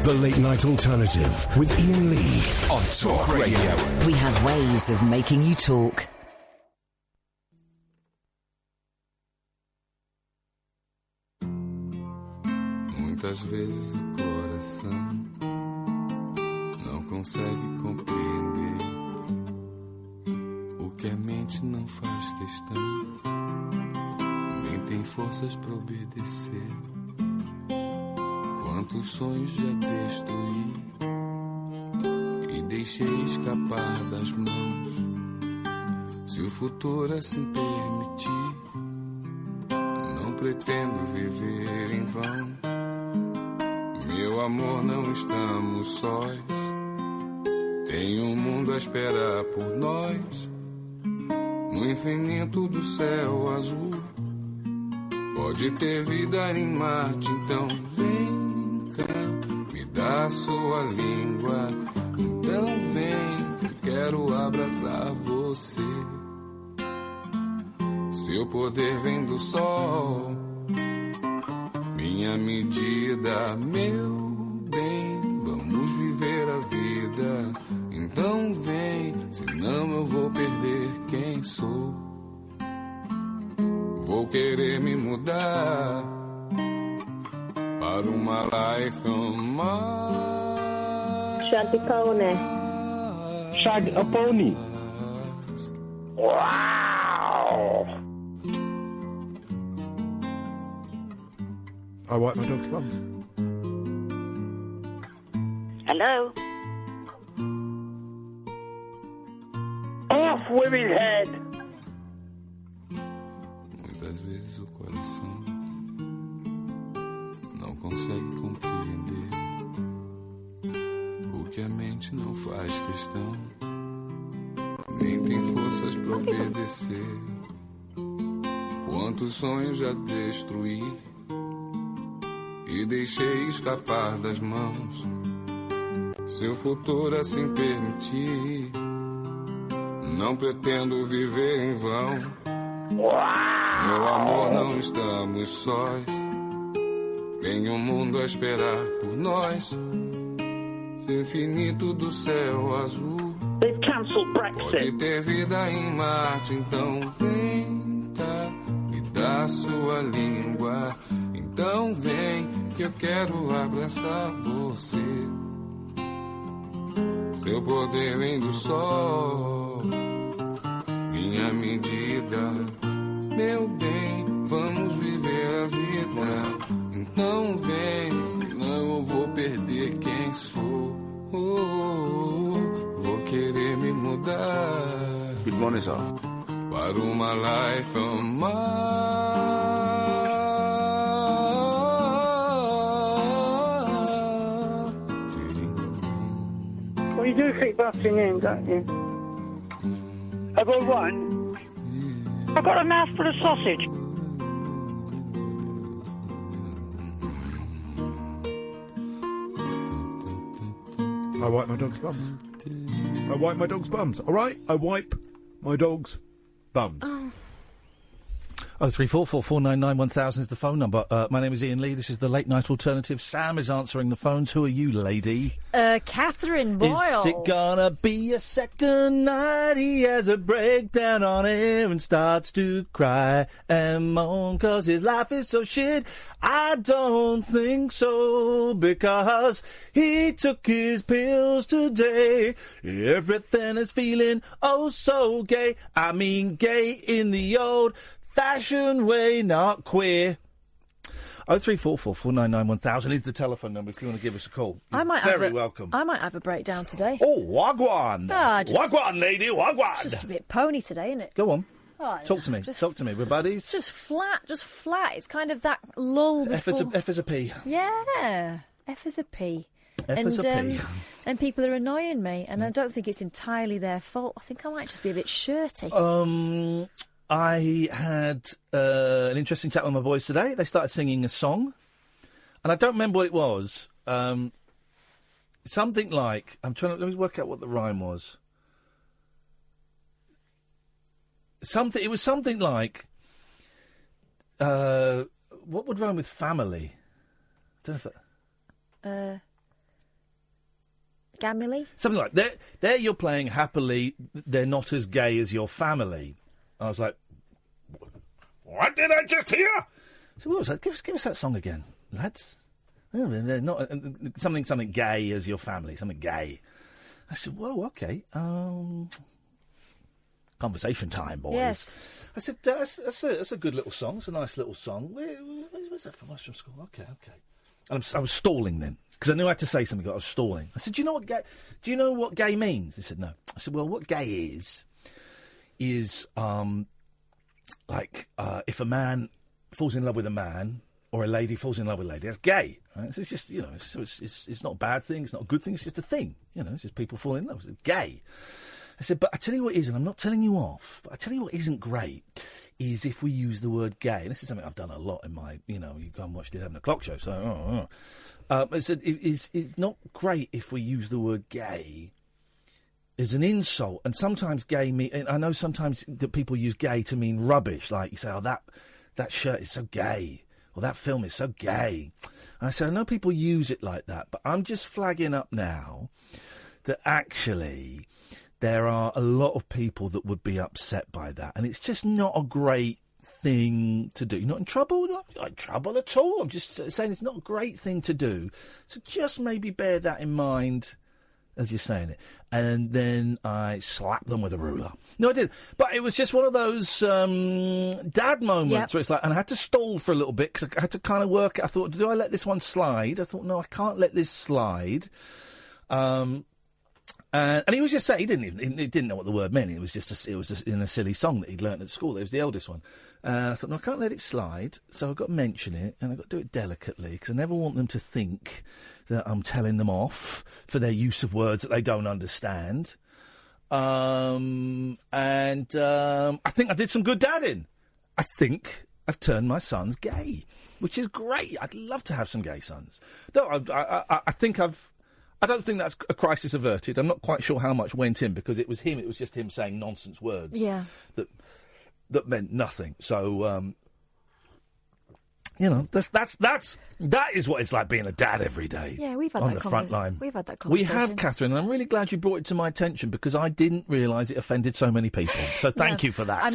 The Late Night Alternative with Iain Lee on Talk Radio. We have ways of making you talk. Muitas vezes o coração não consegue compreender o que a mente não faz questão, nem tem forças para obedecer. Quantos sonhos já destruí e deixei escapar das mãos. Se o futuro assim permitir, não pretendo viver em vão. Meu amor, não estamos sós. Tem um mundo a esperar por nós. No infinito do céu azul, pode ter vida em Marte, então vem. Me dá sua língua, então vem, eu quero abraçar você. Seu poder vem do sol, minha medida, meu bem. Vamos viver a vida, então vem, senão eu vou perder quem sou. Vou querer me mudar para uma life on Mars. Shag Pony. Shag a Pony. Wow! I wipe my dog's bums. Hello? Off with his head! Muitas vezes o coração não consegue compreender o que a mente não faz questão, nem tem forças pra obedecer. Quantos sonhos já destruí e deixei escapar das mãos. Se o futuro assim permitir, não pretendo viver em vão. Meu amor, não estamos sós. Tem um mundo a esperar por nós. O infinito do céu azul, pode ter vida em Marte, então vem cá, me dá sua língua. Então vem, que eu quero abraçar você. Seu poder vem do sol, minha medida, meu bem. Vamos viver a vida, então vem, senão eu vou perder quem sou. Vou querer me mudar. Good morning, sir. Para uma life on Mars. Well, you do keep busting in, don't you? Have I won? I've got a mouthful of sausage. I wipe my dog's bums. I wipe my dog's bums. All right? I wipe my dog's bums. 03444991000 is the phone number. My name is Iain Lee. This is the Late Night Alternative. Sam is answering the phones. Who are you, lady? Catherine Boyle. Is it gonna be a second night? He has a breakdown on him and starts to cry and moan 'cause his life is so shit. I don't think so, because he took his pills today. Everything is feeling oh so gay. I mean gay in the old fashion way, not queer. 03444991000 is the telephone number if you want to give us a call. I might Very welcome. I might have a breakdown today. Oh, wagwan! Wagwan, lady, wagwan! Just a bit pony today, isn't it? Go on. Oh, Talk to me. Talk to me. We're buddies. Just flat. It's kind of that lull before... F is a P. Yeah. F is a P. F is a P. And people are annoying me, and I don't think it's entirely their fault. I think I might just be a bit shirty. I had an interesting chat with my boys today. They started singing a song, and I don't remember what it was. Something like, let me work out what the rhyme was. It was something like, what would rhyme with family? I don't know if Gamily? Something like that. There you're playing happily, they're not as gay as your family. I was like, what did I just hear? So what was that? Give us that song again, lads. Oh, they're not something gay as your family, something gay. I said, whoa, okay. Conversation time, boys. Yes. I said, that's a good little song. It's a nice little song. Where's that from? That's from school. Okay. And I was stalling then because I knew I had to say something. I was stalling. I said, do you know what gay means? He said, no. I said, well, what gay is if a man falls in love with a man or a lady falls in love with a lady, that's gay. Right? So it's just, it's not a bad thing. It's not a good thing. It's just a thing. It's just people falling in love. It's gay. I said, but I tell you what isn't. I'm not telling you off, but I tell you what isn't great is if we use the word gay. And this is something I've done a lot in my, you go and watch the 11 o'clock show. So, I said, it's not great if we use the word gay as an insult. And sometimes gay and I know sometimes that people use gay to mean rubbish. Like you say, oh, that shirt is so gay. Or that film is so gay. And I said, I know people use it like that, but I'm just flagging up now that actually there are a lot of people that would be upset by that. And it's just not a great thing to do. You're not in trouble? Not in trouble at all. I'm just saying it's not a great thing to do. So just maybe bear that in mind as you're saying it. And then I slapped them with a ruler. No, I didn't. But it was just one of those dad moments where it's like, and I had to stall for a little bit because I had to kind of work. I thought, do I let this one slide? I thought, no, I can't let this slide. And he was just saying, he didn't know what the word meant. It was just in a silly song that he'd learnt at school. It was the eldest one. I thought, no, I can't let it slide, so I've got to mention it, and I've got to do it delicately, because I never want them to think that I'm telling them off for their use of words that they don't understand. I think I did some good dadding. I think I've turned my sons gay, which is great. I'd love to have some gay sons. No, I think I don't think that's a crisis averted. I'm not quite sure how much went in because it was him. It was just him saying nonsense words. Yeah. That meant nothing. So, that is what it's like being a dad every day. Yeah, we've had on that the front line. We've had that We conversation. have, Catherine, and I'm really glad you brought it to my attention because I didn't realise it offended so many people. So thank you for that.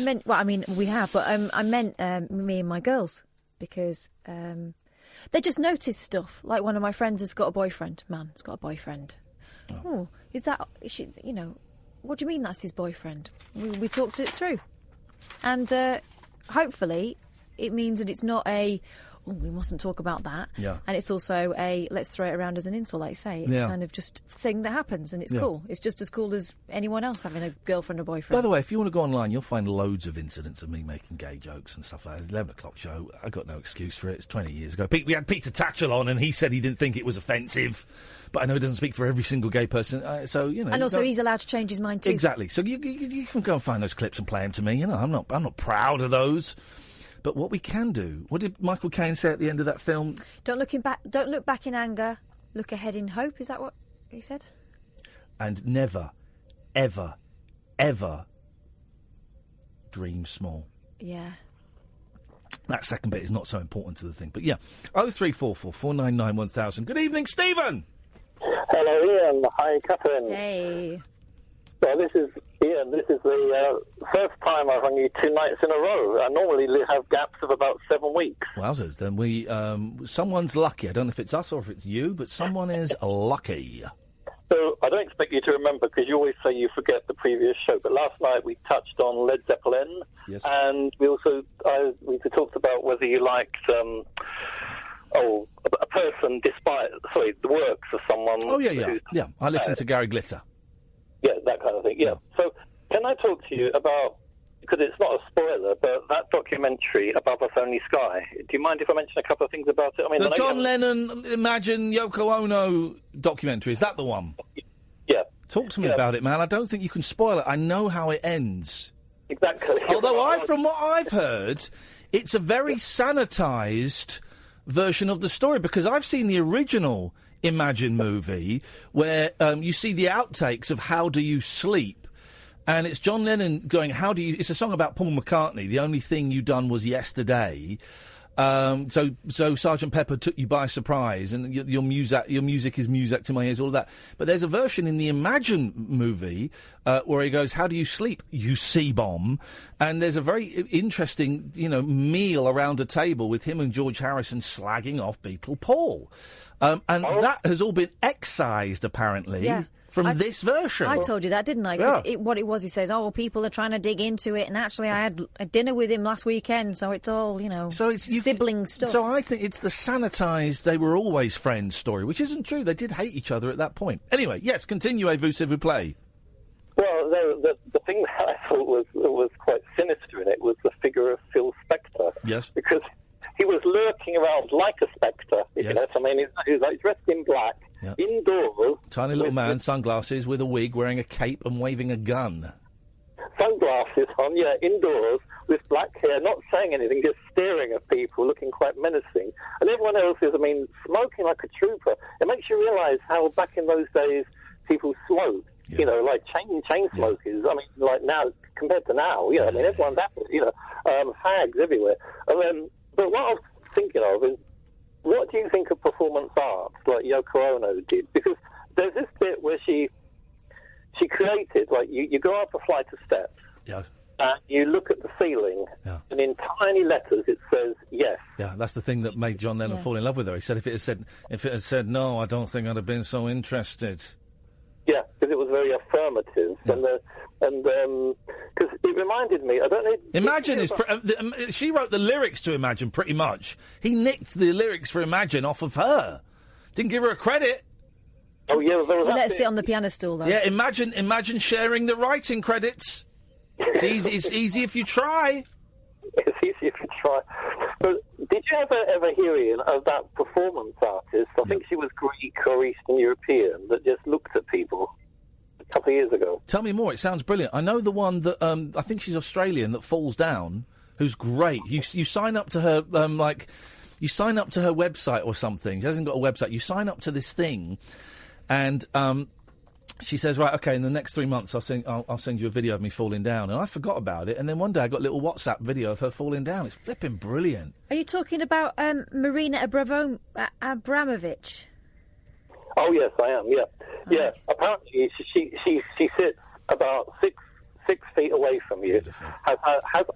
We have, but I meant me and my girls because they just notice stuff. Like one of my friends has got a boyfriend. Man, has got a boyfriend. Oh, is that? What do you mean that's his boyfriend? We talked it through, and hopefully it means that it's not a. Oh, we mustn't talk about that. Yeah. And it's also a let's throw it around as an insult, like you say. It's kind of just a thing that happens, and it's cool. It's just as cool as anyone else having a girlfriend or boyfriend. By the way, if you want to go online, you'll find loads of incidents of me making gay jokes and stuff like that. It's 11 o'clock show. I got no excuse for it. It's 20 years ago. We had Peter Tatchell on, and he said he didn't think it was offensive. But I know he doesn't speak for every single gay person. And also, he's allowed to change his mind too. Exactly. So you can go and find those clips and play them to me. I'm not proud of those. But what we can do, what did Michael Caine say at the end of that film? Don't look back in anger, look ahead in hope. Is that what he said? And never, ever, ever dream small. Yeah. That second bit is not so important to the thing. But yeah, 0344 499 1000. Good evening, Stephen! Hello, Ian. Hi, Catherine. Hey. Well, this is Ian. This is the first time I've rung you 2 nights in a row. I normally have gaps of about 7 weeks. Wowzers. Then someone's lucky. I don't know if it's us or if it's you, but someone is lucky. So I don't expect you to remember because you always say you forget the previous show. But last night we touched on Led Zeppelin, yes. And we also we talked about whether you liked a person despite the works of someone. Oh yeah. I listened to Gary Glitter. Yeah, that kind of thing. Yeah. So can I talk to you about, because it's not a spoiler, but that documentary, Above Us Only Sky. Do you mind if I mention a couple of things about it? The John Lennon, Imagine, Yoko Ono documentary, is that the one? Yeah. Talk to me about it, man. I don't think you can spoil it. I know how it ends. Exactly. Although from what I've heard, it's a very sanitised version of the story, because I've seen the original Imagine movie where you see the outtakes of How Do You Sleep, and it's John Lennon going, it's a song about Paul McCartney, the only thing you done was yesterday, So Sergeant Pepper took you by surprise, and your music is music to my ears, all of that. But there's a version in the Imagine movie where he goes, "How do you sleep, you C-bomb?" And there's a very interesting, meal around a table with him and George Harrison slagging off Beatle Paul, that has all been excised apparently. Yeah. From this version. I told you that, didn't I? Because what it was, he says, "Oh, well, people are trying to dig into it, and actually, I had a dinner with him last weekend, so it's all, so it's sibling stuff." So I think it's the sanitised, they were always friends story, which isn't true. They did hate each other at that point. Anyway, yes, continue, vous s'il vous plaît. Well, the thing that I thought was quite sinister in it was the figure of Phil Spector. Yes. Because he was lurking around like a spectre, if you know what I mean. He was like dressed in black, indoors. Tiny little man, sunglasses, with a wig, wearing a cape and waving a gun. Sunglasses on, indoors, with black hair, not saying anything, just staring at people, looking quite menacing. And everyone else is, smoking like a trooper. It makes you realise how back in those days people smoked. Yeah. Like chain smokers. Like now, compared to now, everyone's at it, fags everywhere. But what I was thinking of is, what do you think of performance arts, like Yoko Ono did? Because there's this bit where she created, like, you go up a flight of steps, and you look at the ceiling, and in tiny letters it says yes. Yeah, that's the thing that made John Lennon fall in love with her. He said if it had said no, I don't think I'd have been so interested. Yeah, because it was very affirmative, and because it reminded me. I don't know. Imagine is she wrote the lyrics to Imagine pretty much. He nicked the lyrics for Imagine off of her. Didn't give her a credit. Oh yeah, let's sit on the piano stool though. Yeah, imagine sharing the writing credits. It's easy if you try. It's easy if you try. But did you ever hear, Ian, of that performance artist? I think she was Greek or Eastern European that just looked at people a couple of years ago. Tell me more. It sounds brilliant. I know the one that I think she's Australian that falls down, who's great. You sign up to her you sign up to her website or something. She hasn't got a website. You sign up to this thing, and she says, right, OK, in the next 3 months I'll send you a video of me falling down. And I forgot about it. And then one day I got a little WhatsApp video of her falling down. It's flipping brilliant. Are you talking about Marina Abramovich? Oh, yes, I am, yeah. Yeah, apparently she sits about six feet away from you, has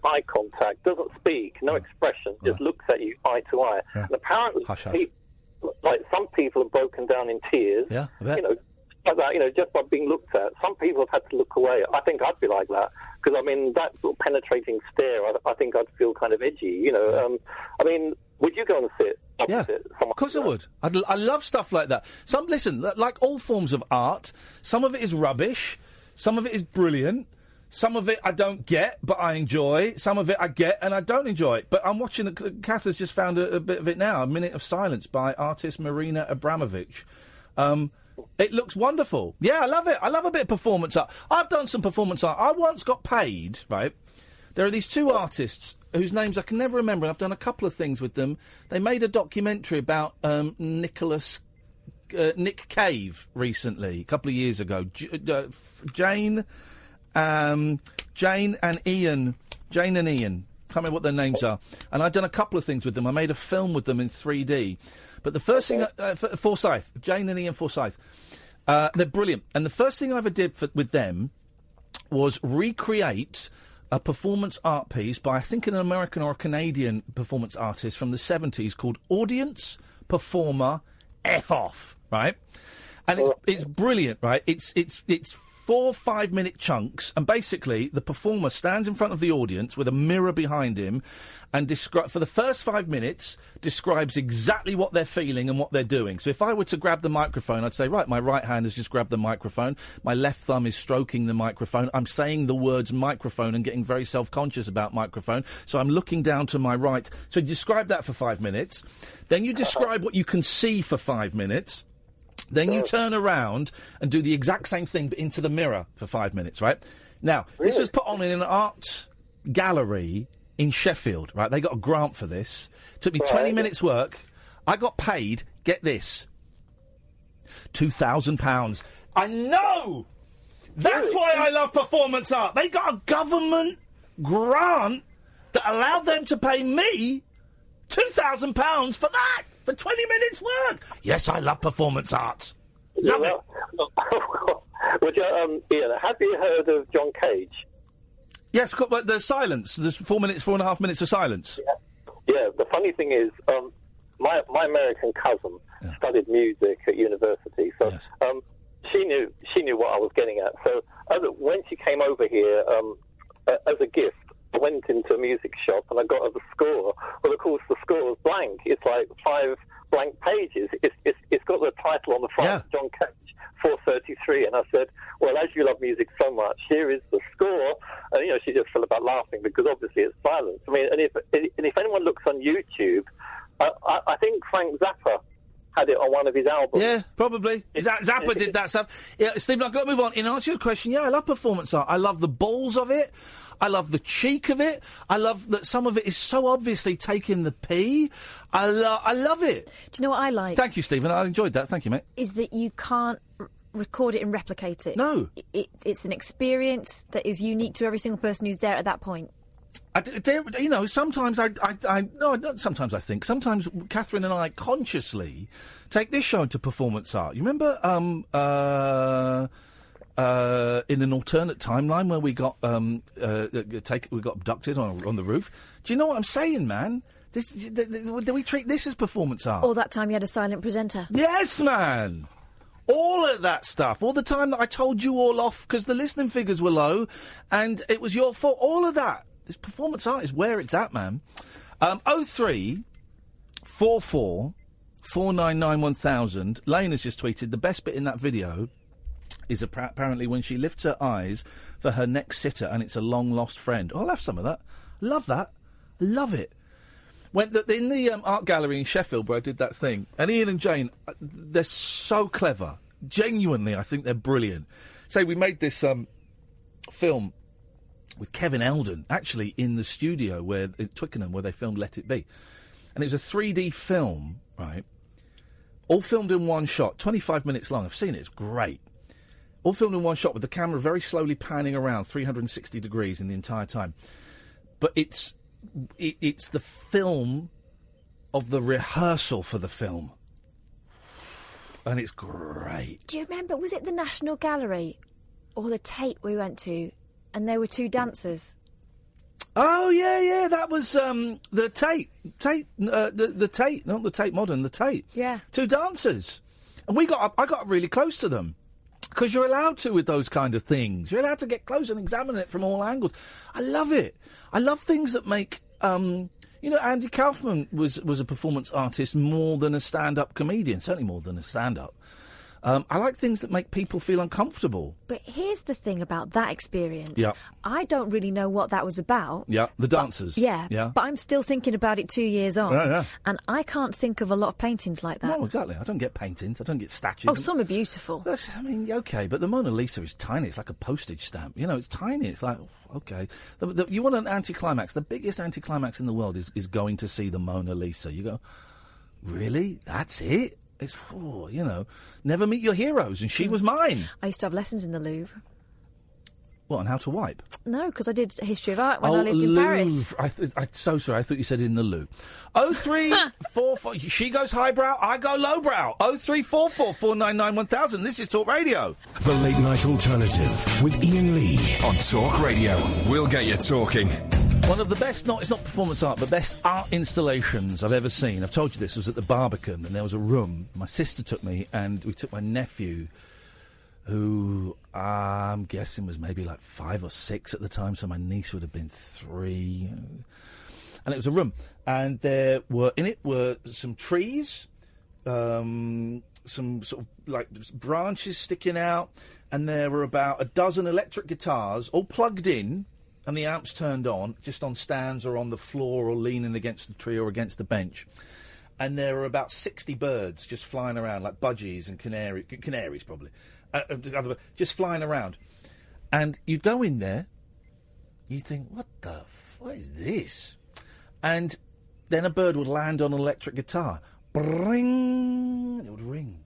eye contact, doesn't speak, no expression, just looks at you eye to eye. Yeah. And apparently, some people have broken down in tears. Yeah, I bet. Like that, just by being looked at. Some people have had to look away. I think I'd be like that because that sort of penetrating stare. I think I'd feel kind of edgy. Would you go and sit opposite someone? Of course I would. I love stuff like that. Listen, like all forms of art, some of it is rubbish, some of it is brilliant. Some of it I don't get, but I enjoy. Some of it I get and I don't enjoy. But I'm watching. Kath has just found a bit of it now. A Minute of Silence by artist Marina Abramovich. It looks wonderful. Yeah, I love it. I love a bit of performance art. I've done some performance art. I once got paid, right? There are these two artists whose names I can never remember. I've done a couple of things with them. They made a documentary about Nick Cave recently, a couple of years ago. Jane and Iain. Can't remember what their names are. And I've done a couple of things with them. I made a film with them in 3D. But the first thing... Forsyth. Jane and Iain Forsyth. They're brilliant. And the first thing I ever did with them was recreate a performance art piece by, I think, an American or a Canadian performance artist from the 70s called Audience Performer F Off, right? And it's brilliant, right? It's 4 5-minute chunks, and basically the performer stands in front of the audience with a mirror behind him and for the first 5 minutes describes exactly what they're feeling and what they're doing. So if I were to grab the microphone, I'd say, right, my right hand has just grabbed the microphone, my left thumb is stroking the microphone, I'm saying the words microphone and getting very self-conscious about microphone, so I'm looking down to my right. So you describe that for 5 minutes, then you describe what you can see for 5 minutes. Then you turn around and do the exact same thing, but into the mirror for 5 minutes, right? Now, this was put on in an art gallery in Sheffield, right? They got a grant for this. It took me 20 minutes' work. I got paid, get this, £2,000. I know! That's why I love performance art. They got a government grant that allowed them to pay me £2,000 for that! For 20 minutes work! Yes, I love performance arts. Love it. Ian, have you heard of John Cage? Yes, the silence. There's 4.5 minutes of silence. Yeah, the funny thing is, my American cousin studied music at university, so she knew what I was getting at. So when she came over here as a gift, I went into a music shop and I got her the score. Well, of course, the score was blank. It's like 5 blank pages. It's got the title on the front, John Cage, 433. And I said, well, as you love music so much, here is the score. And, she just fell about laughing because obviously it's silence. I mean, and if anyone looks on YouTube, I think Frank Zappa had it on one of his albums. Yeah, probably. Zappa did that stuff. Yeah, Stephen, I've got to move on. In answer to your question, I love performance art. I love the balls of it. I love the cheek of it. I love that some of it is so obviously taking the pee. I love it. Do you know what I like? Thank you, Stephen. I enjoyed that. Thank you, mate. Is that you can't record it and replicate it. No. It's an experience that is unique to every single person who's there at that point. Sometimes sometimes Catherine and I consciously take this show into performance art. You remember in an alternate timeline where we got we got abducted on the roof? Do you know what I'm saying, man? Do we treat this as performance art? All that time you had a silent presenter. Yes, man. All of that stuff. All the time that I told you all off because the listening figures were low and it was your fault. All of that. This performance art is where it's at, man. 03 44 499 1000. Lane has just tweeted, the best bit in that video is apparently when she lifts her eyes for her next sitter and it's a long-lost friend. Oh, I'll have some of that. Love that. Love it. In the art gallery in Sheffield where I did that thing, and Ian and Jane, they're so clever. Genuinely, I think they're brilliant. So we made this film with Kevin Eldon, actually in the studio at Twickenham where they filmed Let It Be. And it was a 3D film, right? All filmed in one shot, 25 minutes long. I've seen it, it's great. All filmed in one shot with the camera very slowly panning around 360 degrees in the entire time. But it's the film of the rehearsal for the film. And it's great. Do you remember, was it the National Gallery or the Tate we went to? And there were 2 dancers. Oh, yeah, that was the Tate. The Tate, not the Tate Modern, the Tate. Yeah. 2 dancers. And I got really close to them. Because you're allowed to with those kind of things. You're allowed to get close and examine it from all angles. I love it. I love things that make... Andy Kaufman was a performance artist more than a stand-up comedian. Certainly more than a stand-up. I like things that make people feel uncomfortable. But here's the thing about that experience. Yeah. I don't really know what that was about. Yeah, the dancers. Yeah. But I'm still thinking about it 2 years on. Yeah. And I can't think of a lot of paintings like that. No, exactly. I don't get paintings. I don't get statues. Oh, some are beautiful. Okay, but the Mona Lisa is tiny. It's like a postage stamp. It's tiny. It's like, okay. You want an anticlimax. The biggest anticlimax in the world is going to see the Mona Lisa. You go, really? That's it? It's, never meet your heroes, and she was mine. I used to have lessons in the Louvre. What, on how to wipe? No, because I did history of art when I lived in Paris. I'm so sorry, I thought you said in the loo. 0344, she goes highbrow, I go lowbrow. 0344 499 1000. This is Talk Radio. The Late Night Alternative with Iain Lee on Talk Radio. We'll get you talking. One of the best, it's not performance art, but best art installations I've ever seen. I've told you this was at the Barbican, and there was a room. My sister took me, and we took my nephew, who I'm guessing was maybe like 5 or 6 at the time, so my niece would have been 3. And it was a room, and in it were some trees, some sort of like branches sticking out, and there were about a dozen electric guitars all plugged in. And the amps turned on, just on stands or on the floor or leaning against the tree or against the bench. And there were about 60 birds just flying around, like budgies and canaries probably, just flying around. And you'd go in there, you'd think, what is this? And then a bird would land on an electric guitar. Bring! It would ring.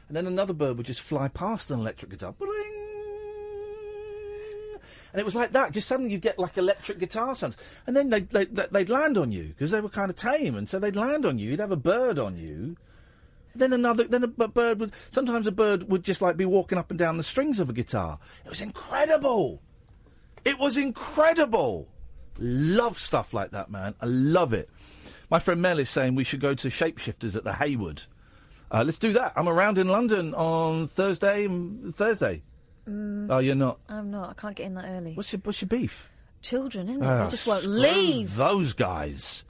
And then another bird would just fly past an electric guitar. Bring! And it was like that. Just suddenly you get like electric guitar sounds. And then they'd land on you because they were kind of tame. And so they'd land on you. You'd have a bird on you. Then a bird would... Sometimes a bird would just like be walking up and down the strings of a guitar. It was incredible. It was incredible. Love stuff like that, man. I love it. My friend Mel is saying we should go to Shapeshifters at the Hayward. Let's do that. I'm around in London on Thursday. Oh, you're not? I'm not. I can't get in that early. What's your beef? Children, isn't it? They just won't leave. Those guys.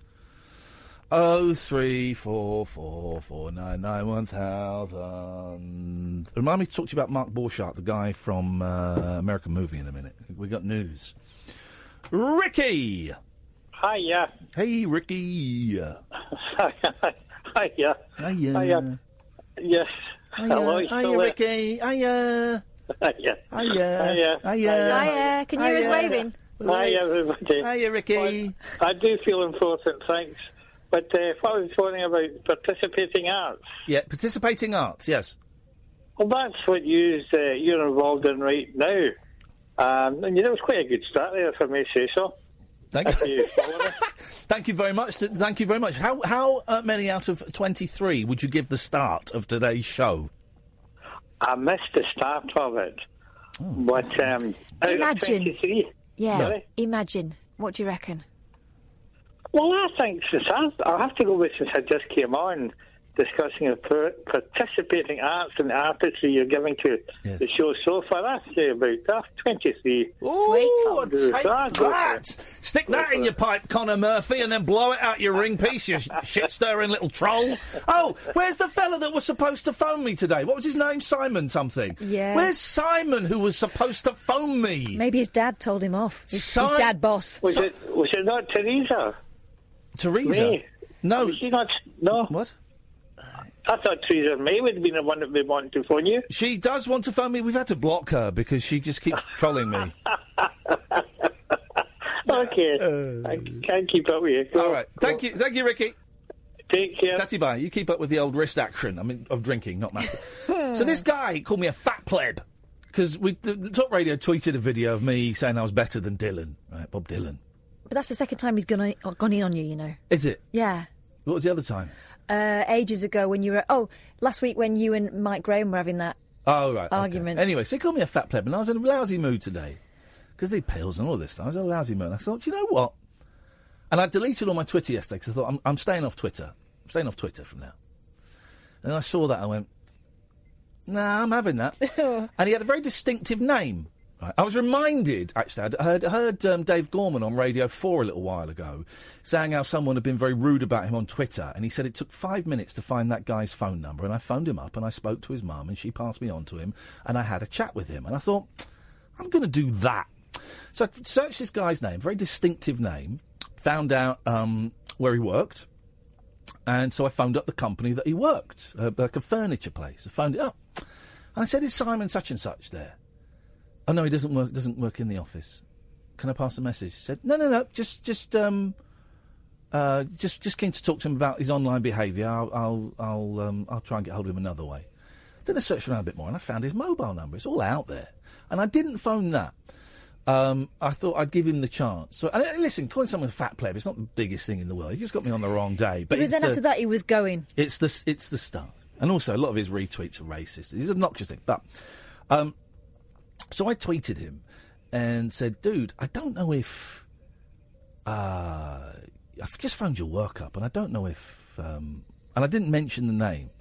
03444991000. Remind me to talk to you about Mark Borchardt, the guy from American Movie, in a minute. We got news. Ricky! Hiya. Hey, Ricky. Hiya. Hiya. Hiya. Yes. Hello, hiya, Ricky. Hiya. Hiya. Hiya. Hiya. Can you hear us waving? Hi, everybody. Hiya, Ricky. Well, I do feel important, thanks. But if I was wondering about participating arts... Yeah, participating arts, yes. Well, that's what you're involved in right now. And that was quite a good start there, if I may say so. Thank you. Thank you very much. Thank you very much. How many out of 23 would you give the start of today's show? I missed the start of it. Oh, but Imagine. out of 23... Yeah, Really? imagine. What do you reckon? Well, I think I'll have to go with, since I just came on, discussing the participating arts and artistry you're giving to the show so far. I'd say about 23. Ooh, take that! Stick that in your pipe, Conor Murphy, and then blow it out your ring piece, you shit-stirring little troll. Oh, where's the fella that was supposed to phone me today? What was his name? Simon something? Yeah. Where's Simon, who was supposed to phone me? Maybe his dad told him off. His dad boss. Was it not Teresa? Teresa? May? No. Was she not? No. What? I thought Theresa May would have been the one that would want to phone you. She does want to phone me. We've had to block her because she just keeps trolling me. Okay. I can't keep up with you. All right. Thank you, Ricky. Take care. Tatty bye. You keep up with the old wrist action. I mean, of drinking, not master. So this guy called me a fat pleb because the Talk Radio tweeted a video of me saying I was better than Dylan, right? Bob Dylan. But that's the second time he's gone in on you, you know. Is it? Yeah. What was the other time? Ages ago when you were... Oh, last week when you and Mike Graham were having that argument. Okay. Anyway, so he called me a fat pleb and I was in a lousy mood today. Because the pills and all this stuff. I was in a lousy mood. And I thought, you know what? And I deleted all my Twitter yesterday because I thought, I'm staying off Twitter. I'm staying off Twitter from now. And I saw that and I went, nah, I'm having that. And he had a very distinctive name. Right. I was reminded, actually, I heard Dave Gorman on Radio 4 a little while ago saying how someone had been very rude about him on Twitter, and he said it took 5 minutes to find that guy's phone number, and I phoned him up and I spoke to his mum and she passed me on to him and I had a chat with him, and I thought, I'm going to do that. So I searched this guy's name, very distinctive name, found out where he worked, and so I phoned up the company that he worked, like a furniture place. I phoned it up and I said, is Simon such and such there? Oh no, he doesn't work in the office. Can I pass a message? He said, no, just keen to talk to him about his online behaviour. I'll try and get hold of him another way. Then I searched around a bit more and I found his mobile number. It's all out there, and I didn't phone that. I thought I'd give him the chance. So, and listen, calling someone a fat pleb, it's not the biggest thing in the world. He just got me on the wrong day. But then after that, he was going. It's the start, and also a lot of his retweets are racist. He's an obnoxious thing, but. So I tweeted him and said, dude, I don't know if... I've just phoned your work up and I don't know if... and I didn't mention the name,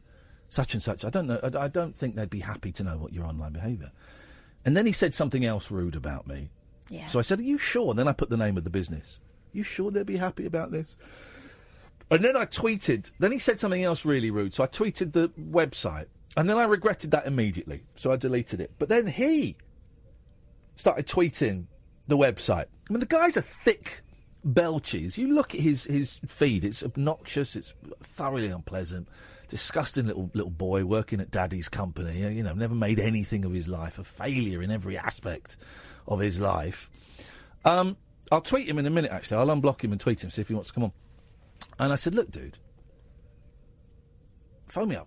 such and such. I don't know. I don't think they'd be happy to know what your online behaviour. And then he said something else rude about me. Yeah. So I said, are you sure? And then I put the name of the business. You sure they'd be happy about this? And then I tweeted. Then he said something else really rude. So I tweeted the website. And then I regretted that immediately. So I deleted it. But then he started tweeting the website. I mean, the guy's a thick belches. You look at his feed, it's obnoxious, it's thoroughly unpleasant. Disgusting little boy working at daddy's company, you know, never made anything of his life, a failure in every aspect of his life. I'll tweet him in a minute, actually. I'll unblock him and tweet him, see if he wants to come on. And I said, look, dude, phone me up.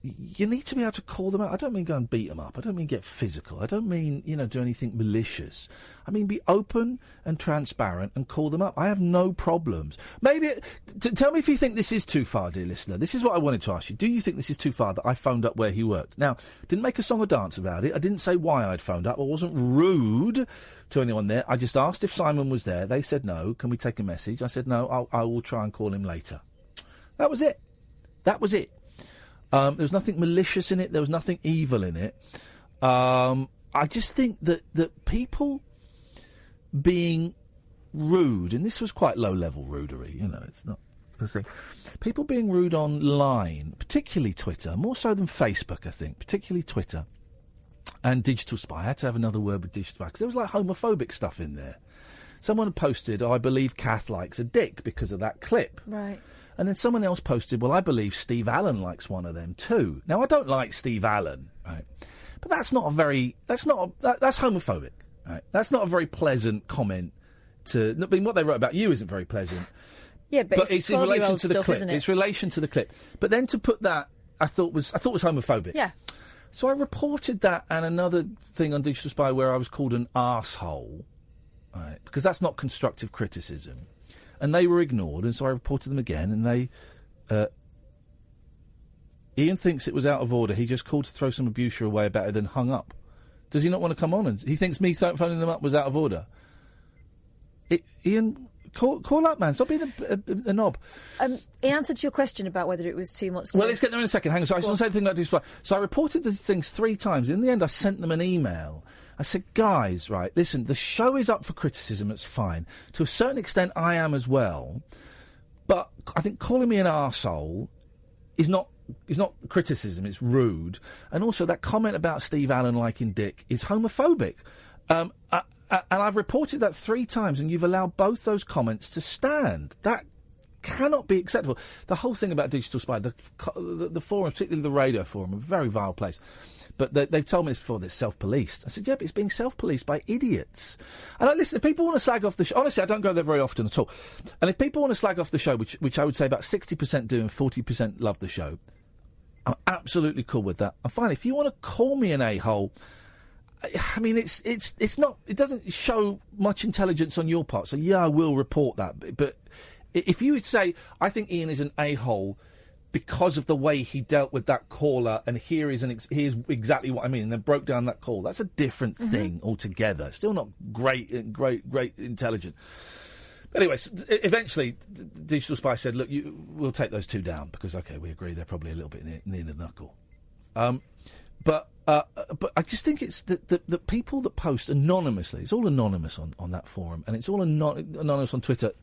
you need to be able to call them out. I don't mean go and beat them up. I don't mean get physical. I don't mean, do anything malicious. I mean be open and transparent and call them up. I have no problems. Maybe, tell me if you think this is too far, dear listener. This is what I wanted to ask you. Do you think this is too far that I phoned up where he worked? Now, didn't make a song or dance about it. I didn't say why I'd phoned up. I wasn't rude to anyone there. I just asked if Simon was there. They said no. Can we take a message? I said no, I will try and call him later. That was it. That was it. There was nothing malicious in it. There was nothing evil in it. I just think that people being rude, and this was quite low-level rudery, it's not the thing. People being rude online, particularly Twitter, more so than Facebook, I think, particularly Twitter, and Digital Spy. I had to have another word with Digital Spy, because there was, homophobic stuff in there. Someone had posted, I believe Kath likes a dick because of that clip. Right. And then someone else posted, well, I believe Steve Allen likes one of them too. Now, I don't like Steve Allen, right? But that's homophobic, right? That's not a very pleasant comment to... I mean, what they wrote about you isn't very pleasant. Yeah, but it's in relation to the clip. Isn't it? It's relation to the clip. But then to put that, I thought was homophobic. Yeah. So I reported that and another thing on Digital Spy where I was called an arsehole, right? Because that's not constructive criticism. And they were ignored, and so I reported them again, and they... Iain thinks it was out of order. He just called to throw some abuse your way about it, then hung up. Does he not want to come on? And he thinks me phoning them up was out of order. Iain, call up, man. Stop being a knob. In answer to your question about whether it was too much... Well, let's get there in a second. Hang on. So I just want to say the thing about display. So I reported these things 3 times. In the end, I sent them an email. I said, guys, right, listen, the show is up for criticism, it's fine. To a certain extent, I am as well. But I think calling me an arsehole is not criticism, it's rude. And also, that comment about Steve Allen liking dick is homophobic. And I've reported that 3 times, and you've allowed both those comments to stand. That cannot be acceptable. The whole thing about Digital Spy, the forum, particularly the radio forum, a very vile place. But they've told me this before, they're self-policed. I said, yeah, but it's being self-policed by idiots. And listen, if people want to slag off the show... Honestly, I don't go there very often at all. And if people want to slag off the show, which I would say about 60% do and 40% love the show, I'm absolutely cool with that. I'm fine. If you want to call me an a-hole... I mean, it's not... It doesn't show much intelligence on your part. So, yeah, I will report that. But if you would say, I think Iain is an a-hole... because of the way he dealt with that caller, and here's exactly what I mean, and then broke down that call. That's a different thing altogether. Still not great intelligent. Anyway, eventually, Digital Spy said, look, we'll take those 2 down, because, OK, we agree they're probably a little bit near the knuckle. But I just think it's the people that post anonymously, it's all anonymous on that forum, and it's all anonymous on Twitter,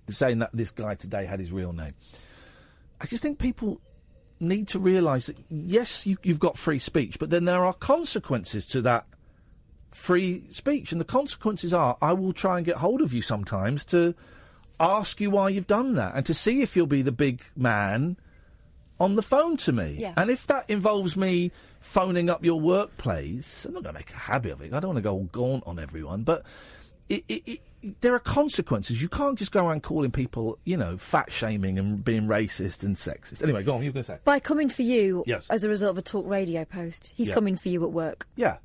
saying that this guy today had his real name. I just think people need to realise that, yes, you've got free speech, but then there are consequences to that free speech. And the consequences are, I will try and get hold of you sometimes to ask you why you've done that and to see if you'll be the big man on the phone to me. Yeah. And if that involves me phoning up your workplace, I'm not going to make a habit of it. I don't want to go all gaunt on everyone, but... there are consequences. You can't just go around calling people, fat-shaming and being racist and sexist. Anyway, go on, you were going to say. By coming for you yes. as a result of a talk radio post, he's coming for you at work. Yeah.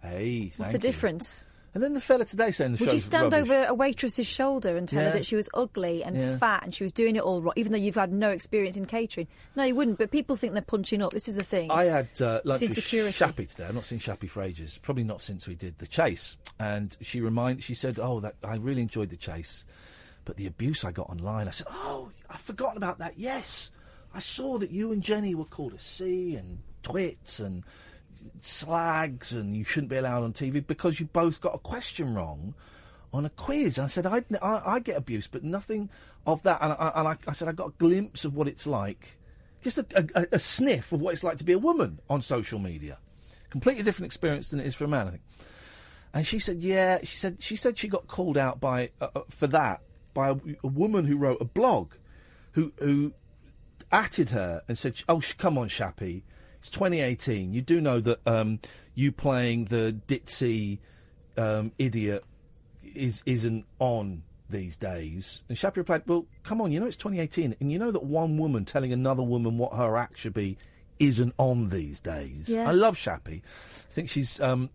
Hey, What's the difference? And then the fella today saying the Would you stand rubbish. over a waitress's shoulder and tell her that she was ugly and fat and she was doing it all wrong, even though you've had no experience in catering? No, you wouldn't, but people think they're punching up. This is the thing. I had lunch with Shappy today. I've not seen Shappy for ages. Probably not since we did The Chase. And she said, I really enjoyed The Chase, but the abuse I got online. I said, I've forgotten about that. Yes, I saw that you and Jenny were called a C and twits and... slags, and you shouldn't be allowed on TV because you both got a question wrong on a quiz. And I said, I get abuse, but nothing of that. And I said, I got a glimpse of what it's like, just a sniff of what it's like to be a woman on social media. Completely different experience than it is for a man, I think. And she said, yeah, she said she got called out for that by a woman who wrote a blog, who atted her and said, come on, Shappy. It's 2018. You do know that you playing the ditzy idiot isn't on these days. And Shappy replied, well, come on, it's 2018. And you know that one woman telling another woman what her act should be isn't on these days. Yeah. I love Shappy. I think she's... and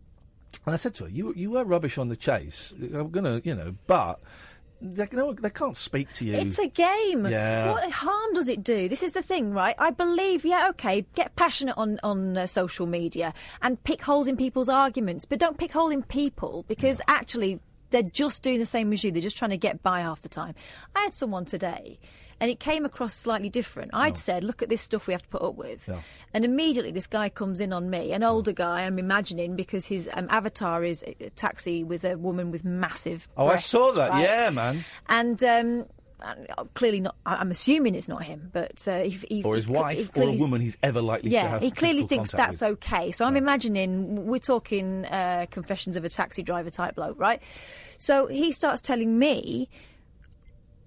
I said to her, you were rubbish on The Chase. I'm going to, but... They can't speak to you. It's a game. Yeah. What harm does it do? This is the thing, right? I believe, get passionate on social media and pick holes in people's arguments, but don't pick hole in people because actually they're just doing the same as you. They're just trying to get by half the time. I had someone today, and it came across slightly different. I'd said, look at this stuff we have to put up with. Yeah. And immediately this guy comes in on me, an older guy, I'm imagining, because his avatar is a taxi with a woman with massive breasts, I saw that, right? Yeah, man. And clearly not, I'm assuming it's not him, but... or his wife, or a woman he's ever likely to have. Yeah, he clearly thinks that's with. okay. So I'm imagining, we're talking Confessions of a Taxi Driver type bloke, right? So he starts telling me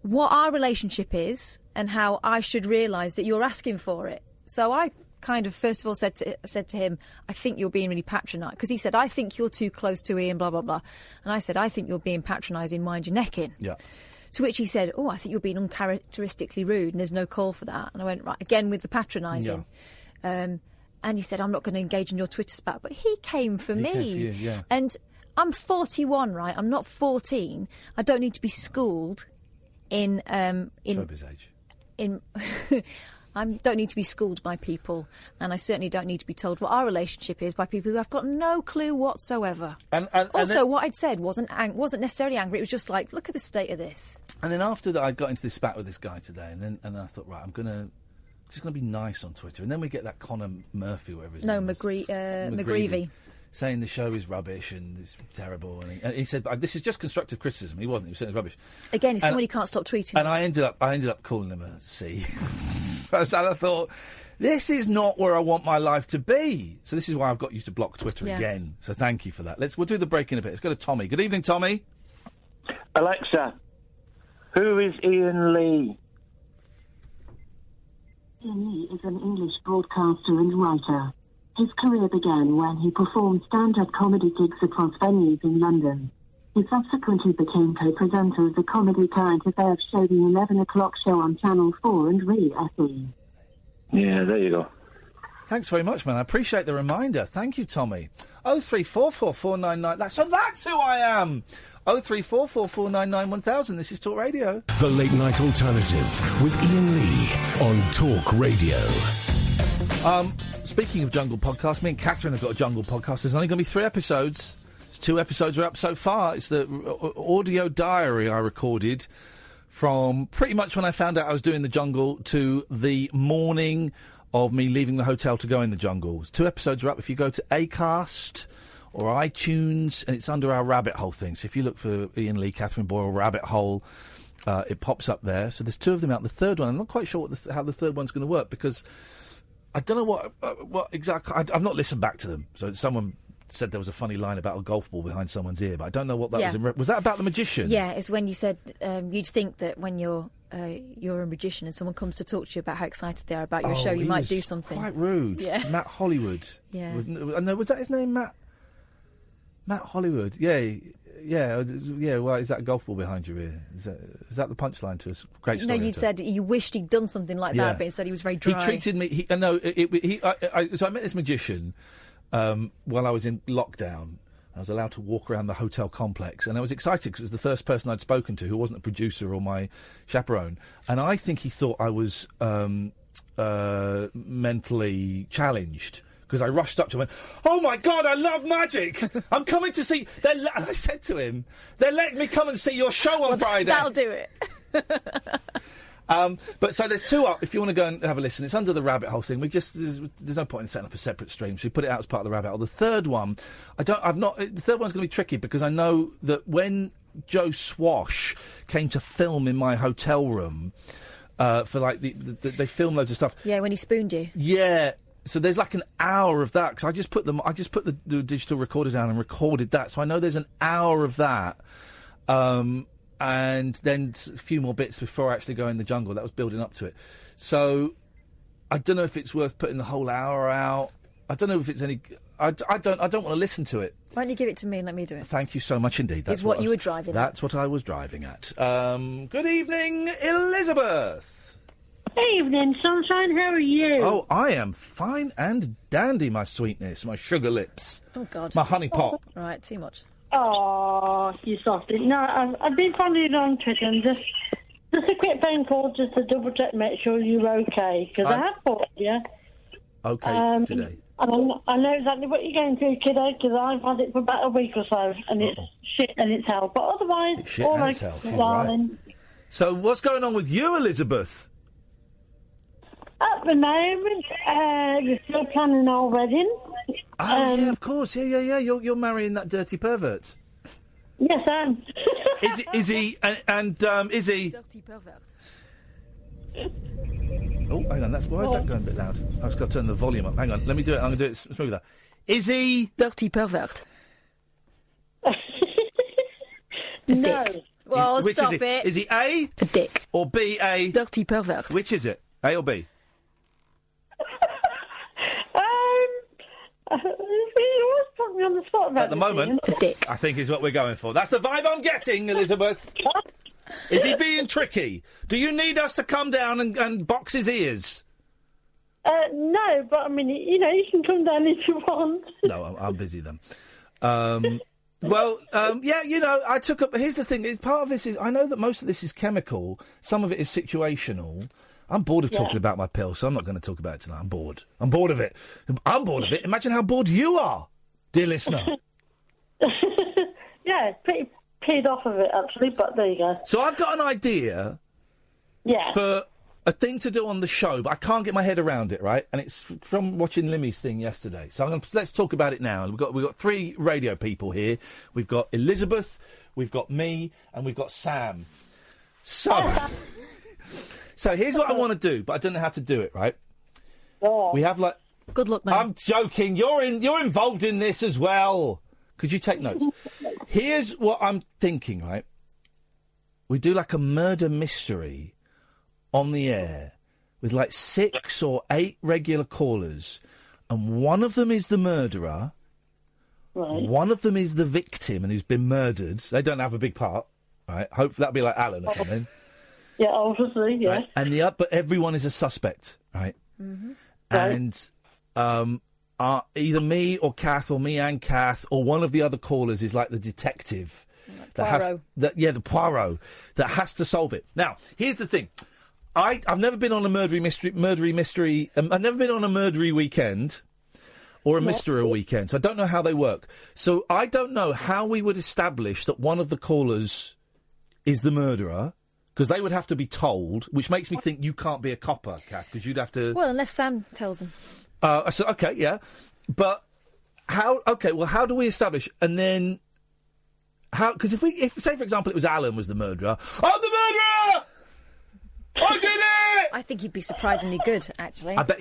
what our relationship is and how I should realise that you're asking for it. So I kind of, first of all, said to him, I think you're being really patronising. Because he said, I think you're too close to Iain, blah, blah, blah. And I said, I think you're being patronising, mind your neck in. Yeah. To which he said, I think you're being uncharacteristically rude and there's no call for that. And I went, right, again with the patronising. Yeah. And he said, I'm not going to engage in your Twitter spat. But he came for me. Came for you, yeah. And I'm 41, right? I'm not 14. I don't need to be schooled in his age. I don't need to be schooled by people, and I certainly don't need to be told what our relationship is by people who have got no clue whatsoever. And also, what I'd said wasn't necessarily angry. It was just like, look at the state of this. And then after that, I got into this spat with this guy today, and I thought, right, I'm just gonna be nice on Twitter, and then we get that Connor Murphy, whatever his name is. McGreevy. Saying the show is rubbish and it's terrible. And he said, this is just constructive criticism. He wasn't. He was saying it's rubbish. Again, it's somebody can't stop tweeting. And I ended up calling him a C. And I thought, this is not where I want my life to be. So this is why I've got you to block Twitter again. So thank you for that. We'll do the break in a bit. Let's go to Tommy. Good evening, Tommy. Alexa, who is Iain Lee? Iain Lee is an English broadcaster and writer. His career began when he performed stand-up comedy gigs across venues in London. He subsequently became co-presenter of the comedy current affairs show The 11 O'Clock Show on Channel 4 and Re-FE. Yeah, there you go. Thanks very much, man. I appreciate the reminder. Thank you, Tommy. 0344499. So that's who I am. 03444991000. This is Talk Radio. The Late Night Alternative with Iain Lee on Talk Radio. Speaking of Jungle Podcast, me and Catherine have got a Jungle Podcast. There's only going to be 3 episodes. 2 episodes are up so far. It's the audio diary I recorded from pretty much when I found out I was doing the Jungle to the morning of me leaving the hotel to go in the Jungle. 2 episodes are up. If you go to Acast or iTunes, and it's under our Rabbit Hole thing. So if you look for Iain Lee, Catherine Boyle, Rabbit Hole, it pops up there. So there's 2 of them out. The third one, I'm not quite sure how the third one's going to work because I don't know what exactly. I've not listened back to them. So someone said there was a funny line about a golf ball behind someone's ear, but I don't know what that was. Was that about the magician? Yeah, it's when you said you'd think that when you're a magician and someone comes to talk to you about how excited they are about your show, you might do something. Quite rude. Yeah. Matt Hollywood. Yeah. Was that his name, Matt? Matt Hollywood. Yeah. Well, is that a golf ball behind your ear? Is that the punchline to a great story? No, you said you wished he'd done something like that, but instead he was very dry. He treated me. So I met this magician while I was in lockdown. I was allowed to walk around the hotel complex, and I was excited because it was the first person I'd spoken to who wasn't a producer or my chaperone. And I think he thought I was mentally challenged. Because I rushed up to him and went, oh, my God, I love magic. I'm coming to see... And I said to him, they're letting me come and see your show on Friday. That'll do it. But so there's 2 up. If you want to go and have a listen, it's under the Rabbit Hole thing. There's no point in setting up a separate stream, so we put it out as part of the Rabbit Hole. The third one, the third one's going to be tricky because I know that when Joe Swash came to film in my hotel room for like they film loads of stuff. Yeah, when he spooned you. Yeah. So there's like an hour of that because I just put the digital recorder down and recorded that. So I know there's an hour of that, and then a few more bits before I actually go in the Jungle. That was building up to it. So I don't know if it's worth putting the whole hour out. I don't know if it's any. I don't want to listen to it. Why don't you give it to me and let me do it? Thank you so much indeed. That's what you were driving at. That's what I was driving at. Good evening, Elizabeth. Evening, sunshine. How are you? Oh, I am fine and dandy, my sweetness, my sugar lips. Oh, God. My honey pot. Right, too much. Oh, you softy. No, I've been following you on Twitter and just a quick phone call just to double check, make sure you're okay. Because I have thought of you. Okay, today. And I know exactly what you're going through, kiddo, because I've had it for about a week or so, and it's shit and it's hell. But otherwise, It's shit all and right, it's hell. She's darling. So, what's going on with you, Elizabeth? At the moment, we're still planning our wedding. Oh, yeah, of course. Yeah. You're marrying that dirty pervert. Yes, I am. Is he? Is he? Dirty pervert. Oh, hang on. Why is that going a bit loud? I've just got to turn the volume up. Hang on. Let me do it. I'm going to do it smoother. Is he? Dirty pervert. No. Well, Which stop is he? it. Is he A? A dick. Or B, A? Dirty pervert. Which is it? A or B? You always put me on the spot about At the moment, A dick. I think is what we're going for. That's the vibe I'm getting, Elizabeth. Is he being tricky? Do you need us to come down and box his ears? No, but I mean, you can come down if you want. No, I'm busy then. I took up. Here's the thing: part of this is I know that most of this is chemical. Some of it is situational. I'm bored of talking about my pill, so I'm not going to talk about it tonight. I'm bored. I'm bored of it. Imagine how bored you are, dear listener. Yeah, pretty peed off of it actually, but there you go. So I've got an idea. Yeah. For a thing to do on the show, but I can't get my head around it, right? And it's from watching Limmy's thing yesterday. So let's talk about it now. We've got three radio people here. We've got Elizabeth, we've got me, and we've got Sam. So here's what I want to do, but I don't know how to do it, right? Oh. We have Good luck, man. I'm joking. You're involved in this as well. Could you take notes? Here's what I'm thinking, right? We do like a murder mystery on the air with 6 or 8 regular callers, and one of them is the murderer, right. One of them is the victim and who's been murdered. They don't have a big part, right? Hopefully that'll be like Alan or something. Yeah, obviously, yeah. Right? And but everyone is a suspect, right? Mm-hmm. And either me or Kath, or me and Kath, or one of the other callers is like the detective. Poirot. The Poirot that has to solve it. Now, here's the thing. I've never been on a murdery mystery. I've never been on a murdery weekend or a mystery weekend, so I don't know how they work. So I don't know how we would establish that one of the callers is the murderer, because they would have to be told, which makes me think you can't be a copper, Kath, because you'd have to... Well, unless Sam tells them. So, okay, yeah. But how... Okay, well, how do we establish... And then... How? Because if say, for example, it was Alan was the murderer... I'm the murderer! I did it! I think he'd be surprisingly good, actually. I bet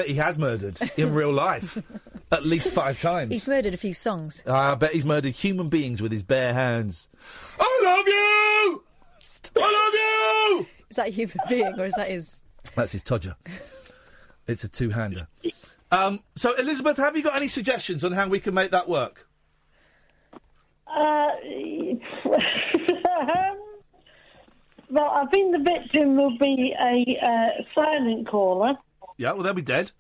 he has murdered in real life. At least 5 times. He's murdered a few songs. I bet he's murdered human beings with his bare hands. I love you! I love you! Is that a human being, or is that his... That's his todger. It's a 2-hander. So, Elizabeth, have you got any suggestions on how we can make that work? Well, I think the victim will be a silent caller. Yeah, well, they'll be dead.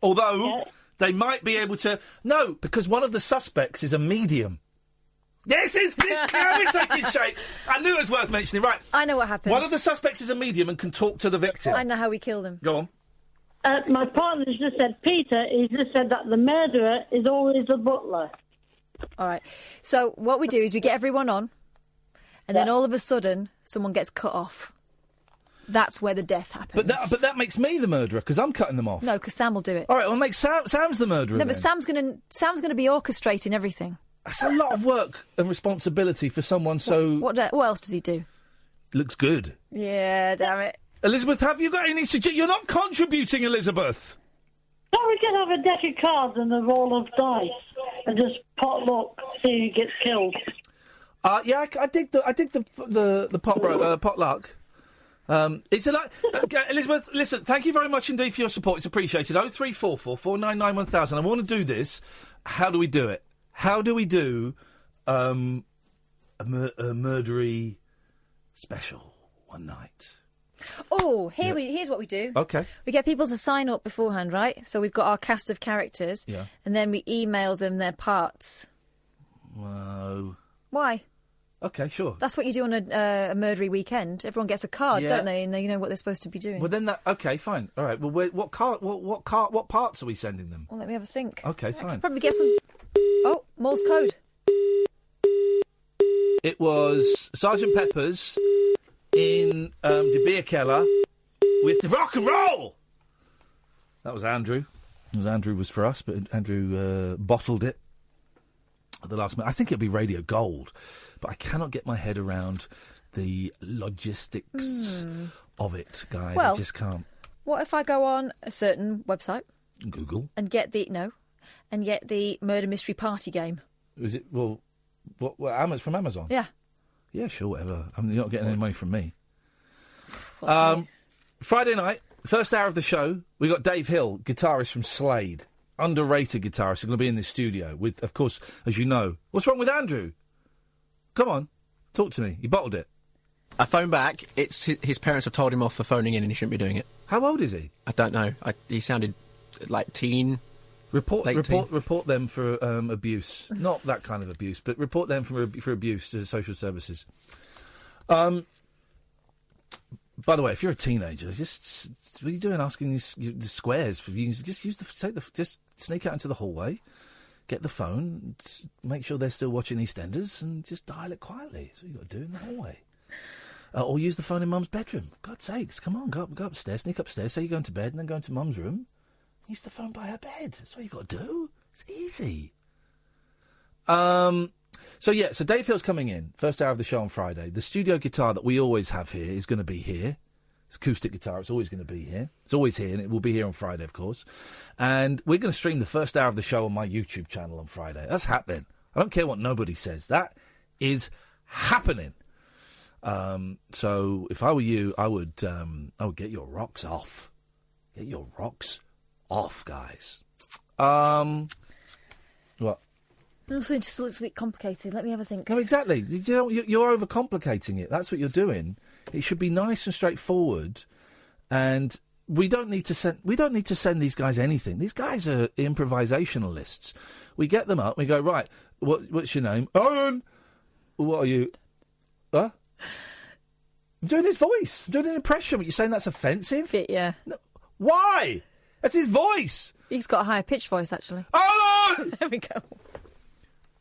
Although, they might be able to... No, because one of the suspects is a medium. This is now we're taking shape. I knew it was worth mentioning. Right. I know what happens. One of the suspects is a medium and can talk to the victim. I know how we kill them. Go on. My partner's just said, Peter, he's just said that the murderer is always the butler. All right. So what we do is we get everyone on, and then all of a sudden, someone gets cut off. That's where the death happens. But that makes me the murderer, because I'm cutting them off. No, because Sam will do it. All right, well, make Sam's the murderer. No, then. but Sam's gonna be orchestrating everything. That's a lot of work and responsibility for someone so... What else does he do? Looks good. Yeah, damn it. Elizabeth, have you got any suggestions? You're not contributing, Elizabeth. No, we can have a deck of cards and a roll of dice and just potluck, see who gets killed. Yeah, I dig the potluck. It's a lot. Elizabeth, listen, thank you very much indeed for your support. It's appreciated. 0344 499 1000. I want to do this. How do we do it? How do we do a murdery special one night? Oh, Oh, here's what we do. Okay. We get people to sign up beforehand, right? So we've got our cast of characters. Yeah. And then we email them their parts. Whoa. Why? Okay, sure. That's what you do on a murdery weekend. Everyone gets a card, Yeah. don't they? And they know what they're supposed to be doing. Well, then okay, fine. All right. Well, what parts are we sending them? Well, let me have a think. Okay, I fine. could probably get some... Oh, Morse code. It was Sergeant Pepper's in the beer keller with the rock and roll. That was Andrew. Andrew was for us, but Andrew bottled it at the last minute. I think it'll be Radio Gold, but I cannot get my head around the logistics of it, guys. Well, I just can't. What if I go on a certain website? Google. And get the Murder Mystery Party game. Is it, well, how much from Amazon? Yeah. Yeah, sure, whatever. I mean, you're not getting any money from me. Friday night, first hour of the show, we got Dave Hill, guitarist from Slade. Underrated guitarist. He's going to be in this studio with, of course, as you know. What's wrong with Andrew? Come on, talk to me. He bottled it. I phoned back. It's his parents have told him off for phoning in and he shouldn't be doing it. How old is he? I don't know. He sounded like teen. Report them for abuse. Not that kind of abuse, but report them for abuse to social services. By the way, if you're a teenager, just what are you doing asking the squares for you? Just sneak out into the hallway, get the phone, make sure they're still watching EastEnders, and just dial it quietly. That's what you got to do in the hallway. Or use the phone in Mum's bedroom. God's sakes, come on, go upstairs, sneak upstairs, say you're going to bed, and then go into Mum's room. Use the phone by her bed. That's what you got to do. It's easy. So Dave Hill's coming in. First hour of the show on Friday. The studio guitar that we always have here is going to be here. It's acoustic guitar. It's always going to be here. It's always here, and it will be here on Friday, of course. And we're going to stream the first hour of the show on my YouTube channel on Friday. That's happening. I don't care what nobody says. That is happening. So if I were you, I would get your rocks off. Get your rocks off, guys. What? Nothing, just looks a bit complicated. Let me have a think. No, exactly. You're overcomplicating it. That's what you're doing. It should be nice and straightforward, and we don't need to send these guys anything. These guys are improvisationalists. We get them up. We go, right. What's your name? Alan. What are you? Huh? I'm doing his voice. I'm doing an impression. But you're saying that's offensive? Yeah. No. Why? That's his voice. He's got a higher pitched voice, actually. Alan. There we go.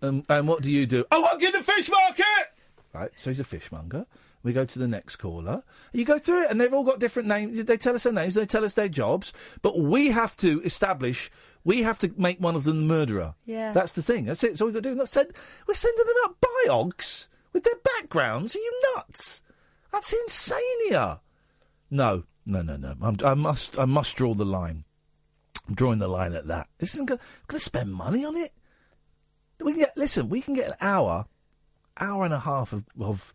And what do you do? I work in the fish market! Right, so he's a fishmonger. We go to the next caller. You go through it, and they've all got different names. They tell us their names, they tell us their jobs, but we have to make one of them the murderer. Yeah. That's the thing. That's it. So we've got to do. We're sending them out biogs with their backgrounds. Are you nuts? That's insania. No. I must draw the line. I'm drawing the line at that. This isn't going to spend money on it. We can get an hour and a half of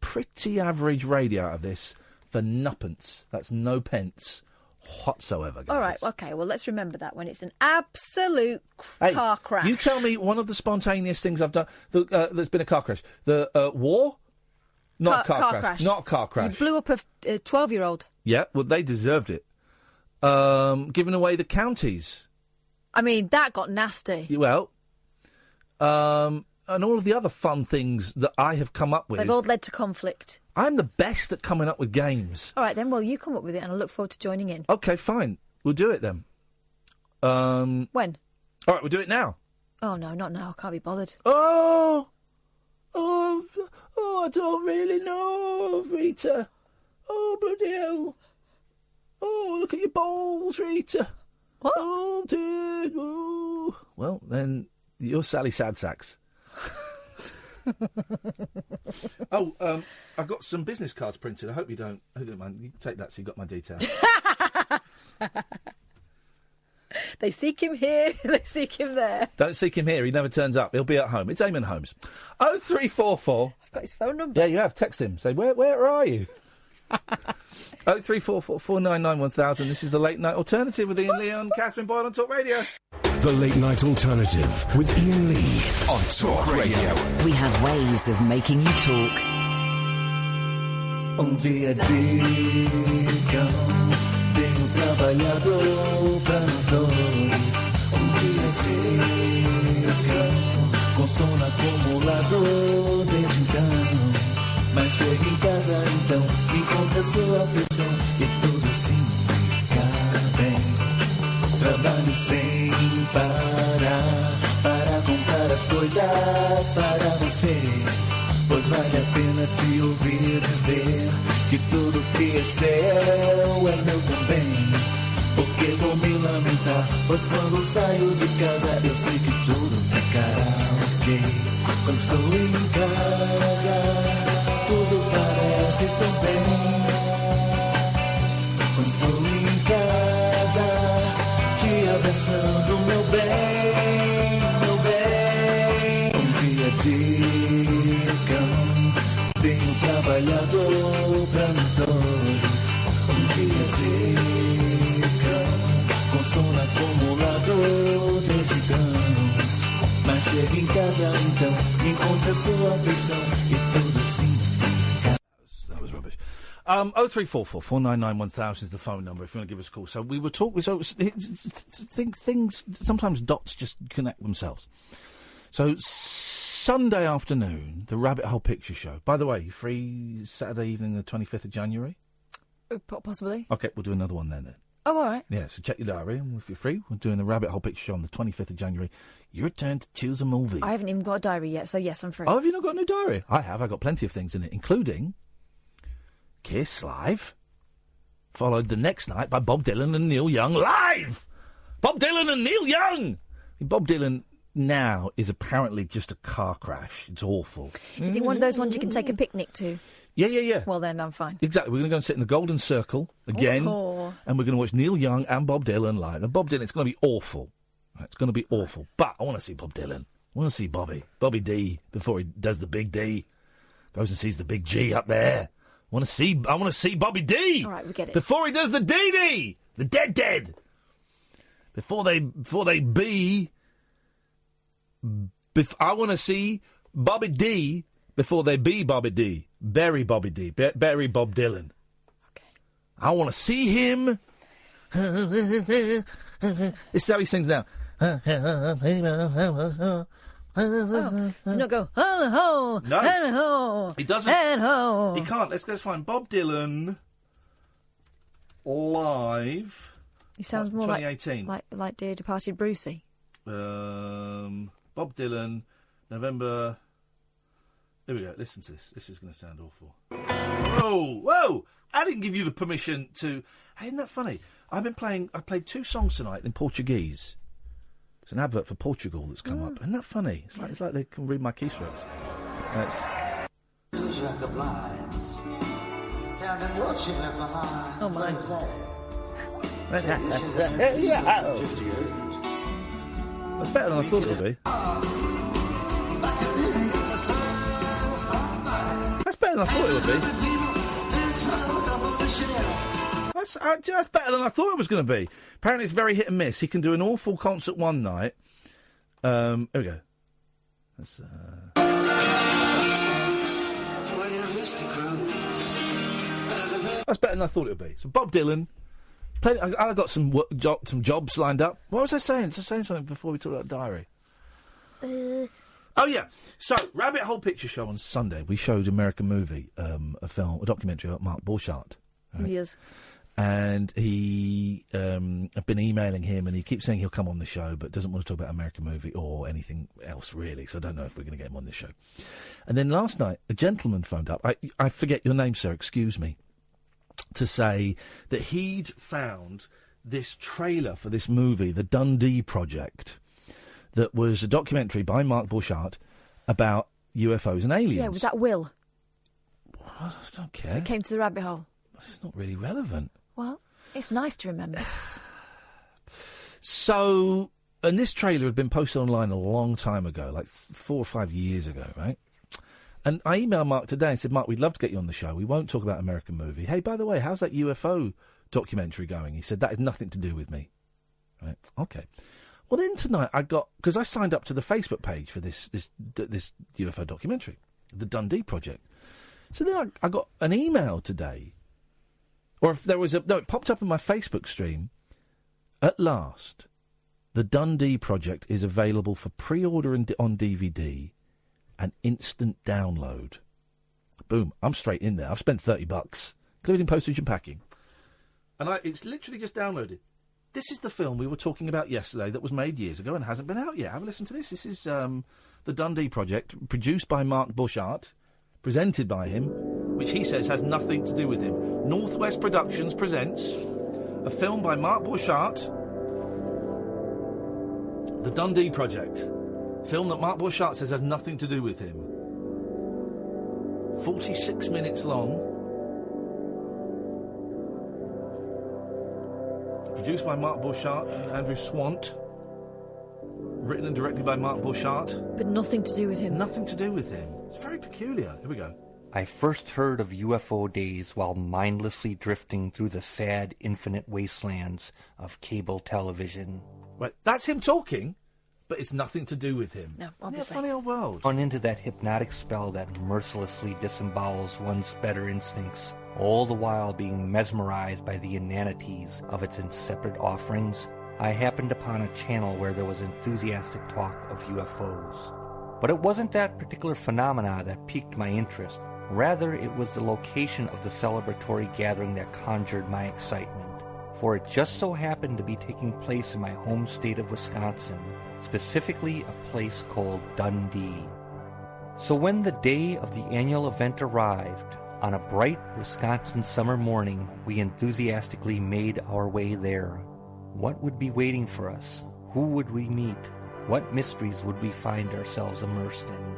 pretty average radio out of this for nuppence. That's no pence whatsoever, guys. All right, okay, well, let's remember that when it's an absolute car crash. You tell me one of the spontaneous things I've done that's been a car crash. The war? Not car crash. Not car crash. You blew up a 12-year-old. Yeah, well, they deserved it. Giving away the counties. I mean, that got nasty. Well... and all of the other fun things that I have come up with. They've all led to conflict. I'm the best at coming up with games. All right, then, well, you come up with it, and I look forward to joining in. Okay, fine. We'll do it then. When? All right, we'll do it now. Oh, no, not now. I can't be bothered. Oh, I don't really know, Rita. Oh, bloody hell. Oh, look at your balls, Rita. What? Oh, dude. Oh. Well, then... You're Sally Sadsacks. I've got some business cards printed. I hope you don't mind. You take that so you got my details. They seek him here, they seek him there. Don't seek him here, he never turns up. He'll be at home. It's Eamon Holmes. 0344. I've got his phone number. Yeah, you have. Text him. Say, where are you? 0344 499 1000. This is the Late Night Alternative with Iain Lee and Catherine Boyle on Talk Radio. The Late Night Alternative with Iain Lee on Talk Radio. We have ways of making you talk. On dit à dire que acumulador pra nós dois. Dia chega com som no acumulador desde então. Mas chega em casa então, encontra sua afeição e tudo assim fica bem. Trabalho sem parar para comprar as coisas para você. Pois vale a pena te ouvir dizer que tudo que é seu é meu também. Porque vou me lamentar, pois quando saio de casa eu sei que tudo ficará ok. Quando estou em casa, tudo parece tão bem. Quando estou em casa, te abraçando, meu bem, meu bem. Um dia a dia, tenho trabalhado pra nós dois. Um dia a dia, com som no acumulador desde então. Mas chega em casa então, encontra sua versão e tudo assim fica. That was rubbish. 0344 499 1000 is the phone number if you want to give us a call. So we were talking. So things sometimes dots just connect themselves. So Sunday afternoon, the Rabbit Hole Picture Show. By the way, you free Saturday evening, the 25th of January? Possibly. Okay, we'll do another one then. Oh, all right. Yeah, so check your diary, and if you're free, we're doing the Rabbit Hole Picture Show on the 25th of January. Your turn to choose a movie. I haven't even got a diary yet, so yes, I'm free. Oh, have you not got a new diary? I have. I've got plenty of things in it, including Kiss Live, followed the next night by Bob Dylan and Neil Young live! Bob Dylan and Neil Young! Bob Dylan now is apparently just a car crash. It's awful. Is it one of those ones you can take a picnic to? Yeah. Well, then I'm fine. Exactly. We're going to go and sit in the Golden Circle again, and we're going to watch Neil Young and Bob Dylan live. And Bob Dylan, it's going to be awful. It's going to be awful. But I want to see Bob Dylan. I want to see Bobby D, before he does the big D. Goes and sees the big G up there. I want to see Bobby D. All right, we get it. Before he does the DD, the dead. Before they be. I want to see Bobby D before they be Bobby D. Bury Bobby D. Bury Bob Dylan. Okay. I want to see him. This is how he sings now. Oh, does he not go, ho, No. ho, He doesn't. ho. He can't. Let's find Bob Dylan live. He sounds more 2018. like dear departed Brucey. Bob Dylan, November. Here we go. Listen to this. This is going to sound awful. Whoa! I didn't give you the permission to. Hey, isn't that funny? I played 2 songs tonight in Portuguese. It's an advert for Portugal that's come up. Isn't that funny? It's like they can read my keystrokes. Oh my! That's better than I thought it would be. That's better than I thought it would be. That's better than I thought it was going to be. Apparently it's very hit and miss. He can do an awful concert one night. Here we go. That's better than I thought it would be. So Bob Dylan. I got some jobs lined up. What was I saying? I was saying something before we talked about diary. Oh, yeah. So, Rabbit Hole Picture Show on Sunday. We showed American Movie, a documentary about Mark Borchardt. Right? Yes. And he, I've been emailing him, and he keeps saying he'll come on the show, but doesn't want to talk about American Movie or anything else, really. So I don't know if we're going to get him on this show. And then last night, a gentleman phoned up. I forget your name, sir. Excuse me. To say that he'd found this trailer for this movie, The Dundee Project, that was a documentary by Mark Borchardt about UFOs and aliens. Yeah, was that Will? I don't care. It came to the rabbit hole. It's not really relevant. Well, it's nice to remember. So, and this trailer had been posted online a long time ago, like 4 or 5 years ago, right? And I emailed Mark today and said, Mark, we'd love to get you on the show. We won't talk about American Movie. Hey, by the way, how's that UFO documentary going? He said, that has nothing to do with me. Right? Okay. Well, then tonight I got, because I signed up to the Facebook page for this UFO documentary, the Dundee Project. So then I got an email today, or if there was it popped up in my Facebook stream, At last, the Dundee Project is available for pre-order on DVD and instant download. Boom, I'm straight in there. I've spent $30, including postage and packing. And it's literally just downloaded. This is the film we were talking about yesterday that was made years ago and hasn't been out yet. Have a listen to this. This is the Dundee Project, produced by Mark Bushart, presented by him, which he says has nothing to do with him. Northwest Productions presents a film by Mark Bushart, The Dundee Project. Film that Mark Bushart says has nothing to do with him. 46 minutes long. Produced by Mark Bushart and Andrew Swant. Written and directed by Mark Bushart. But nothing to do with him. Nothing to do with him. It's very peculiar. Here we go. I first heard of UFO days while mindlessly drifting through the sad, infinite wastelands of cable television. Right, that's him talking, but it's nothing to do with him. No, obviously. Funny old world. On into that hypnotic spell that mercilessly disembowels one's better instincts, all the while being mesmerized by the inanities of its inseparate offerings. I happened upon a channel where there was enthusiastic talk of UFOs. But it wasn't that particular phenomena that piqued my interest. Rather, it was the location of the celebratory gathering that conjured my excitement. For it just so happened to be taking place in my home state of Wisconsin, specifically a place called Dundee. So when the day of the annual event arrived, on a bright Wisconsin summer morning, we enthusiastically made our way there. What would be waiting for us? Who would we meet? What mysteries would we find ourselves immersed in?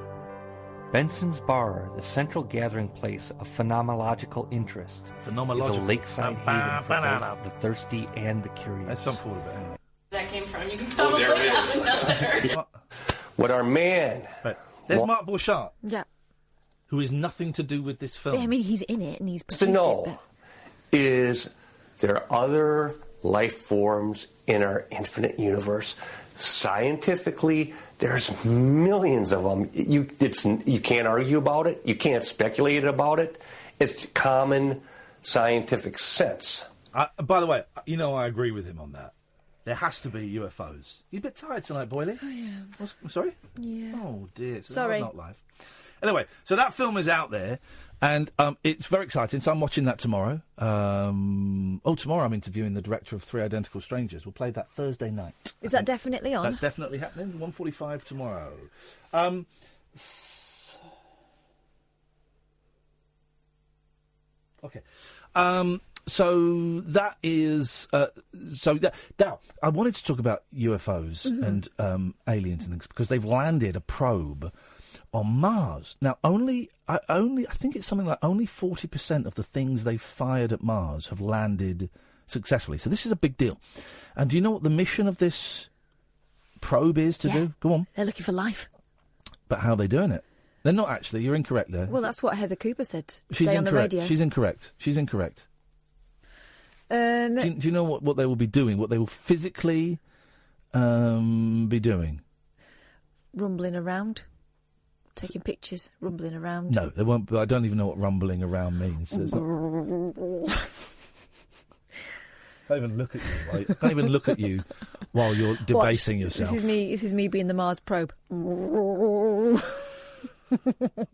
Benson's Bar, the central gathering place of phenomenological interest, is a lakeside haven for both the thirsty and the curious. That's some thought about it. That came from. You can probably have another. What our man... Right. There's Mark Bushart. Yeah. Who is nothing to do with this film. Yeah, I mean, he's in it and he's to produced know it. is there are other life forms in our infinite universe. Scientifically, there's millions of them. You can't argue about it. You can't speculate about it. It's common scientific sense. By the way, I agree with him on that. There has to be UFOs. You a bit tired tonight, Boyley? Oh, yeah. Sorry? Yeah. Oh, dear. It's Sorry. Not live. Anyway, so that film is out there, and it's very exciting. So I'm watching that tomorrow. Tomorrow I'm interviewing the director of 3 Identical Strangers. We'll play that Thursday night. Is that definitely on? That's definitely happening. 1:45 tomorrow. Okay. So that is... now, I wanted to talk about UFOs and aliens and things, because they've landed a probe on Mars. Now, I think it's something like only 40% of the things they've fired at Mars have landed successfully. So this is a big deal. And do you know what the mission of this probe is to do? Go on. They're looking for life. But how are they doing it? They're not actually. You're incorrect there. Well, that's what Heather Cooper said She's today on the incorrect. radio. She's incorrect. Do you know what they will be doing? What they will physically be doing? Rumbling around. Taking pictures, rumbling around. No, they won't. I don't even know what rumbling around means. So can't even look at you. Right? Can't even look at you while you're debasing yourself. This is me being the Mars probe. All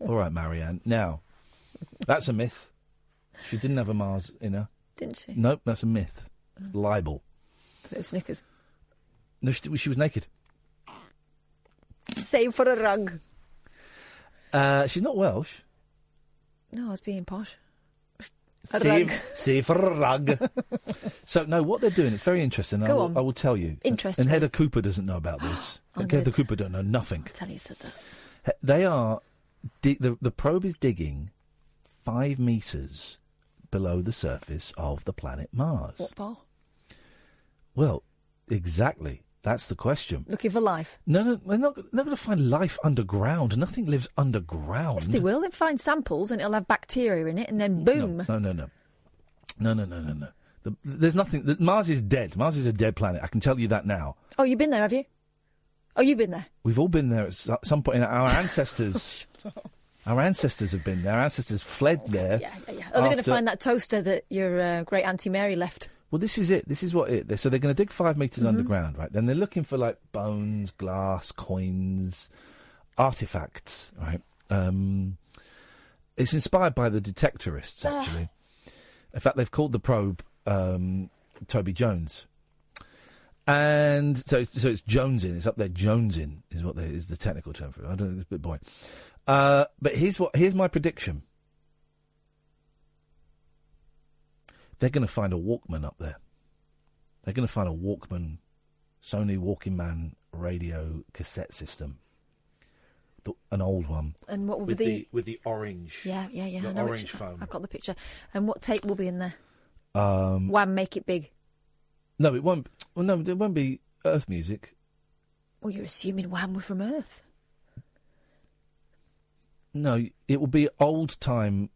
right, Marianne. Now, that's a myth. She didn't have a Mars in her. Didn't she? Nope, that's a myth. Libel. Bit of Snickers. No, she was naked. Save for a rug. She's not Welsh. No, I was being posh. Save for a rug. So, no, what they're doing, it's very interesting. Go on. I will tell you. Interesting. And Heather Cooper doesn't know about this. Heather Cooper don't know nothing. I'll tell you said that. They are... the probe is digging 5 metres below the surface of the planet Mars. What for? Well, exactly. That's the question. Looking for life? No, they're not going to find life underground. Nothing lives underground. Yes, they will. They'll find samples and it'll have bacteria in it, and then boom. No. There's nothing. Mars is dead. Mars is a dead planet. I can tell you that now. Oh, you've been there, have you? Oh, you've been there? We've all been there at some point. Our ancestors... Our ancestors have been there. Our ancestors fled there. Yeah. Oh, they're going to find that toaster that your great Auntie Mary left. Well, this is it. This is what it. So they're going to dig 5 metres Mm-hmm. underground, right? Then they're looking for like bones, glass, coins, artifacts, right? It's inspired by the detectorists, actually. In fact, they've called the probe Toby Jones, and so it's jonesing. It's up there. Jonesing is the technical term for it. I don't know. It's a bit boring. But here's my prediction. They're going to find a Walkman up there. They're going to find a Walkman, Sony Walking Man radio cassette system, an old one. And what will with be with the orange? Yeah. The I know orange foam. I've got the picture. And what tape will be in there? Wham! Make it big. No, it won't. Well, no, it won't be Earth music. Well, you're assuming Wham were from Earth. No, it will be old time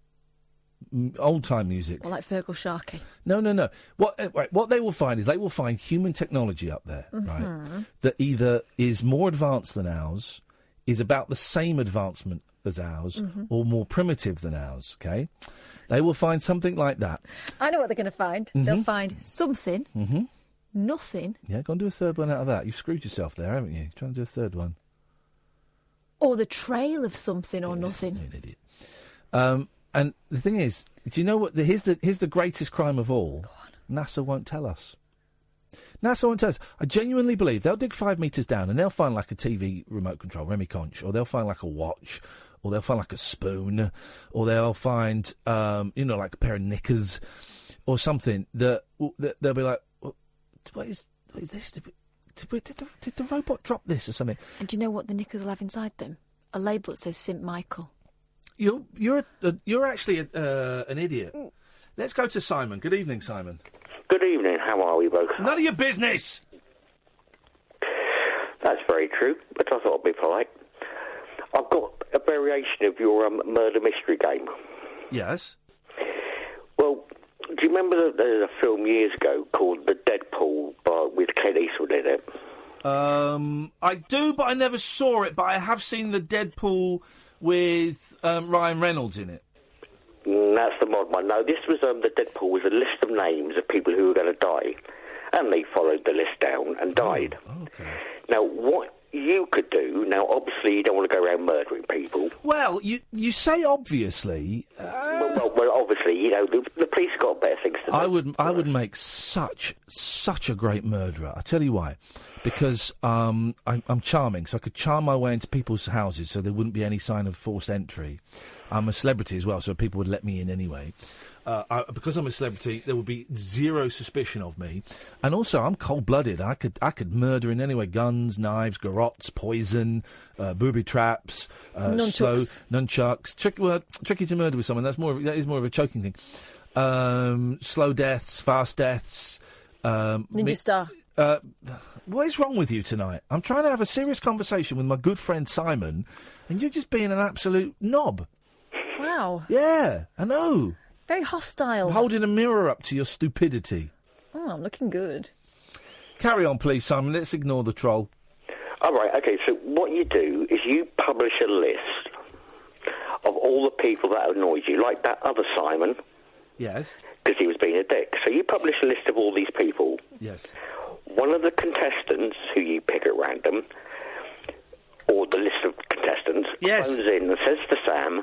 music. Or like Fergal Sharkey. No. What they will find is they will find human technology up there, right? That either is more advanced than ours, is about the same advancement as ours, or more primitive than ours. Okay, they will find something like that. I know what they're going to find. They'll find something, nothing, Yeah, go and do a third one out of that. You've screwed yourself there, haven't you? Try and do a third one. or the trail of something or nothing. You're an idiot. And the thing is, do you know what? Here's the greatest crime of all. NASA won't tell us. NASA won't tell us. I genuinely believe they'll dig 5 metres down and they'll find like a TV remote control, Remy Conch, or they'll find like a watch, or they'll find like a spoon, or they'll find, like a pair of knickers, or something that they'll be like, what is this? Did the robot drop this or something? And do you know what the knickers will have inside them? A label that says St Michael. You're actually an idiot. Let's go to Simon. Good evening, Simon. Good evening. How are we both? None of your business. That's very true, but I thought I'd be polite. I've got a variation of your murder mystery game. Yes. Well, do you remember that there's a film years ago called The Deadpool with Clint Eastwood in it? I do, but I never saw it. But I have seen the Deadpool with Ryan Reynolds in it. That's the mod one. No, this was the Deadpool was a list of names of people who were going to die, and they followed the list down and died. Okay. Now, what you could do, now obviously you don't want to go around murdering people. Well, you say obviously. Well, obviously, the police got better things to do. I would make such a great murderer. I tell you why. Because I'm charming, so I could charm my way into people's houses so there wouldn't be any sign of forced entry. I'm a celebrity as well, so people would let me in anyway. Because I'm a celebrity, there would be zero suspicion of me. And also, I'm cold-blooded. I could murder in any way. Guns, knives, garrots, poison, booby traps, nunchucks. Tricky to murder with someone. That is more of a choking thing. Slow deaths, fast deaths. Ninja Star. What is wrong with you tonight? I'm trying to have a serious conversation with my good friend Simon, and you're just being an absolute knob. Wow. Yeah, I know. Very hostile. I'm holding a mirror up to your stupidity. Oh, I'm looking good. Carry on, please, Simon. Let's ignore the troll. All right, okay, so what you do is you publish a list of all the people that annoyed you, like that other Simon. Yes. Because he was being a dick. So you publish a list of all these people. Yes. One of the contestants who you pick at random, or the list of contestants, phones in and says to Sam,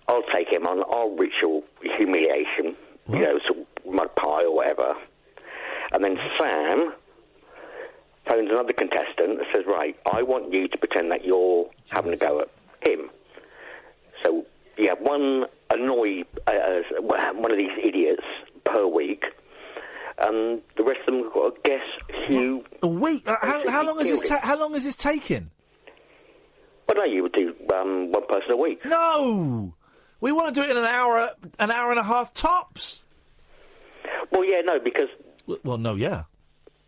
I'll take him on our ritual humiliation, sort of mud pie or whatever. And then Sam phones another contestant and says, right, I want you to pretend that you're having a go at him. So you have one one of these idiots per week, and the rest of them have got to guess who... A week? How long is this taking? Well, no, you would do one person a week. No! We want to do it in an hour and a half tops. Well, yeah, no, because... Well, no, yeah.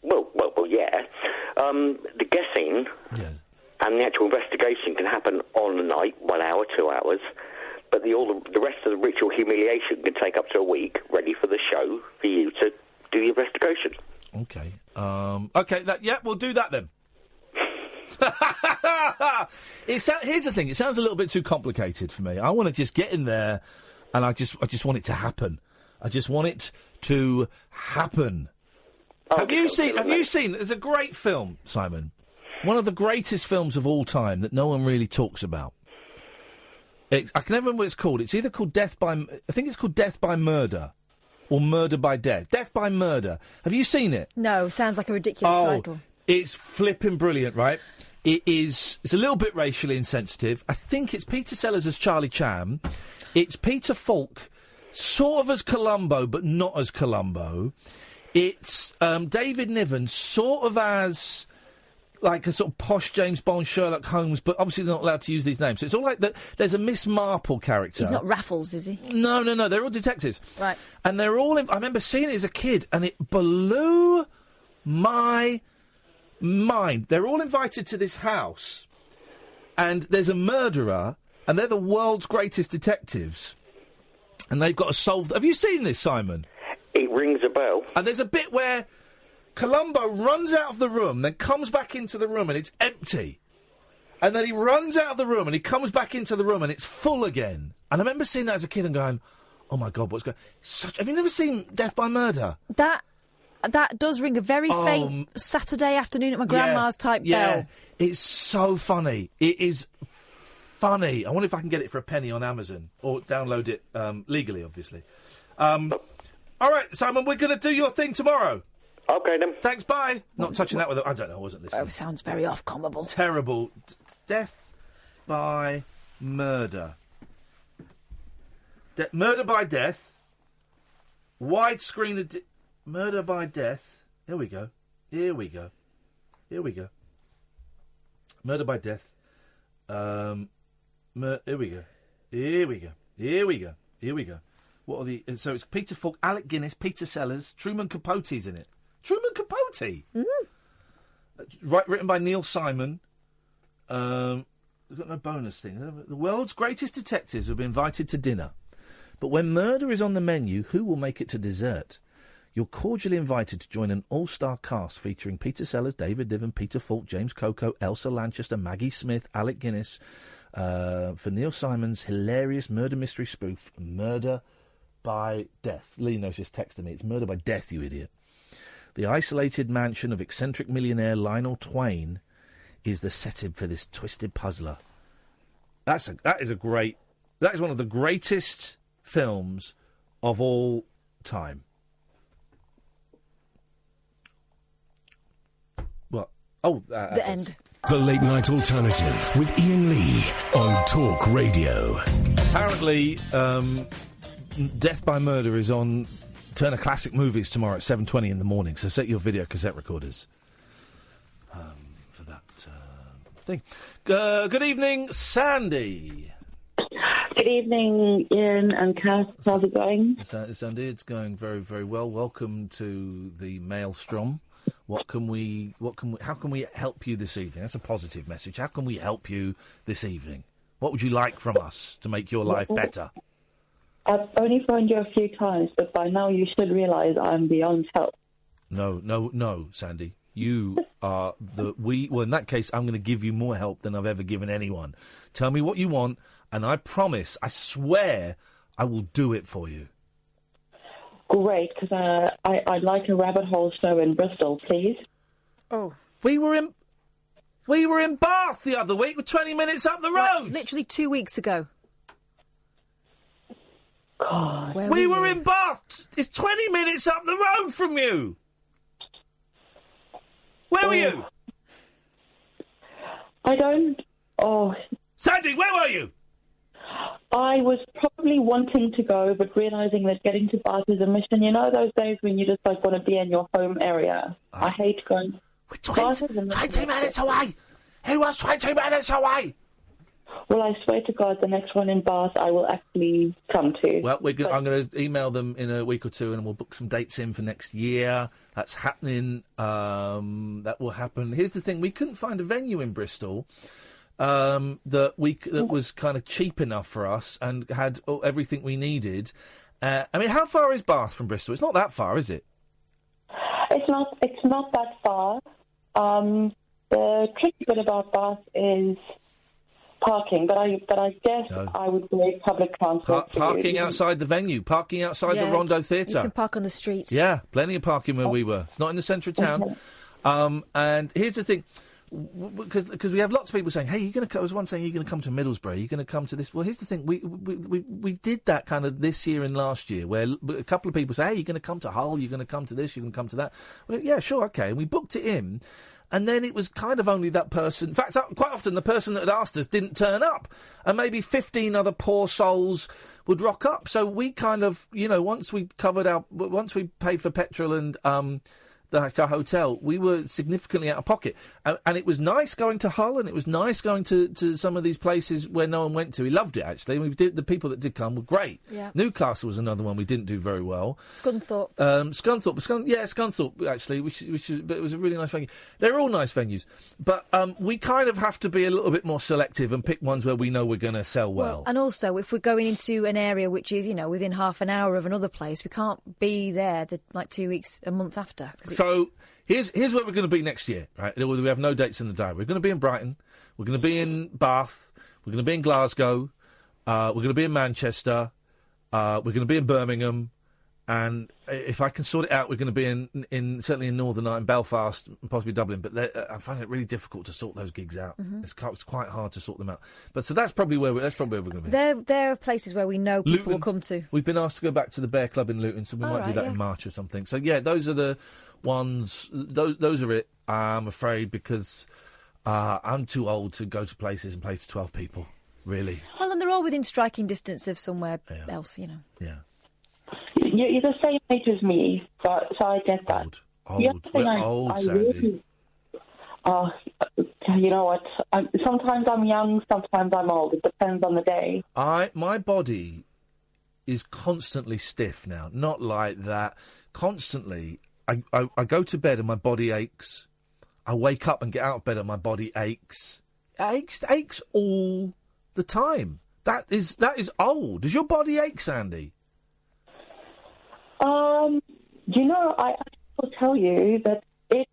Well, yeah. The guessing and the actual investigation can happen on a night, 1 hour, 2 hours, but the rest of the ritual humiliation can take up to a week, ready for the show, for you to do the investigation. Okay. We'll do that then. Here's the thing. It sounds a little bit too complicated for me. I want to just get in there, and I just want it to happen. I just want it to happen. Have you seen? There's a great film, Simon. One of the greatest films of all time that no one really talks about. I can never remember what it's called. It's either called Death by Murder, or Murder by Death. Death by Murder. Have you seen it? No, sounds like a ridiculous title. It's flipping brilliant, right? It's a little bit racially insensitive. I think it's Peter Sellers as Charlie Chan. It's Peter Falk, sort of as Columbo, but not as Columbo. It's David Niven, sort of as like a sort of posh James Bond, Sherlock Holmes, but obviously they're not allowed to use these names. So it's all like that. There's a Miss Marple character. He's not Raffles, is he? No. They're all detectives. Right. And they're all I remember seeing it as a kid, and it blew my mind. They're all invited to this house, and there's a murderer, and they're the world's greatest detectives, and they've got to solve... Have you seen this, Simon? It rings a bell. And there's a bit where Columbo runs out of the room, then comes back into the room, and it's empty. And then he runs out of the room, and he comes back into the room, and it's full again. And I remember seeing that as a kid and going, oh, my God, what's going on? Have you never seen Death by Murder? That does ring a very faint Saturday afternoon at my grandma's type bell. It's so funny. It is funny. I wonder if I can get it for a penny on Amazon or download it legally, obviously. All right, Simon, we're going to do your thing tomorrow. Okay, then. Thanks, bye. Not touching that with... I don't know, I wasn't listening. Oh, sounds very off-commable. Terrible. Death by Murder. Murder by Death. Widescreen... Murder by Death. Here we go. Murder by Death. Here we go. What are the... So it's Peter Falk, Alec Guinness, Peter Sellers, Truman Capote's in it. Truman Capote? Written by Neil Simon. We've got no bonus thing. The world's greatest detectives have been invited to dinner. But when murder is on the menu, who will make it to dessert? You're cordially invited to join an all-star cast featuring Peter Sellers, David Niven, Peter Falk, James Coco, Elsa Lanchester, Maggie Smith, Alec Guinness, for Neil Simon's hilarious murder mystery spoof, Murder by Death. Lee knows just texted me. It's Murder by Death, you idiot. The isolated mansion of eccentric millionaire Lionel Twain is the setting for this twisted puzzler. That is one of the greatest films of all time. What? Oh, the end. The Late Night Alternative with Iain Lee on Talk Radio. Apparently, Death by Murder is on Turner Classic Movies tomorrow at 7:20 in the morning, so set your video cassette recorders for that thing. Good evening, Sandy. Good evening, Ian and Kath. How's it going? Sandy, it's going very, very well. Welcome to the Maelstrom. How can we help you this evening? That's a positive message. How can we help you this evening? What would you like from us to make your life better? I've only phoned you a few times, but by now you should realise I'm beyond help. No, Sandy. You are well, in that case, I'm going to give you more help than I've ever given anyone. Tell me what you want, and I promise, I swear, I will do it for you. Great, because I'd like a rabbit hole show in Bristol, please. Oh. We were in Bath the other week. We're 20 minutes up the road. Like, literally 2 weeks ago. God. We were in Bath. It's 20 minutes up the road from you. Where were you? I don't... Oh. Sandy, where were you? I was probably wanting to go, but realising that getting to Bath is a mission. You know those days when you just want to be in your home area? I hate going... We're 20 minutes away! He was 20 minutes away! Well, I swear to God, the next one in Bath I will actually come to. Well, I'm going to email them in a week or two, and we'll book some dates in for next year. That's happening. That will happen. Here's the thing: we couldn't find a venue in Bristol that was kind of cheap enough for us and had everything we needed. I mean, how far is Bath from Bristol? It's not that far, is it? It's not that far. The tricky bit about Bath is parking, but I guess I would go public transport. Parking outside the venue, parking outside the Rondo Theatre. You can park on the streets. Yeah, plenty of parking where we were. It's not in the centre of town. Okay. And here's the thing. Because we have lots of people saying, "Hey, you're going to." There was one saying, "You're going to come to Middlesbrough. You're going to come to this." Well, here's the thing: we did that kind of this year and last year, where a couple of people say, "Hey, you're going to come to Hull. You're going to come to this. You're going to come to that." Well, yeah, sure, okay. And we booked it in, and then it was kind of only that person. In fact, quite often the person that had asked us didn't turn up, and maybe 15 other poor souls would rock up. So we kind of, once we paid for petrol and our hotel, we were significantly out of pocket. And it was nice going to Hull, and it was nice going to some of these places where no one went to. We loved it, actually. The people that did come were great. Yeah. Newcastle was another one we didn't do very well. Scunthorpe. Scunthorpe, actually, but it was a really nice venue. They're all nice venues. But we kind of have to be a little bit more selective and pick ones where we know we're going to sell well. And also, if we're going into an area which is, within half an hour of another place, we can't be there 2 weeks, a month after. So here's where we're going to be next year, right? We have no dates in the diary. We're going to be in Brighton. We're going to be in Bath. We're going to be in Glasgow. We're going to be in Manchester. We're going to be in Birmingham. And if I can sort it out, we're going to be in certainly in Northern Ireland, Belfast, and possibly Dublin. But I find it really difficult to sort those gigs out. Mm-hmm. It's quite hard to sort them out. But so that's probably where we're going to be. There are places where we know people Luton will come to. We've been asked to go back to the Bear Club in Luton, so we might do that in March or something. So yeah, those are the ones. Those are it. I'm afraid, because I'm too old to go to places and play to 12 people. Really. Well, and they're all within striking distance of somewhere else. Yeah. You're the same age as me, so I get that. Old. We're old, Sandy. You know what? Sometimes I'm young, sometimes I'm old. It depends on the day. My body is constantly stiff now. Not like that. Constantly. I go to bed and my body aches. I wake up and get out of bed and my body aches. Aches all the time. That is old. Does your body ache, Sandy? I will tell you that it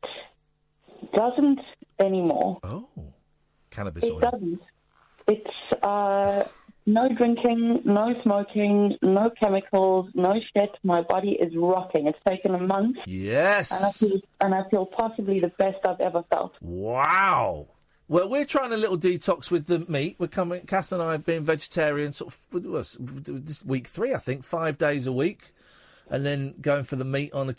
doesn't anymore. Oh, cannabis oil. It doesn't. It's no drinking, no smoking, no chemicals, no shit. My body is rocking. It's taken a month. Yes. And I feel possibly the best I've ever felt. Wow. Well, we're trying a little detox with the meat. Kath and I have been vegetarian this week 3, I think, 5 days a week. And then going for the meat on a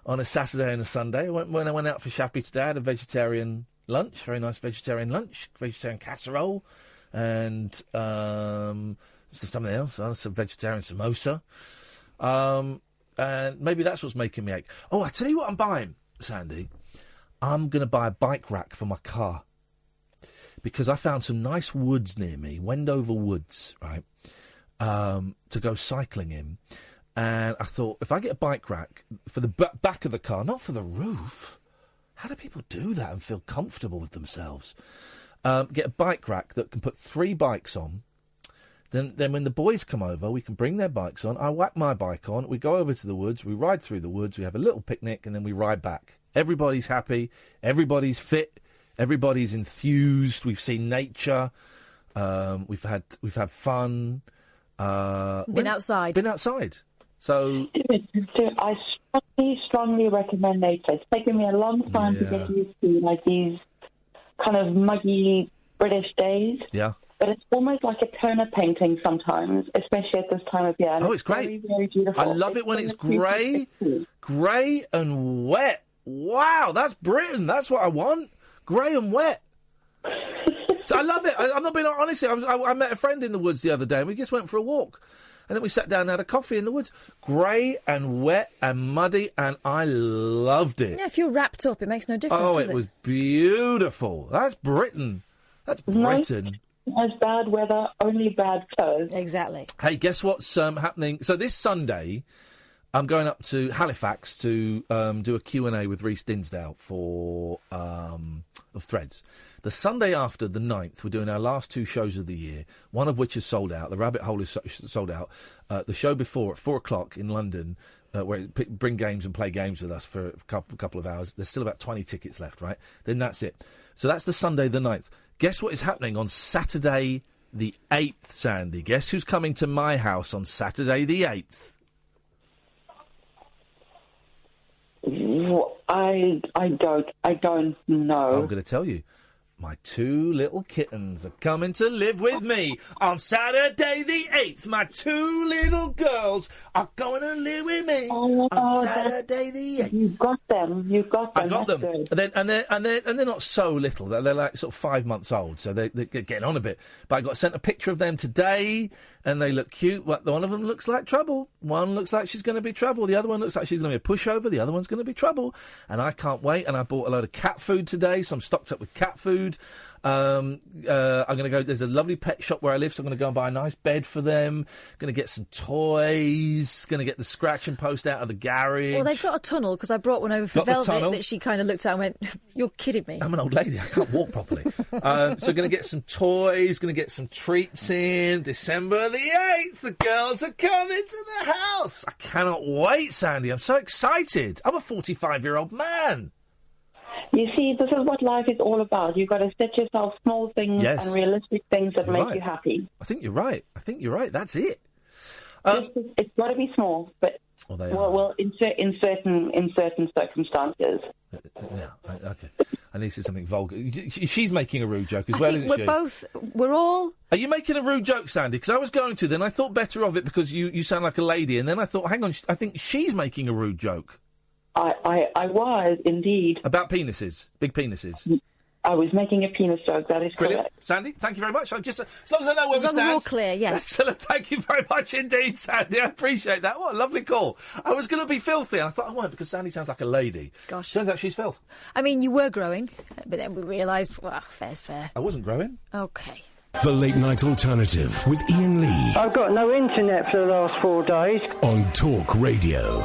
on a Saturday and a Sunday. When I went out for Shappy today, I had a vegetarian lunch, very nice vegetarian lunch, vegetarian casserole, and something else, some vegetarian samosa. And maybe that's what's making me ache. Oh, I tell you what I'm buying, Sandy. I'm going to buy a bike rack for my car, because I found some nice woods near me, Wendover Woods, right? To go cycling in, and I thought, if I get a bike rack for the back of the car, not for the roof, how do people do that and feel comfortable with themselves? Get a bike rack that can put 3 bikes on. Then when the boys come over, we can bring their bikes on. I whack my bike on. We go over to the woods. We ride through the woods. We have a little picnic, and then we ride back. Everybody's happy. Everybody's fit. Everybody's enthused. We've seen nature. We've had fun. Been outside. So I strongly recommend nature. It's taken me a long time to get used to these kind of muggy British days. Yeah. But it's almost like a Turner painting sometimes, especially at this time of year. And it's great. Very, very beautiful. I love it when it's grey and wet. Wow, that's Britain. That's what I want. Grey and wet. So I love it. I'm not being honest. I met a friend in the woods the other day, and we just went for a walk. And then we sat down and had a coffee in the woods. Grey and wet and muddy, and I loved it. Yeah, if you're wrapped up, it makes no difference, does it? It was beautiful. That's Britain. That's Britain. As bad weather, only bad clothes. Exactly. Hey, guess what's happening? So this Sunday, I'm going up to Halifax to do a Q&A with Rhys Dinsdale for of Threads. The Sunday after, the 9th, we're doing our last 2 shows of the year, one of which is sold out. The Rabbit Hole is sold out. The show before, at 4 o'clock in London, bring games and play games with us for a couple of hours. There's still about 20 tickets left, right? Then that's it. So that's the Sunday the 9th. Guess what is happening on Saturday the 8th, Sandy? Guess who's coming to my house on Saturday the 8th? I don't know. I'm going to tell you. My 2 little kittens are coming to live with me on Saturday the 8th. My 2 little girls are going to live with me on Saturday the 8th. You got them. I got That's them. good. And they're not so little. They're like sort of 5 months old, so they're getting on a bit. But I got sent a picture of them today, and they look cute. One of them looks like trouble. One looks like she's going to be trouble. The other one looks like she's going to be a pushover. The other one's going to be trouble. And I can't wait. And I bought a load of cat food today, so I'm stocked up with cat food. I'm going to go. There's a lovely pet shop where I live, so I'm going to go and buy a nice bed for them. Going to get some toys. Going to get the scratching post out of the garage. Well, they've got a tunnel because I brought one over for Got the Velvet tunnel. that she kind of looked at and went, "You're kidding me." I'm an old lady. I can't walk properly. So going to get some toys. Going to get some treats in. December the 8th. The girls are coming to the house. I cannot wait, Sandy. I'm so excited. I'm a 45-year-old man. You see, this is what life is all about. You've got to set yourself small things Yes. and realistic things that You're make right. you happy. I think you're right. That's it. It's got to be small, but in certain circumstances. Yeah, okay. And this is something vulgar. She's making a rude joke as well, isn't she? We're all... Are you making a rude joke, Sandy? Because I was going to, then I thought better of it because you sound like a lady, and then I thought, hang on, I think she's making a rude joke. I was, indeed. About penises, big penises. I was making a penis joke, that is Brilliant. correct. Sandy, thank you very much. As long as I know where we As long as stand. we're all clear, yes. Excellent. Thank you very much indeed, Sandy. I appreciate that. What a lovely call. I was going to be filthy, and I thought I won't because Sandy sounds like a lady. Gosh. Turns out she's filth. I mean, you were growing, but then we realised, well, fair's fair. I wasn't growing. Okay. The Late Night Alternative with Iain Lee I've got no internet for the last 4 days. on Talk Radio.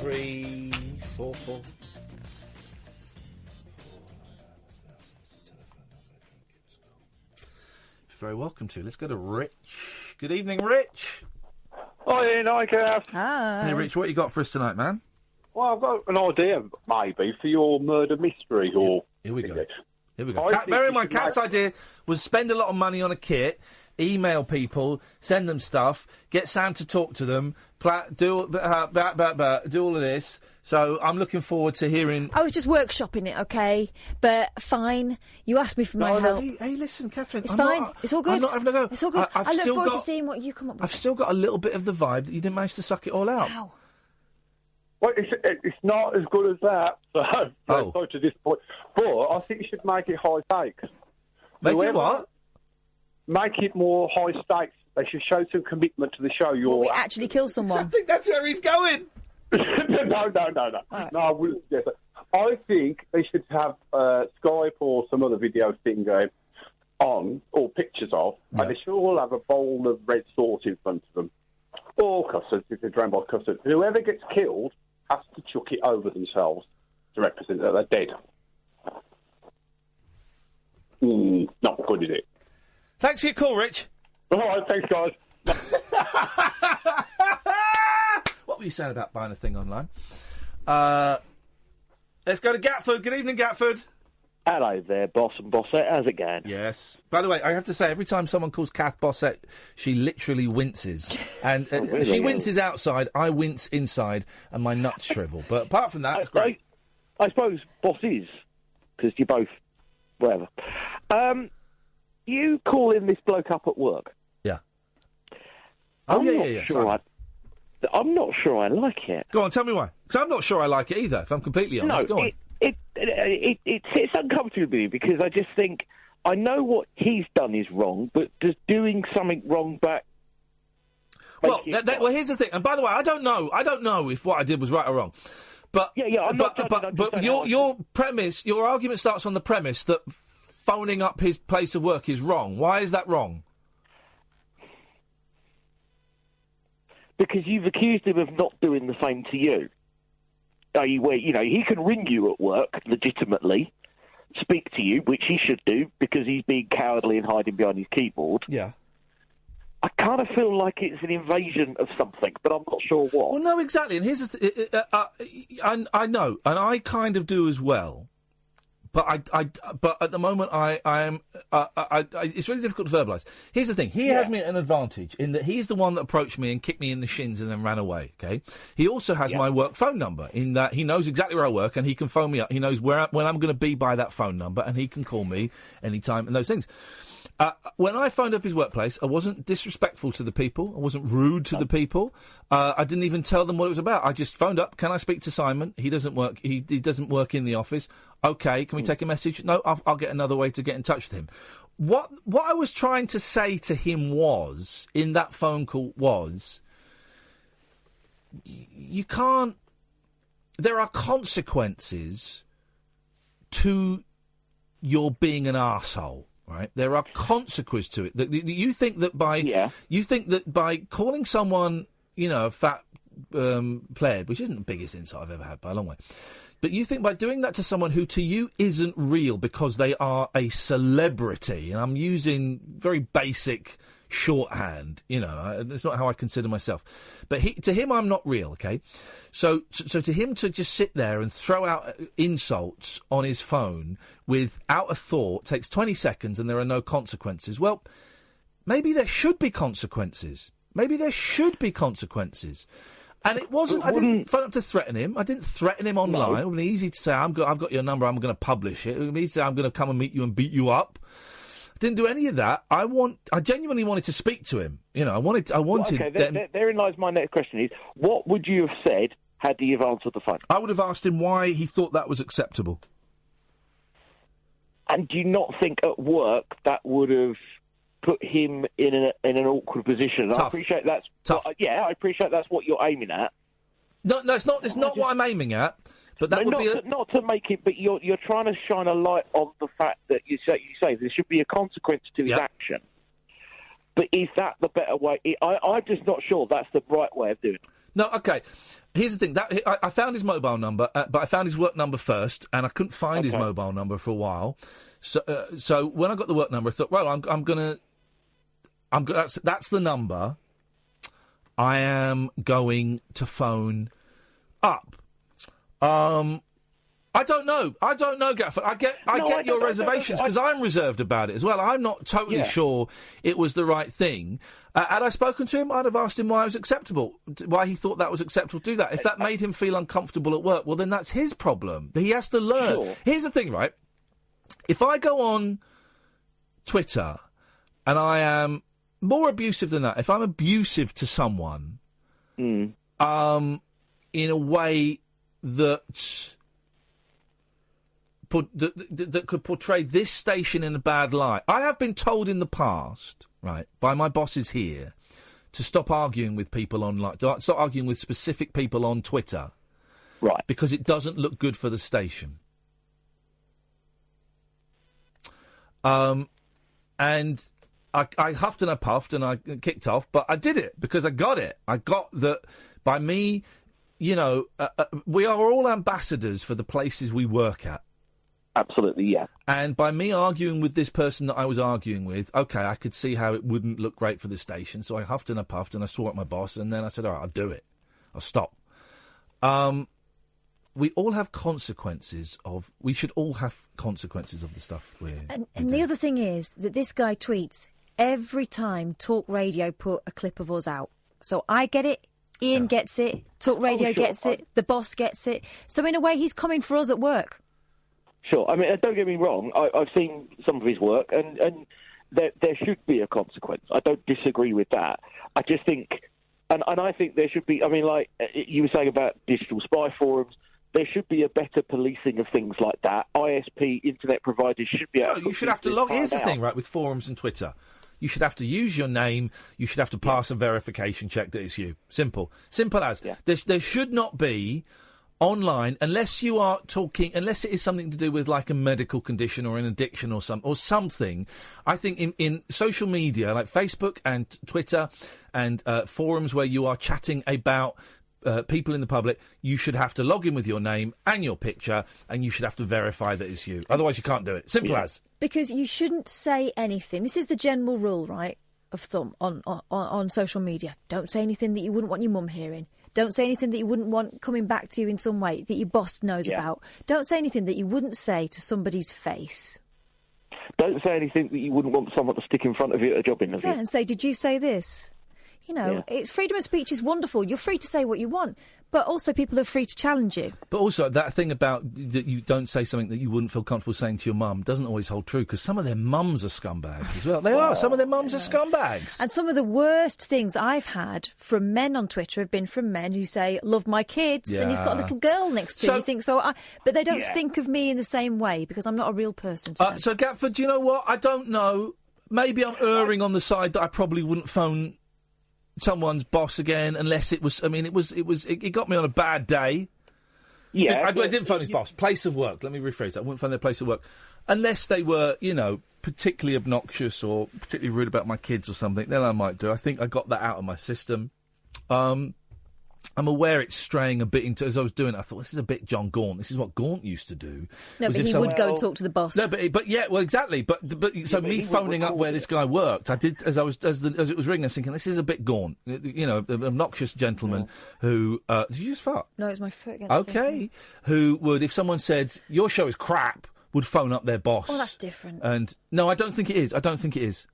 0344. Very welcome to. Let's go to Rich. Good evening, Rich. Hi, Ian. Hi, Gav. Hi. Hey, Rich, what you got for us tonight, man? Well, I've got an idea, maybe, for your murder mystery. Or Here we go. Here we I go. think Bear in you mind, should Kat's make- idea was spend a lot of money on a kit, email people, send them stuff, get Sam to talk to them, do all of this. So I'm looking forward to hearing... I was just workshopping it, okay? But fine. You asked me for my help. Hey, listen, Catherine. It's I'm fine. not- It's all good. I'm not having a go. It's all good. I've I look still forward to got- seeing what you come up with. I've still got a little bit of the vibe that you didn't manage to suck it all out. Wow. Well, it's not as good as that. So, sorry to disappoint. But I think you should make it high stakes. Make it what? Make it more high stakes. They should show some commitment to the show. We actually kill someone. I think that's where he's going. No. No, I wouldn't suggest that. I think they should have Skype or some other video thing going on, or pictures of, and they should all have a bowl of red sauce in front of them. Or custard, if they're drowned by custard. Whoever gets killed has to chuck it over themselves to represent that they're dead. Not good, is it? Thanks for your call, Rich. All right, thanks, guys. What were you saying about buying a thing online? Let's go to Gatford. Good evening, Gatford. Hello there, boss and bossette. How's it going? Yes. By the way, I have to say, every time someone calls Kath Bossette, she literally winces. And really? she winces outside, I wince inside, and my nuts shrivel. But apart from that, it's great. I suppose bosses, because you're both, whatever. You calling this bloke up at work? Yeah. I'm yeah, not yeah. Sure I'm not sure I like it. Go on, tell me why. Because I'm not sure I like it either, if I'm completely honest. Go on. It sits uncomfortably with me because I just think I know what he's done is wrong, but does doing something wrong back? Well, well, here's the thing. And by the way, I don't know if what I did was right or wrong. But but your premise, your argument starts on the premise that phoning up his place of work is wrong. Why is that wrong? Because you've accused him of not doing the same to you. Where, he can ring you at work legitimately, speak to you, which he should do because he's being cowardly and hiding behind his keyboard. Yeah. I kind of feel like it's an invasion of something, but I'm not sure what. Well, no, exactly. And here's the I know, and I kind of do as well. But but at the moment, I am. It's really difficult to verbalise. Here's the thing: he has me at an advantage in that he's the one that approached me and kicked me in the shins and then ran away. Okay. He also has my work phone number in that he knows exactly where I work and he can phone me up. He knows when I'm going to be by that phone number and he can call me anytime and those things. When I phoned up his workplace, I wasn't disrespectful to the people. I wasn't rude to the people. I didn't even tell them what it was about. I just phoned up. Can I speak to Simon? He doesn't work. He doesn't work in the office. Okay. Can we take a message? No. I'll get another way to get in touch with him. What I was trying to say to him was in that phone call was, you can't. There are consequences to your being an arsehole. Right, there are consequences to it. You think that by calling someone, a fat pleb, which isn't the biggest insult I've ever had by a long way, but you think by doing that to someone who to you isn't real because they are a celebrity, and I'm using very basic shorthand, it's not how I consider myself, but to him I'm not real, okay? So to him to just sit there and throw out insults on his phone without a thought takes 20 seconds and there are no consequences. Well, maybe there should be consequences. And it wasn't. I didn't phone up to threaten him. I didn't threaten him online. No. It would be easy to say, I've got your number, I'm going to publish it. It would be easy to say, I'm going to come and meet you and beat you up. Didn't do any of that. I genuinely wanted to speak to him. I wanted. Okay, therein lies my next question: is what would you have said had he have answered the phone? I would have asked him why he thought that was acceptable. And do you not think at work that would have put him in an awkward position? Tough. I appreciate that's tough. I appreciate that's what you're aiming at. No, it's not. It's not what I'm aiming at. But that would be not to make it. But you're trying to shine a light on the fact that you say there should be a consequence to his action. But is that the better way? I'm just not sure that's the right way of doing it. No, okay. Here's the thing. I found his mobile number, but I found his work number first, and I couldn't find his mobile number for a while. So when I got the work number, I thought, well, I'm gonna. That's the number I am going to phone up. I don't know, Gafford. I get your reservations because I'm reserved about it as well. I'm not totally sure it was the right thing. Had I spoken to him, I'd have asked him why it was acceptable, why he thought that was acceptable to do that. If that made him feel uncomfortable at work, well, then that's his problem. He has to learn. Sure. Here's the thing, right? If I go on Twitter and I am more abusive than that, if I'm abusive to someone, in a way that could portray this station in a bad light. I have been told in the past, right, by my bosses here, to stop arguing with people online, to stop arguing with specific people on Twitter, right, because it doesn't look good for the station. And I huffed and I puffed and I kicked off, but I did it because I got it. I got that by me. We are all ambassadors for the places we work at. Absolutely, yeah. And by me arguing with this person that I was arguing with, okay, I could see how it wouldn't look great for the station, so I huffed and I puffed and I swore at my boss, and then I said, all right, I'll do it. I'll stop. We all have consequences of... We should all have consequences of the stuff we're... And the other thing is that this guy tweets every time Talk Radio put a clip of us out. So I get it. Ian gets it, Talk Radio gets it, the boss gets it. So in a way, he's coming for us at work. Sure. I mean, don't get me wrong. I've seen some of his work, and there should be a consequence. I don't disagree with that. I just think, and I think there should be. I mean, like you were saying about digital spy forums, there should be a better policing of things like that. ISP internet providers should be able. No, you should have to log. Here's the thing, right? With forums and Twitter. You should have to use your name. You should have to pass a verification check that it's you. Simple as. Yeah. There should not be online, unless you are talking, unless it is something to do with like a medical condition or an addiction or something. I think in social media like Facebook and Twitter and forums where you are chatting about people in the public, you should have to log in with your name and your picture, and you should have to verify that it's you. Otherwise, you can't do it. Simple as. Because you shouldn't say anything. This is the general rule, right? of thumb on social media. Don't say anything that you wouldn't want your mum hearing. Don't say anything that you wouldn't want coming back to you in some way that your boss knows about. Don't say anything that you wouldn't say to somebody's face. Don't say anything that you wouldn't want someone to stick in front of you at a job interview. Yeah, and say, did you say this? You know, it's freedom of speech is wonderful. You're free to say what you want, but also people are free to challenge you. But also, that thing about that you don't say something that you wouldn't feel comfortable saying to your mum doesn't always hold true, because some of their mums are scumbags as well. They are. Some of their mums are scumbags. And some of the worst things I've had from men on Twitter have been from men who say, love my kids, and he's got a little girl next to him. You think so? But they don't think of me in the same way, because I'm not a real person to them. So, Gatford, do you know what? I don't know. Maybe I'm erring on the side that I probably wouldn't phone someone's boss again, unless it was. I mean, it got me on a bad day. Yeah, I didn't phone his boss. Place of work. Let me rephrase that. I wouldn't phone their place of work unless they were, particularly obnoxious or particularly rude about my kids or something. Then I might do. I think I got that out of my system. I'm aware it's straying a bit into. As I was doing it, I thought, this is a bit John Gaunt. This is what Gaunt used to do. No, but he would go and talk to the boss. No, but yeah, well, exactly. But so me phoning up where this guy worked, I did as it was ringing, I was thinking, this is a bit Gaunt. An obnoxious gentleman who. Did you just fart? No, it's my foot against the thing. Who would, if someone said your show is crap, would phone up their boss. Oh, that's different. And no, I don't think it is. I don't think it is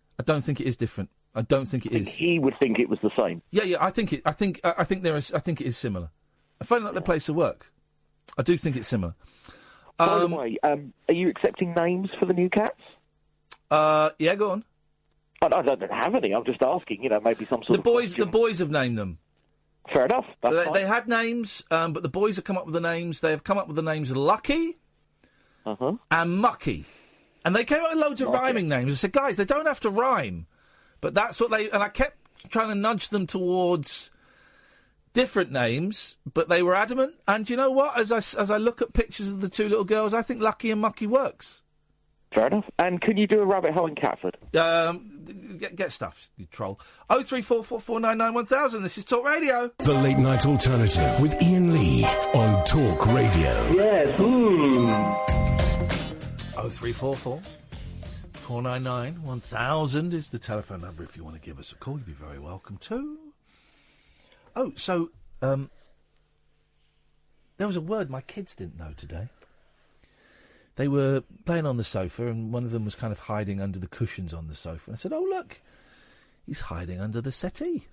different. I don't think it is. He would think it was the same. Yeah. I think it is similar. I find out their place of work. I do think it's similar. By the way, are you accepting names for the new cats? Yeah, go on. I don't have any. I'm just asking. Maybe some sort of. The boys have named them. Fair enough. They had names, but the boys have come up with the names. They have come up with the names Lucky and Mucky, and they came up with loads of rhyming names. I said, guys, they don't have to rhyme. But that's what and I kept trying to nudge them towards different names, but they were adamant. And you know what? As I look at pictures of the two little girls, I think Lucky and Mucky works. Fair enough. And can you do a rabbit hole in Catford? Get stuff, you troll. 03444991000. This is Talk Radio. The Late Night Alternative with Iain Lee on Talk Radio. Yes. 03444. 499-1000 is the telephone number if you want to give us a call. You'd be very welcome to. Oh, so, there was a word my kids didn't know today. They were playing on the sofa and one of them was kind of hiding under the cushions on the sofa. And I said, oh, look, he's hiding under the settee.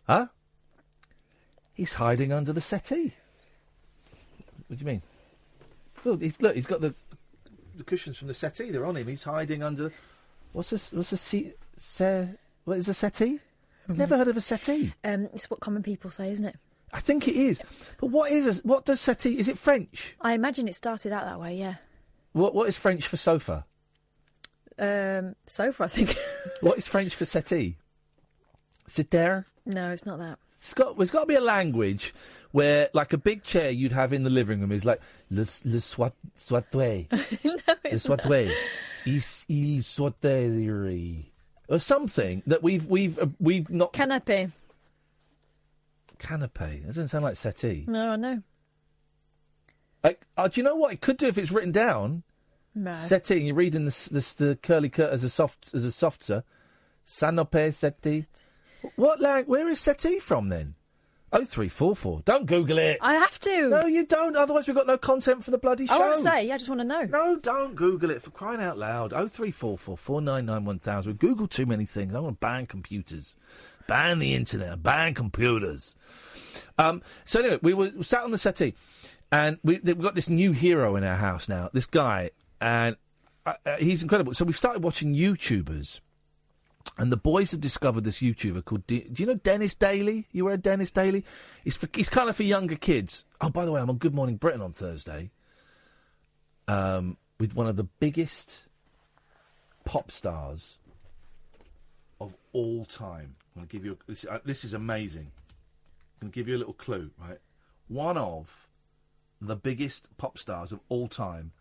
Huh? He's hiding under the settee. What do you mean? Well, he's got the cushions from the settee. They're on him. He's hiding under. What's a seat? What is a settee? I've never heard of a settee. It's what common people say, isn't it? I think it is. But what does settee? Is it French? I imagine it started out that way. Yeah. What is French for sofa? Sofa, I think. What is French for settee? Sit there. No, it's not that. There's got to be a language where, like, a big chair you'd have in the living room is like le soitoué. No, it's le soitoué. Il soitoué. Or something that we've not. Canapé. Canapé. That doesn't sound like settee. No, I know. Like, do you know what it could do if it's written down? No. Settee. And you're reading the curly curt as a softer. Sanopé settee. Where is settee from then? 0344. Don't Google it. I have to. No, you don't. Otherwise, we've got no content for the bloody show. I won't say. I just want to know. No, don't Google it, for crying out loud. 0344 499 1000. We Google too many things. I want to ban computers. Ban the internet. Ban computers. So anyway, we were sat on the settee, and we've got this new hero in our house now. This guy, and he's incredible. So we've started watching YouTubers. And the boys have discovered this YouTuber called... Do you know Dennis Daly? You aware of Dennis Daly? He's kind of for younger kids. Oh, by the way, I'm on Good Morning Britain on Thursday with one of the biggest pop stars of all time. I'm going to give you... This is amazing. I'm going to give you a little clue, right? One of the biggest pop stars of all time.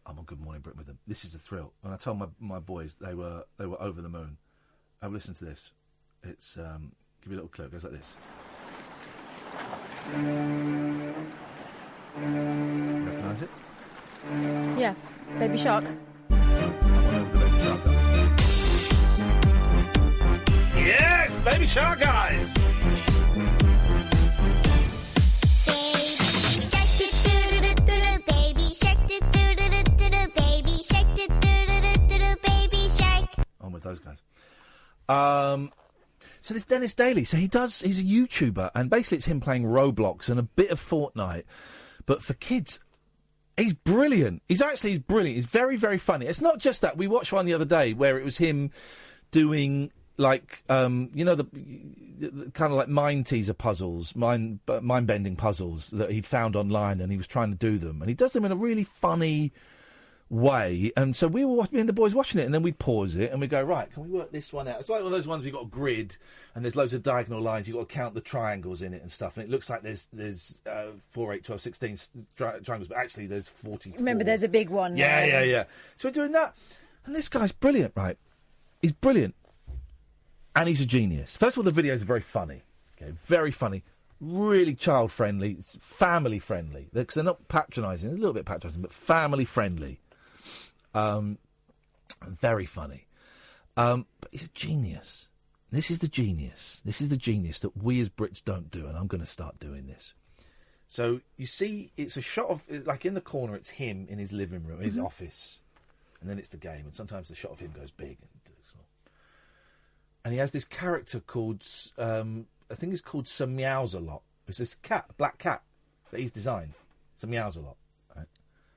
I'm on Good Morning Britain with them. This is the thrill. And I told my boys they were over the moon. Have a listen to this. It's give you a little clue. It goes like this. Recognise it? Yeah, Baby Shark. I wonder what the Baby Shark does. Shark Guys. On with those guys. So there's Dennis Daly. So he's a YouTuber, and basically it's him playing Roblox and a bit of Fortnite. But for kids, he's brilliant. He's brilliant. He's very, very funny. It's not just that. We watched one the other day where it was him doing, like, the kind of like mind teaser puzzles, mind-bending puzzles that he'd found online, and he was trying to do them. And he does them in a really funny way. And so me and the boys watching it, and then we'd pause it and we'd go, right, can we work this one out? It's like one of those ones where you've got a grid and there's loads of diagonal lines. You've got to count the triangles in it and stuff. And it looks like there's 4, 8, 12, 16 triangles, but actually there's 44. Remember, there's a big one. Yeah. So we're doing that. And this guy's brilliant, right? He's brilliant. And he's a genius. First of all, the videos are very funny. Okay, very funny. Really child-friendly, family-friendly. Because they're not patronising. They're a little bit patronising, but family-friendly. Very funny. But he's a genius. This is the genius. This is the genius that we as Brits don't do, and I'm going to start doing this. So, you see, it's a shot of, like in the corner, it's him in his living room, his office. And then it's the game, and sometimes the shot of him goes big. And he has this character called, I think it's called Sir Meows-a-Lot. It's this cat, a black cat, that he's designed. Sir Meows-a-Lot.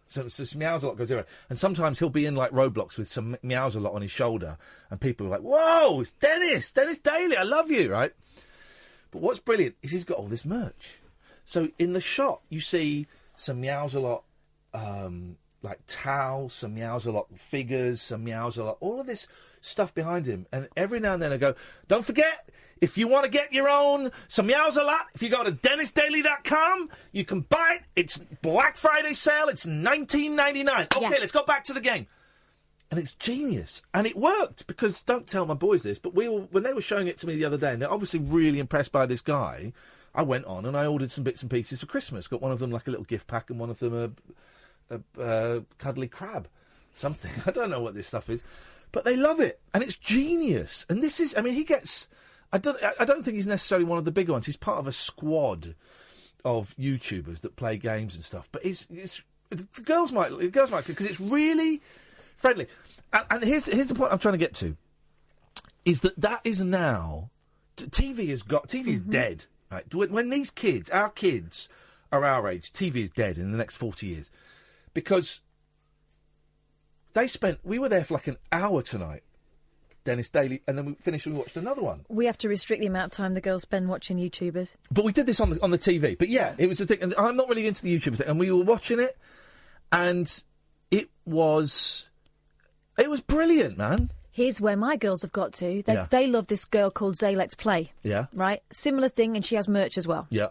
So Meows-a-Lot goes everywhere. And sometimes he'll be in, like, Roblox with some Meows-a-Lot on his shoulder, and people are like, whoa, it's Dennis Daly, I love you, right? But what's brilliant is he's got all this merch. So in the shot, you see some Meows-a-Lot, like towels, some Meows-a-Lot figures, some Meows-a-Lot, all of this stuff behind him. And every now and then I go, don't forget, if you want to get your own some Meows-a-Lot, if you go to DennisDaily.com, you can buy it. It's Black Friday sale. It's $19.99. Okay, let's go back to the game. And it's genius. And it worked, because, don't tell my boys this, but when they were showing it to me the other day, and they're obviously really impressed by this guy, I went on and I ordered some bits and pieces for Christmas. Got one of them like a little gift pack, and one of them a cuddly crab. Something. I don't know what this stuff is. But they love it. And it's genius. And this is, I mean, he gets... I don't think he's necessarily one of the bigger ones. He's part of a squad of YouTubers that play games and stuff. But the girls might, because it's really friendly. And here's the point I'm trying to get to, is that is now, TV is dead. Right? When these kids, our kids, are our age, TV is dead in the next 40 years, because we were there for like an hour tonight. Dennis Daly, and then we finished and we watched another one. We have to restrict the amount of time the girls spend watching YouTubers. But we did this on the TV. But yeah, it was the thing. And I'm not really into the YouTuber thing. And we were watching it, and it was brilliant, man. Here's where my girls have got to. They love this girl called Zay Let's Play. Yeah. Right? Similar thing, and she has merch as well. Yeah.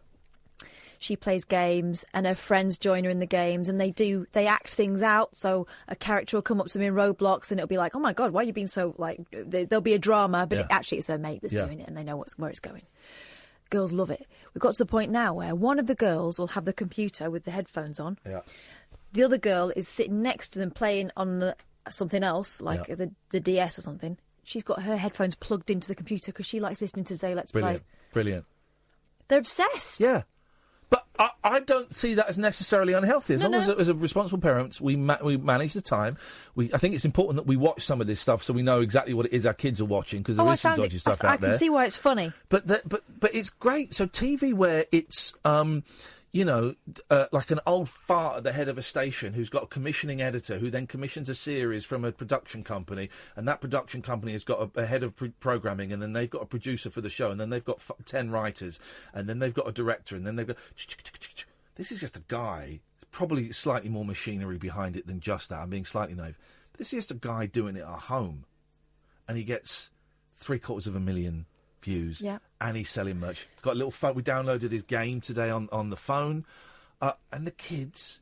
She plays games, and her friends join her in the games, and they act things out. So a character will come up to me in Roblox, and it'll be like, "Oh my god, why are you being so like?" There'll be a drama, but actually it's her mate that's doing it, and they know where it's going. Girls love it. We've got to the point now where one of the girls will have the computer with the headphones on. Yeah. The other girl is sitting next to them playing on something else, like the DS or something. She's got her headphones plugged into the computer because she likes listening to Zay Let's Play. Brilliant. They're obsessed. Yeah. But I don't see that as necessarily unhealthy. As long as a responsible parents, we manage the time. I think it's important that we watch some of this stuff so we know exactly what it is our kids are watching, because there is some dodgy stuff out there. I can see why it's funny. But it's great. So TV where it's like an old fart at the head of a station who's got a commissioning editor who then commissions a series from a production company, and that production company has got a head of programming, and then they've got a producer for the show, and then they've got 10 writers, and then they've got a director, and then they've got... This is just a guy, probably slightly more machinery behind it than just that. I'm being slightly naive. But this is just a guy doing it at home, and he gets 750,000 views, and he's selling merch. He's got a little phone. We downloaded his game today on the phone, and the kids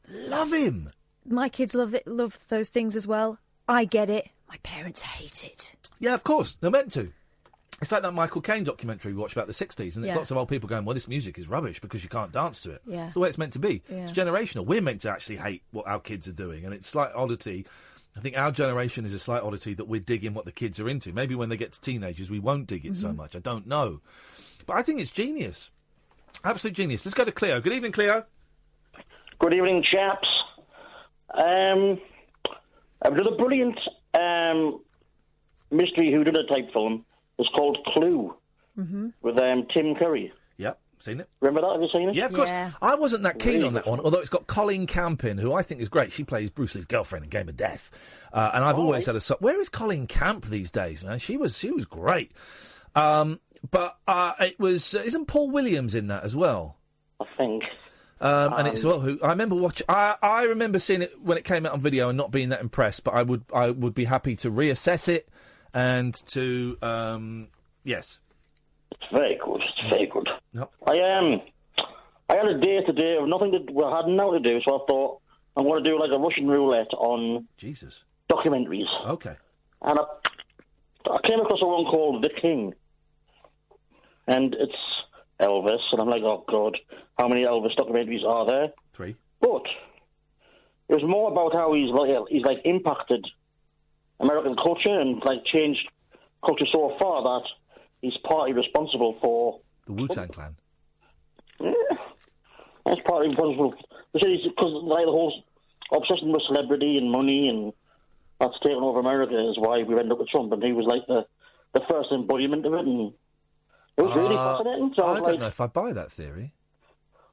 love him. My kids love those things as well. I get it. My parents hate it. Yeah, of course. They're meant to. It's like that Michael Caine documentary we watched about the 60s, and there's lots of old people going, well, this music is rubbish because you can't dance to it. Yeah. It's the way it's meant to be. Yeah. It's generational. We're meant to actually hate what our kids are doing, and it's like oddity I think our generation is a slight oddity that we're digging what the kids are into. Maybe when they get to teenagers, we won't dig it so much. I don't know. But I think it's genius. Absolute genius. Let's go to Cleo. Good evening, Cleo. Good evening, chaps. I've done a brilliant mystery whodunit type film. It's called Clue with Tim Curry. Yep, seen it. Remember that? Have you seen it? Yeah, of course. I wasn't that keen on that one, although it's got Colleen Camp in, who I think is great. She plays Bruce Lee's girlfriend in Game of Death. And I've always had a... Where is Colleen Camp these days, man? She was great. But it was... isn't Paul Williams in that as well? I think. And it's who I remember watching. I remember seeing it when it came out on video and not being that impressed. But I would be happy to reassess it and to yes. It's very good. It's very good. Yep. I had a day today of nothing that I had now to do, so I thought I'm going to do like a Russian roulette on Jesus documentaries. Okay. And I came across a one called The King, and it's Elvis, and I'm like, oh God, how many Elvis documentaries are there? 3. But it was more about how he's impacted American culture and like changed culture so far that he's partly responsible for the Wu-Tang Clan. Yeah, that's partly responsible. Because like the whole obsession with celebrity and money and that's taken over America is why we end up with Trump, and he was like the first embodiment of it, and it was really fascinating. So I don't know if I buy that theory.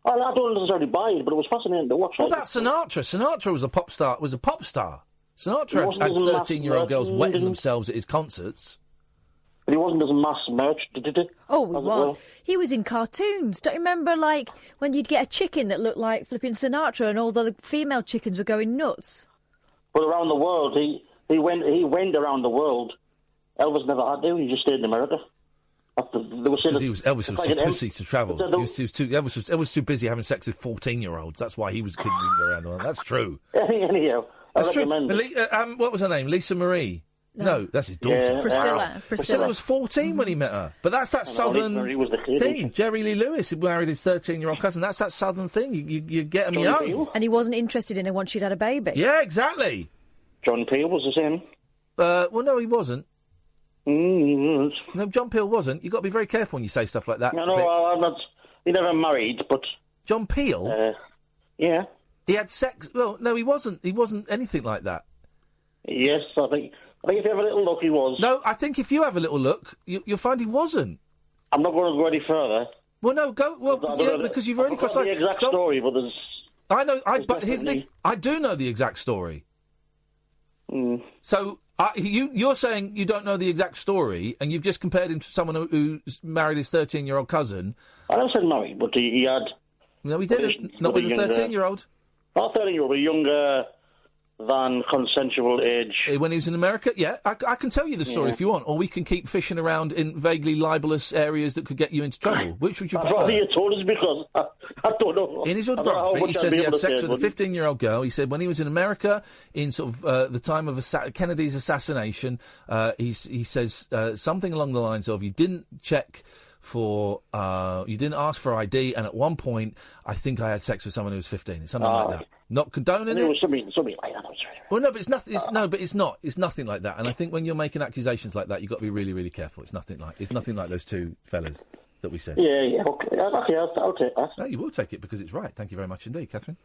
I don't necessarily buy it, but it was fascinating to watch. What about Sinatra? Sinatra was a pop star. Sinatra had 13-year-old girls wetting themselves at his concerts. But he wasn't as mass merch, did he? Oh, he was. He was in cartoons. Don't you remember, like, when you'd get a chicken that looked like flipping Sinatra and all the female chickens were going nuts? But around the world, he went around the world. Elvis never had to. He just stayed in America. Elvis was too pussy to travel. Elvis was too busy having sex with 14-year-olds. That's why he couldn't even go around the world. That's true. Anyhow, that's true. What was her name? Lisa Marie. No, that's his daughter. Yeah. Priscilla was 14 when he met her. But that's that southern thing. Jerry Lee Lewis married his 13-year-old cousin. That's that southern thing. You get them young. Peel? And he wasn't interested in her once she'd had a baby. Yeah, exactly. John Peel was the same. Well, no, he wasn't. No, John Peel wasn't. You've got to be very careful when you say stuff like that. No, I'm not. He never married, but... John Peel? Yeah. He had sex... Well, no, he wasn't. He wasn't anything like that. Yes, I think if you have a little look, he was. No, I think if you have a little look, you'll find he wasn't. I'm not going to go any further. Well, no, go... Well, because you've already crossed... the exact story, but there's... I know, but here's the thing. I do know the exact story. So... you're saying you don't know the exact story, and you've just compared him to someone who's married his 13-year-old cousin. I never said married, but he had... No, he didn't. Not with a 13-year-old. Not 13-year-old, but younger than consensual age. When he was in America? Yeah, I can tell you the story if you want, or we can keep fishing around in vaguely libelous areas that could get you into trouble. Which would you prefer? I'd rather you told us because I don't know. In his autobiography, he says he had sex with a 15-year-old girl. He said when he was in America, in sort of the time of Kennedy's assassination, he says something along the lines of, you didn't check for, you didn't ask for ID, and at one point, I think I had sex with someone who was 15. It's something like that. Not condoning it. It was something like that. Well, no, but it's nothing. But it's not. It's nothing like that. And I think when you're making accusations like that, you've got to be really, really careful. It's nothing like those two fellas that we said. Yeah. Okay, I'll take that. No, you will take it because it's right. Thank you very much indeed, Catherine.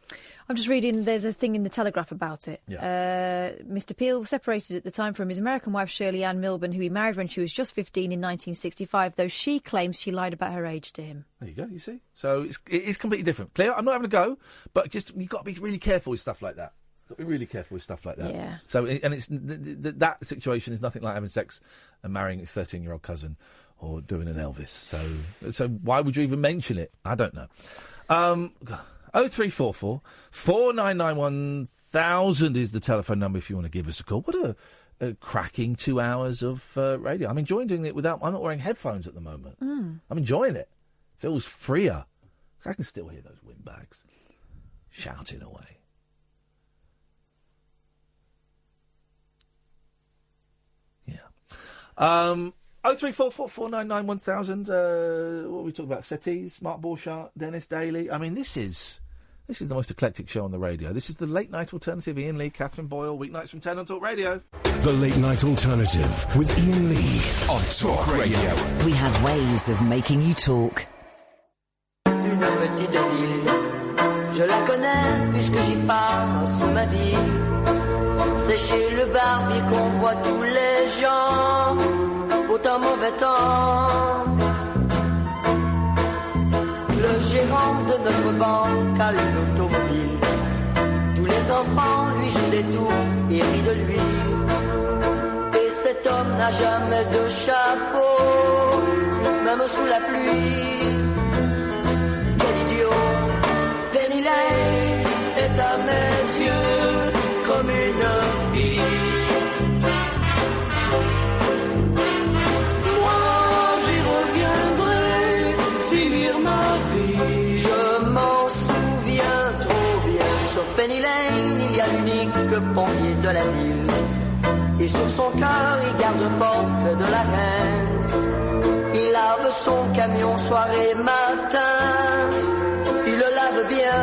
I'm just reading. There's a thing in the Telegraph about it. Yeah. Mr. Peel was separated at the time from his American wife Shirley Ann Milburn, who he married when she was just 15 in 1965. Though she claims she lied about her age to him. There you go. You see. So it is completely different. Clear. I'm not having a go, but just you've got to be really careful with stuff like that. Got to be really careful with stuff like that. Yeah. So and it's that situation is nothing like having sex and marrying a 13-year-old cousin or doing an Elvis. So why would you even mention it? I don't know. 0344 499 1000 is the telephone number if you want to give us a call. What a cracking 2 hours of radio. I'm enjoying doing it without... I'm not wearing headphones at the moment. I'm enjoying it. Feels freer. I can still hear those windbags shouting away. Yeah. 0344 499 1000. What are we talking about? Settees, Mark Borchardt, Dennis Daly. I mean, this is This is the most eclectic show on the radio. This is the Late Night Alternative. Iain Lee, Catherine Boyle, weeknights from 10 on Talk Radio. The Late Night Alternative with Iain Lee on Talk Radio. We have ways of making you talk. Une petite ville, je la connais puisque j'y passe ma vie. C'est chez le barbier qu'on voit tous les gens, beau temps, mauvais temps. Le gérant de notre banque a une automobile. Tous les enfants lui jouent des tours et rient de lui. Et cet homme n'a jamais de chapeau, même sous la pluie. Quel idiot! Penny Lane est à mes yeux comme une fille. Moi, j'y reviendrai finir ma vie. Je m'en souviens trop bien. Sur Penny Lane, il y a l'unique pompier de la ville. Et sur son cœur, il garde porte de la reine. Il lave son camion soir et matin. Il le lave bien.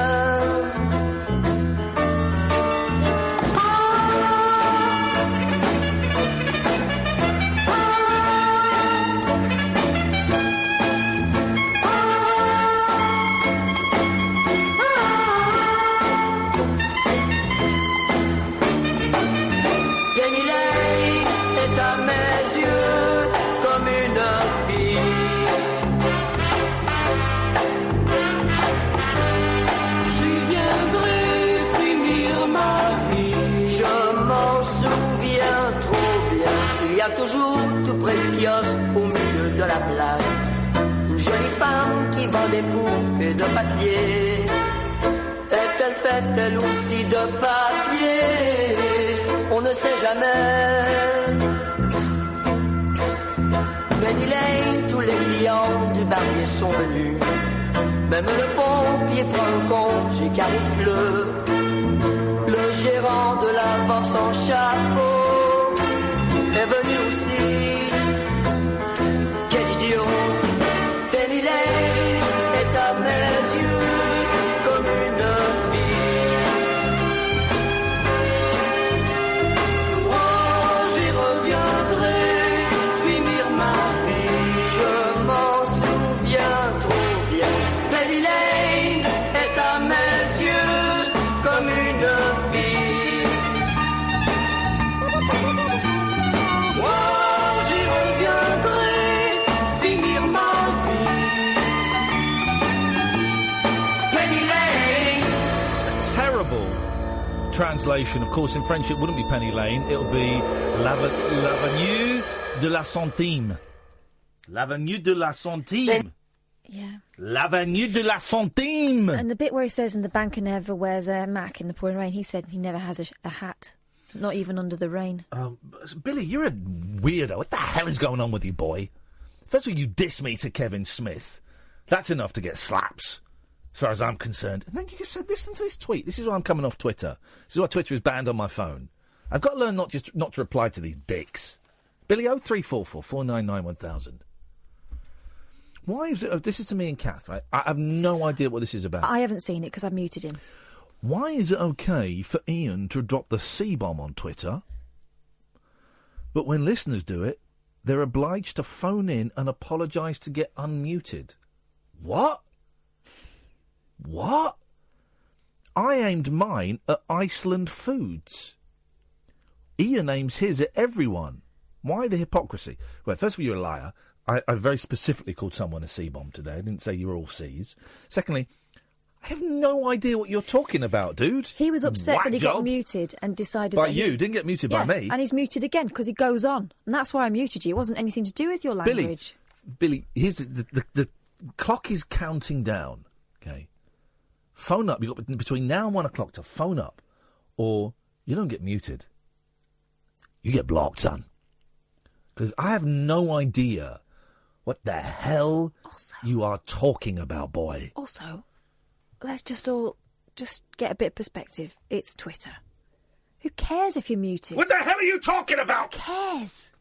Toujours tout près du kiosque au milieu de la place, une jolie femme qui vend des poupées de papier. Est-elle faite elle aussi de papier? On ne sait jamais. Penny Lane, tous les clients du barbier sont venus. Même le pompier prend un congé car il pleut. Le gérant de la banque sans chapeau est venu aussi. Quel idiot! Penny Lane est à mes yeux comme une fille. Moi, j'y reviendrai finir ma vie. Je m'en souviens trop bien. Penny Lane est à mes yeux comme une fille. Translation, of course, in French it wouldn't be Penny Lane, it'll be l'avenue de la centime. L'avenue de la centime. Yeah. L'avenue de la centime. And the bit where he says, and the banker never wears a Mac in the pouring rain, he said he never has a hat, not even under the rain. Billy, you're a weirdo. What the hell is going on with you, boy? First of all, you diss me to Kevin Smith. That's enough to get slaps, as far as I'm concerned. And then you just said, listen to this tweet. This is why I'm coming off Twitter. This is why Twitter is banned on my phone. I've got to learn not to reply to these dicks. Billy 0344 499 1000. Why is it... this is to me and Kath, right? I have no idea what this is about. I haven't seen it because I've muted him. Why is it okay for Iain to drop the C-bomb on Twitter, but when listeners do it, they're obliged to phone in and apologise to get unmuted? What? What? I aimed mine at Iceland Foods. Iain aims his at everyone. Why the hypocrisy? Well, first of all, you're a liar. I very specifically called someone a C-bomb today. I didn't say you were all C's. Secondly, I have no idea what you're talking about, dude. He was upset Whack that he job. got muted and decided By that you, didn't get muted by me. And he's muted again because he goes on. And that's why I muted you. It wasn't anything to do with your language. Billy, here's the clock is counting down, okay? Phone up. You've got between now and 1 o'clock to phone up, or you don't get muted. You get blocked, son. Because I have no idea what the hell you are talking about, boy. Also, let's just all get a bit of perspective. It's Twitter. Who cares if you're muted? What the hell are you talking about? Who cares?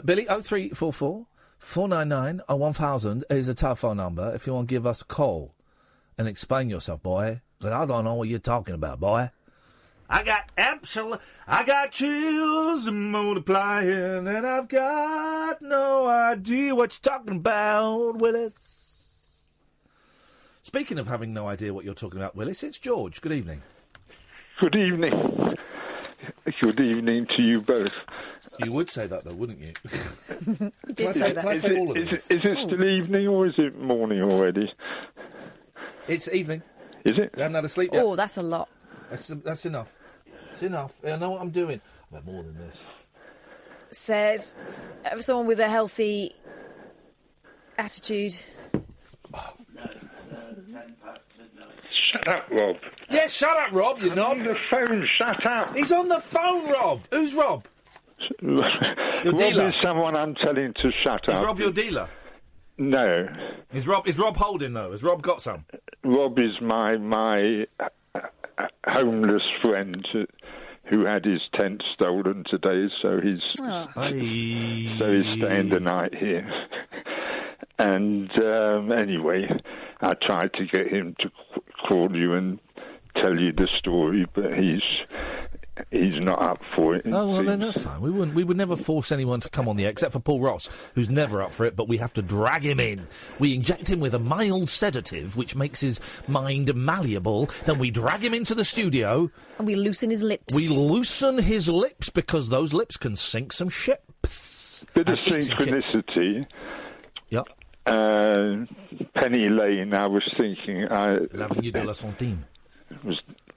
Billy, 0344 499 1000 is a telephone number if you want to give us a call. and explain yourself, boy. 'Cause I don't know what you're talking about, boy. I got chills multiplying, and I've got no idea what you're talking about, Willis. Speaking of having no idea what you're talking about, Willis, it's George. Good evening. Good evening. Good evening to you both. You would say that, though, wouldn't you? Is it still evening or is it morning already? It's evening. Is it? You haven't had a sleep yet? Oh, that's a lot. That's enough. It's enough. I know what I'm doing. I've had more than this. Says someone with a healthy attitude. Shut up, Rob. Yeah, shut up, Rob, you knob. On the phone, shut up. He's on the phone, Rob. Who's Rob? Your Rob dealer. is someone I'm telling to shut up. Is Rob your dealer? No. Is Rob holding, though? Has Rob got some? Rob is my homeless friend who had his tent stolen today, so he's staying the night here. And anyway, I tried to get him to call you and tell you the story, but he's not up for it. Oh, well, then that's fine. We would never force anyone to come on the air, except for Paul Ross, who's never up for it, but we have to drag him in. We inject him with a mild sedative, which makes his mind malleable, then we drag him into the studio. And we loosen his lips. We loosen his lips, because those lips can sink some ships. Bit of synchronicity. Yep. Penny Lane, I was thinking... L'avenue de la Centime.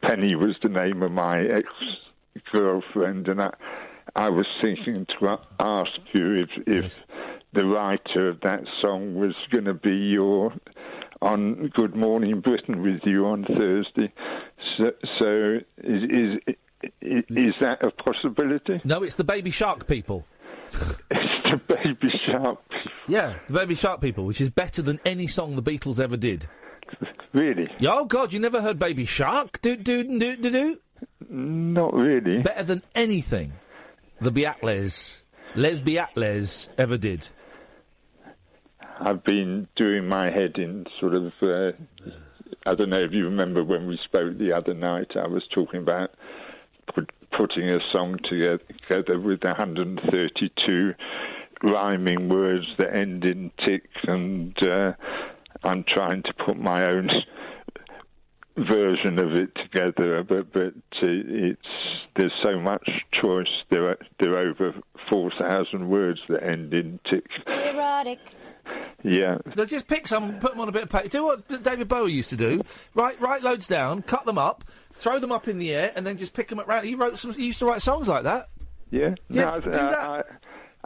Penny was the name of my ex-girlfriend, and I was thinking to ask you if the writer of that song was going to be on Good Morning Britain with you on Thursday. So is that a possibility? No, it's the Baby Shark people. It's the Baby Shark people. Yeah, the Baby Shark people, which is better than any song the Beatles ever did. Really? Oh, God, you never heard Baby Shark? Do? Not really. Better than anything the Les Beatles ever did. I've been doing my head in sort of... I don't know if you remember when we spoke the other night, I was talking about putting a song together with 132 rhyming words that end in tick, and I'm trying to put my own version of it together, but there's so much choice. There are over 4,000 words that end in tick. Erotic. Yeah. They'll just pick some and put them on a bit of paper. Do what David Bowie used to do. Write loads down, cut them up, throw them up in the air, and then just pick them at random. He used to write songs like that. Yeah? Yeah, No, do that.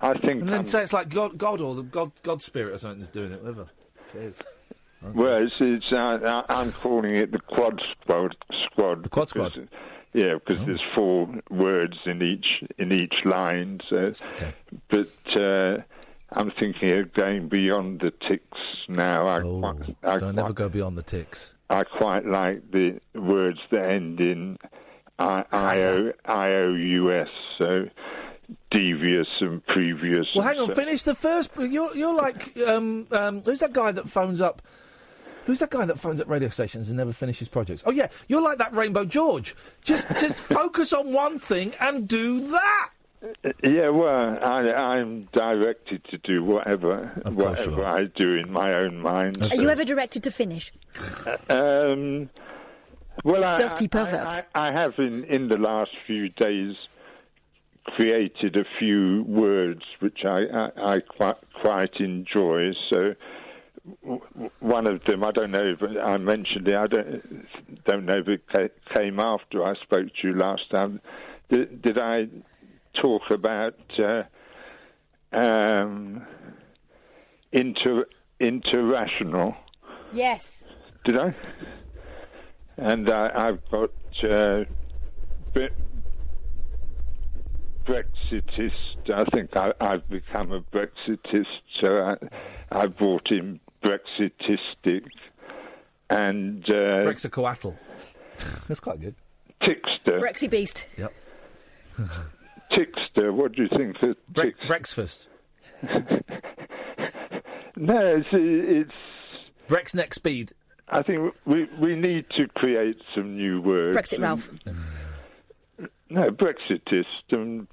I think... And then say it's like God or the God Spirit or something that's doing it, whatever. Cheers. Okay. Well, I'm calling it the Quad Squad. The Quad Squad? Yeah, because there's 4 words in each line. So, okay. But... I'm thinking of going beyond the ticks now. Don't ever go beyond the ticks. I quite like the words that end in IOUS, so devious and previous. Well, hang on, finish the first... You're like... who's that guy that phones up... Who's that guy that phones up radio stations and never finishes projects? Oh, yeah, you're like that Rainbow George. Just focus on one thing and do that! Yeah, well, I'm directed to do whatever I do in my own mind. Are you ever directed to finish? Well, Dirty pervert. I have in the last few days created a few words which I quite enjoy. So one of them, I don't know if I mentioned it. I don't know if it came after I spoke to you last time. Did I talk about interrational? Yes. Did I? And I've got Brexitist. I think I've become a Brexitist, so I brought in Brexitistic and... Brexicoatl. That's quite good. Tickster. Brexy Beast. Yep. Tickster, what do you think of Brexfast? No, it's... Brex next speed. I think we need to create some new words. Brexit Ralph. No, Brexitist and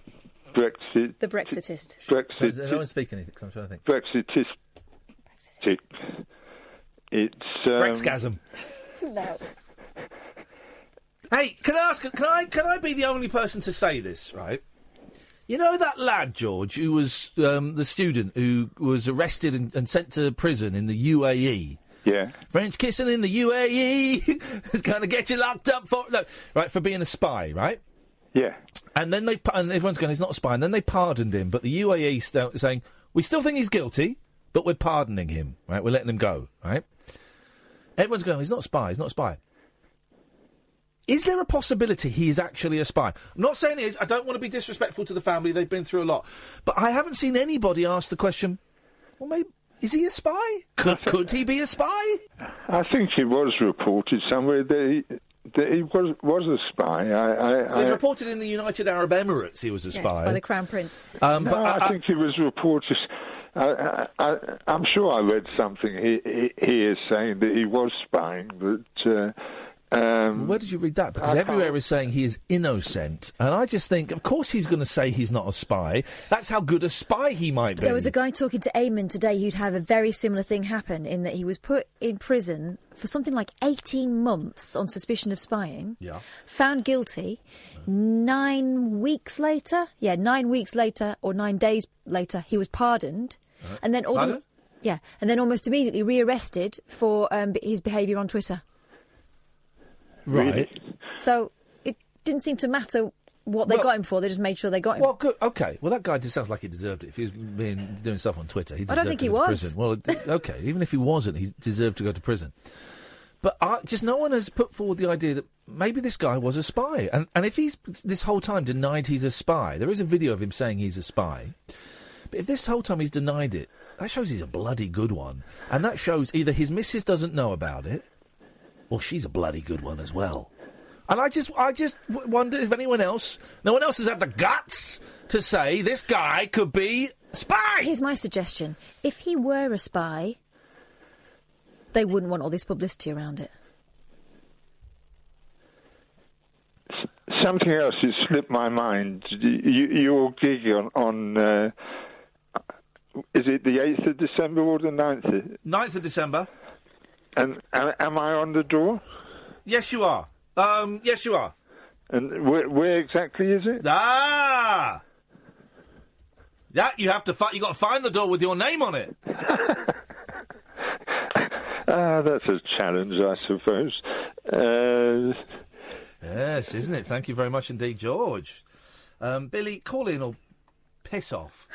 Brexit. The Brexitist. Brexit. No one speak anything, because I'm trying to think. Brexitist. It's Brexgasm. No. Hey, can I be the only person to say this, right? You know that lad, George, who was the student who was arrested and sent to prison in the UAE? Yeah. French kissing in the UAE is going to get you locked up for for being a spy, right? Yeah. And then and everyone's going, he's not a spy. And then they pardoned him, but the UAE saying, we still think he's guilty, but we're pardoning him, right? We're letting him go, right? Everyone's going, he's not a spy, he's not a spy. Is there a possibility he is actually a spy? I'm not saying he is. I don't want to be disrespectful to the family. They've been through a lot. But I haven't seen anybody ask the question, well, maybe, is he a spy? Could he be a spy? I think it was reported somewhere that he was a spy. It was reported in the United Arab Emirates he was a spy. Yes, by the Crown Prince. I think it was reported. I'm sure I read something here saying that he was spying, but... where did you read that? Because everywhere is saying he is innocent. And I just think, of course he's going to say he's not a spy. That's how good a spy he might be. There was a guy talking to Iain today who'd had a very similar thing happen, in that he was put in prison for something like 18 months on suspicion of spying. Yeah. Found guilty. 9 weeks later, or 9 days later, he was pardoned. And then and then almost immediately rearrested for his behaviour on Twitter. Right. So it didn't seem to matter what they got him for. They just made sure they got him. Well, good. Okay. Well, that guy just sounds like he deserved it. If he was doing stuff on Twitter, he deserved I don't think to he go to was. prison. Well, okay. Even if he wasn't, he deserved to go to prison. But just no one has put forward the idea that maybe this guy was a spy. And if he's this whole time denied he's a spy, there is a video of him saying he's a spy. But if this whole time he's denied it, that shows he's a bloody good one. And that shows either his missus doesn't know about it, or she's a bloody good one as well. And I just wonder if no one else has had the guts to say this guy could be a spy. Here's my suggestion. If he were a spy, they wouldn't want all this publicity around it. Something else has slipped my mind. Your gig on is it the 8th of December or the 9th? 9th of December. And am I on the door? Yes, you are. Yes, you are. And where exactly is it? Yeah, you have to you got to find the door with your name on it. That's a challenge, I suppose. Yes, isn't it? Thank you very much indeed, George. Billy, call in or piss off.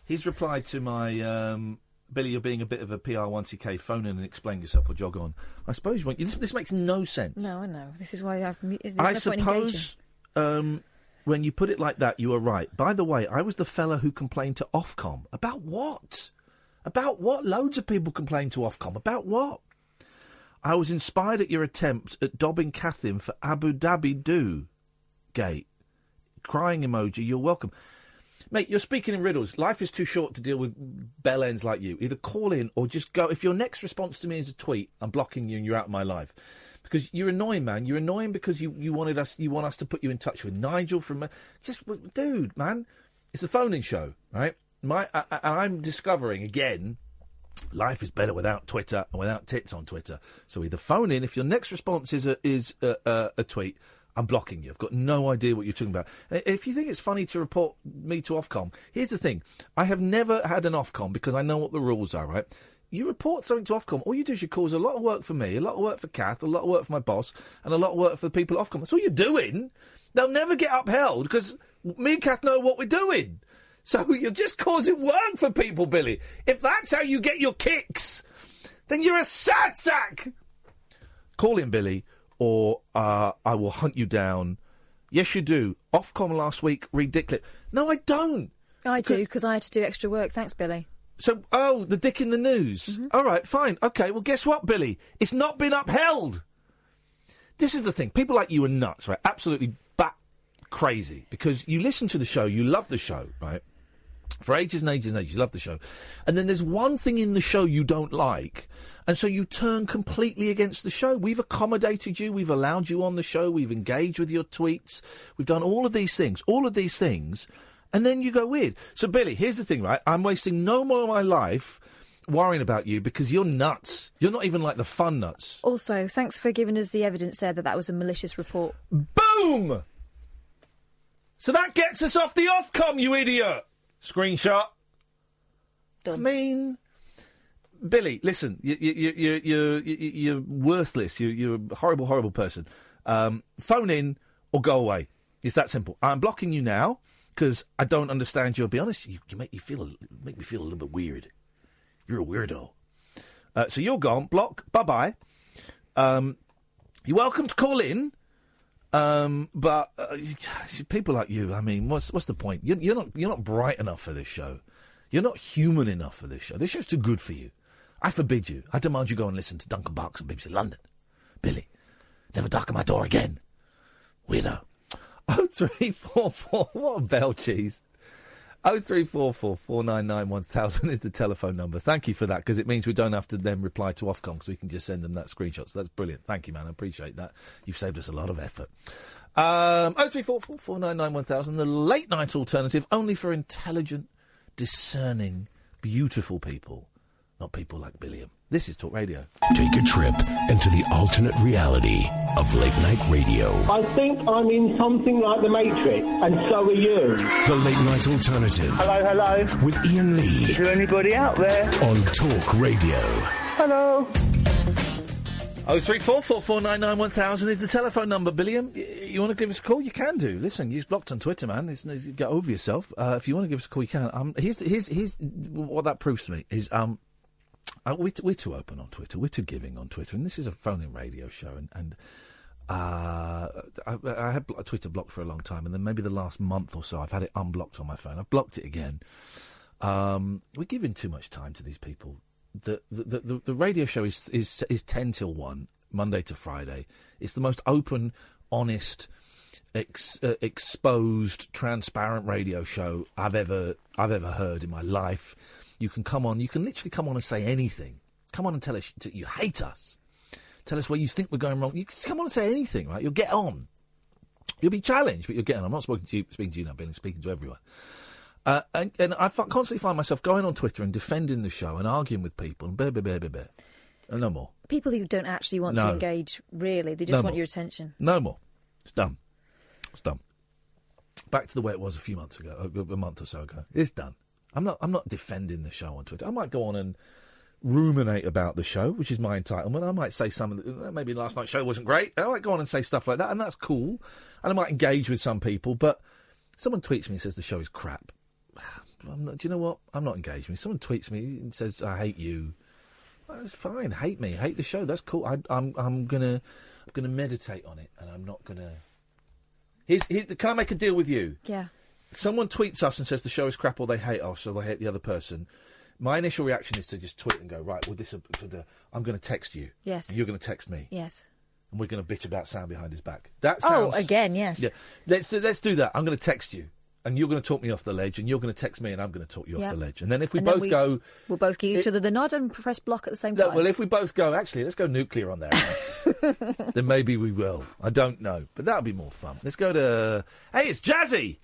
He's replied to my... Billy, you're being a bit of a PR1CK. Phone in and explain yourself or jog on. I suppose you want... This makes no sense. No, I know. This is why I suppose when you put it like that, you are right. By the way, I was the fella who complained to Ofcom. About what? About what? Loads of people complained to Ofcom. About what? I was inspired at your attempt at dobbing Kathim for Abu Dhabi Do Gate. Crying emoji, you're welcome. Mate, you're speaking in riddles. Life is too short to deal with bell ends like you. Either call in or just go. If your next response to me is a tweet, I'm blocking you and you're out of my life. Because you're annoying, man. You're annoying because you want us to put you in touch with Nigel from... dude, man. It's a phone-in show, right? I'm discovering, again, life is better without Twitter and without tits on Twitter. So either phone in. If your next response is a tweet... I'm blocking you. I've got no idea what you're talking about. If you think it's funny to report me to Ofcom, here's the thing. I have never had an Ofcom because I know what the rules are, right? You report something to Ofcom, all you do is you cause a lot of work for me, a lot of work for Kath, a lot of work for my boss, and a lot of work for the people at Ofcom. That's all you're doing. They'll never get upheld because me and Kath know what we're doing. So you're just causing work for people, Billy. If that's how you get your kicks, then you're a sad sack. Call in, Billy. Or I will hunt you down. Yes, you do. Ofcom last week, read Dick Clip. No, I don't. I do, because I had to do extra work. Thanks, Billy. So, the Dick in the News. Mm-hmm. All right, fine. OK, well, guess what, Billy? It's not been upheld. This is the thing. People like you are nuts, right? Absolutely bat crazy. Because you listen to the show, you love the show, right? For ages and ages and ages. You love the show. And then there's one thing in the show you don't like, and so you turn completely against the show. We've accommodated you. We've allowed you on the show. We've engaged with your tweets. We've done all of these things. And then you go weird. So, Billy, here's the thing, right? I'm wasting no more of my life worrying about you because you're nuts. You're not even like the fun nuts. Also, thanks for giving us the evidence there that was a malicious report. Boom! So that gets us off the Ofcom, you idiot! Screenshot. Done. I mean, Billy, listen, you're worthless. You're a horrible, horrible person. Phone in or go away. It's that simple. I'm blocking you now because I don't understand you. I'll be honest, you make me feel a little bit weird. You're a weirdo. So you're gone. Block. Bye-bye. You're welcome to call in. But people like you, I mean, what's the point? You're not bright enough for this show. You're not human enough for this show. This show's too good for you. I forbid you. I demand you go and listen to Duncan Barks on BBC London. Billy, never darken my door again. Weirdo. 0344, what a bell cheese. 0344 499 1000 is the telephone number. Thank you for that, because it means we don't have to then reply to Ofcom, because we can just send them that screenshot. So that's brilliant. Thank you, man. I appreciate that. You've saved us a lot of effort. 0344 499 1000, the late night alternative, only for intelligent, discerning, beautiful people. Not people like Billiam. This is Talk Radio. Take a trip into the alternate reality of late night radio. I think I'm in something like the Matrix, and so are you. The late night alternative. Hello. With Iain Lee. Is there anybody out there? On Talk Radio. Hello. 0344 499 1000 is the telephone number. Billiam, you want to give us a call? You can do. Listen, you're blocked on Twitter, man. Get over yourself. If you want to give us a call, you can. Here's what that proves to me is we're too open on Twitter. We're too giving on Twitter, and this is a phone-in radio show. And I had Twitter blocked for a long time, and then maybe the last month or so, I've had it unblocked on my phone. I've blocked it again. We're giving too much time to these people. The radio show is 10 till 1, Monday to Friday. It's the most open, honest, exposed, transparent radio show I've ever heard in my life. You can come on. You can literally come on and say anything. Come on and tell us you hate us. Tell us where you think we're going wrong. You can come on and say anything, right? You'll get on. You'll be challenged, but you'll get on. I'm not speaking to you now, Billy. I'm speaking to everyone. And I constantly find myself going on Twitter and defending the show and arguing with people and blah, blah, blah, blah, blah. And no more. People who don't actually want to engage, really. They just want your attention. No more. It's done. It's done. Back to the way it was a month or so ago. It's done. I'm not defending the show on Twitter. I might go on and ruminate about the show, which is my entitlement. I might say maybe last night's show wasn't great. I might go on and say stuff like that, and that's cool. And I might engage with some people, but someone tweets me and says the show is crap. Do you know what? I'm not engaging. Someone tweets me and says I hate you. That's fine. Hate me. Hate the show. That's cool. I'm gonna meditate on it, and I'm not gonna. Can I make a deal with you? Yeah. If someone tweets us and says the show is crap or they hate us or they hate the other person, my initial reaction is to just tweet and go, right, well, I'm going to text you. Yes. And you're going to text me. Yes. And we're going to bitch about Sam behind his back. That sounds... Oh, again, yes. Yeah. Let's do that. I'm going to text you. And you're going to talk me off the ledge, and you're going to text me, and I'm going to talk you off the ledge. And then if we both go... We'll both give each other the nod and press block at the same time. No, well, if we both go, actually, let's go nuclear on their ass, then maybe we will. I don't know. But that'll be more fun. Let's go to... Hey, it's Jazzy!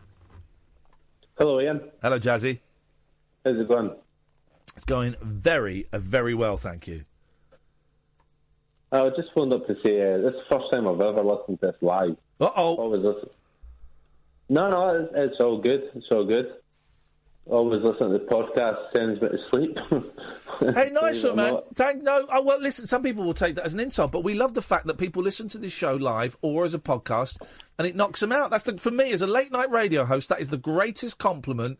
Hello, Ian. Hello, Jazzy. How's it going? It's going very, very well, thank you. I just phoned up to say this is the first time I've ever listened to this live. Uh-oh. Always listen. No, it's all good. It's all good. Always listen to the podcast, sends me to sleep. Hey, nice one, man. Well, listen, some people will take that as an insult, but we love the fact that people listen to this show live or as a podcast, and it knocks them out. For me, as a late-night radio host, that is the greatest compliment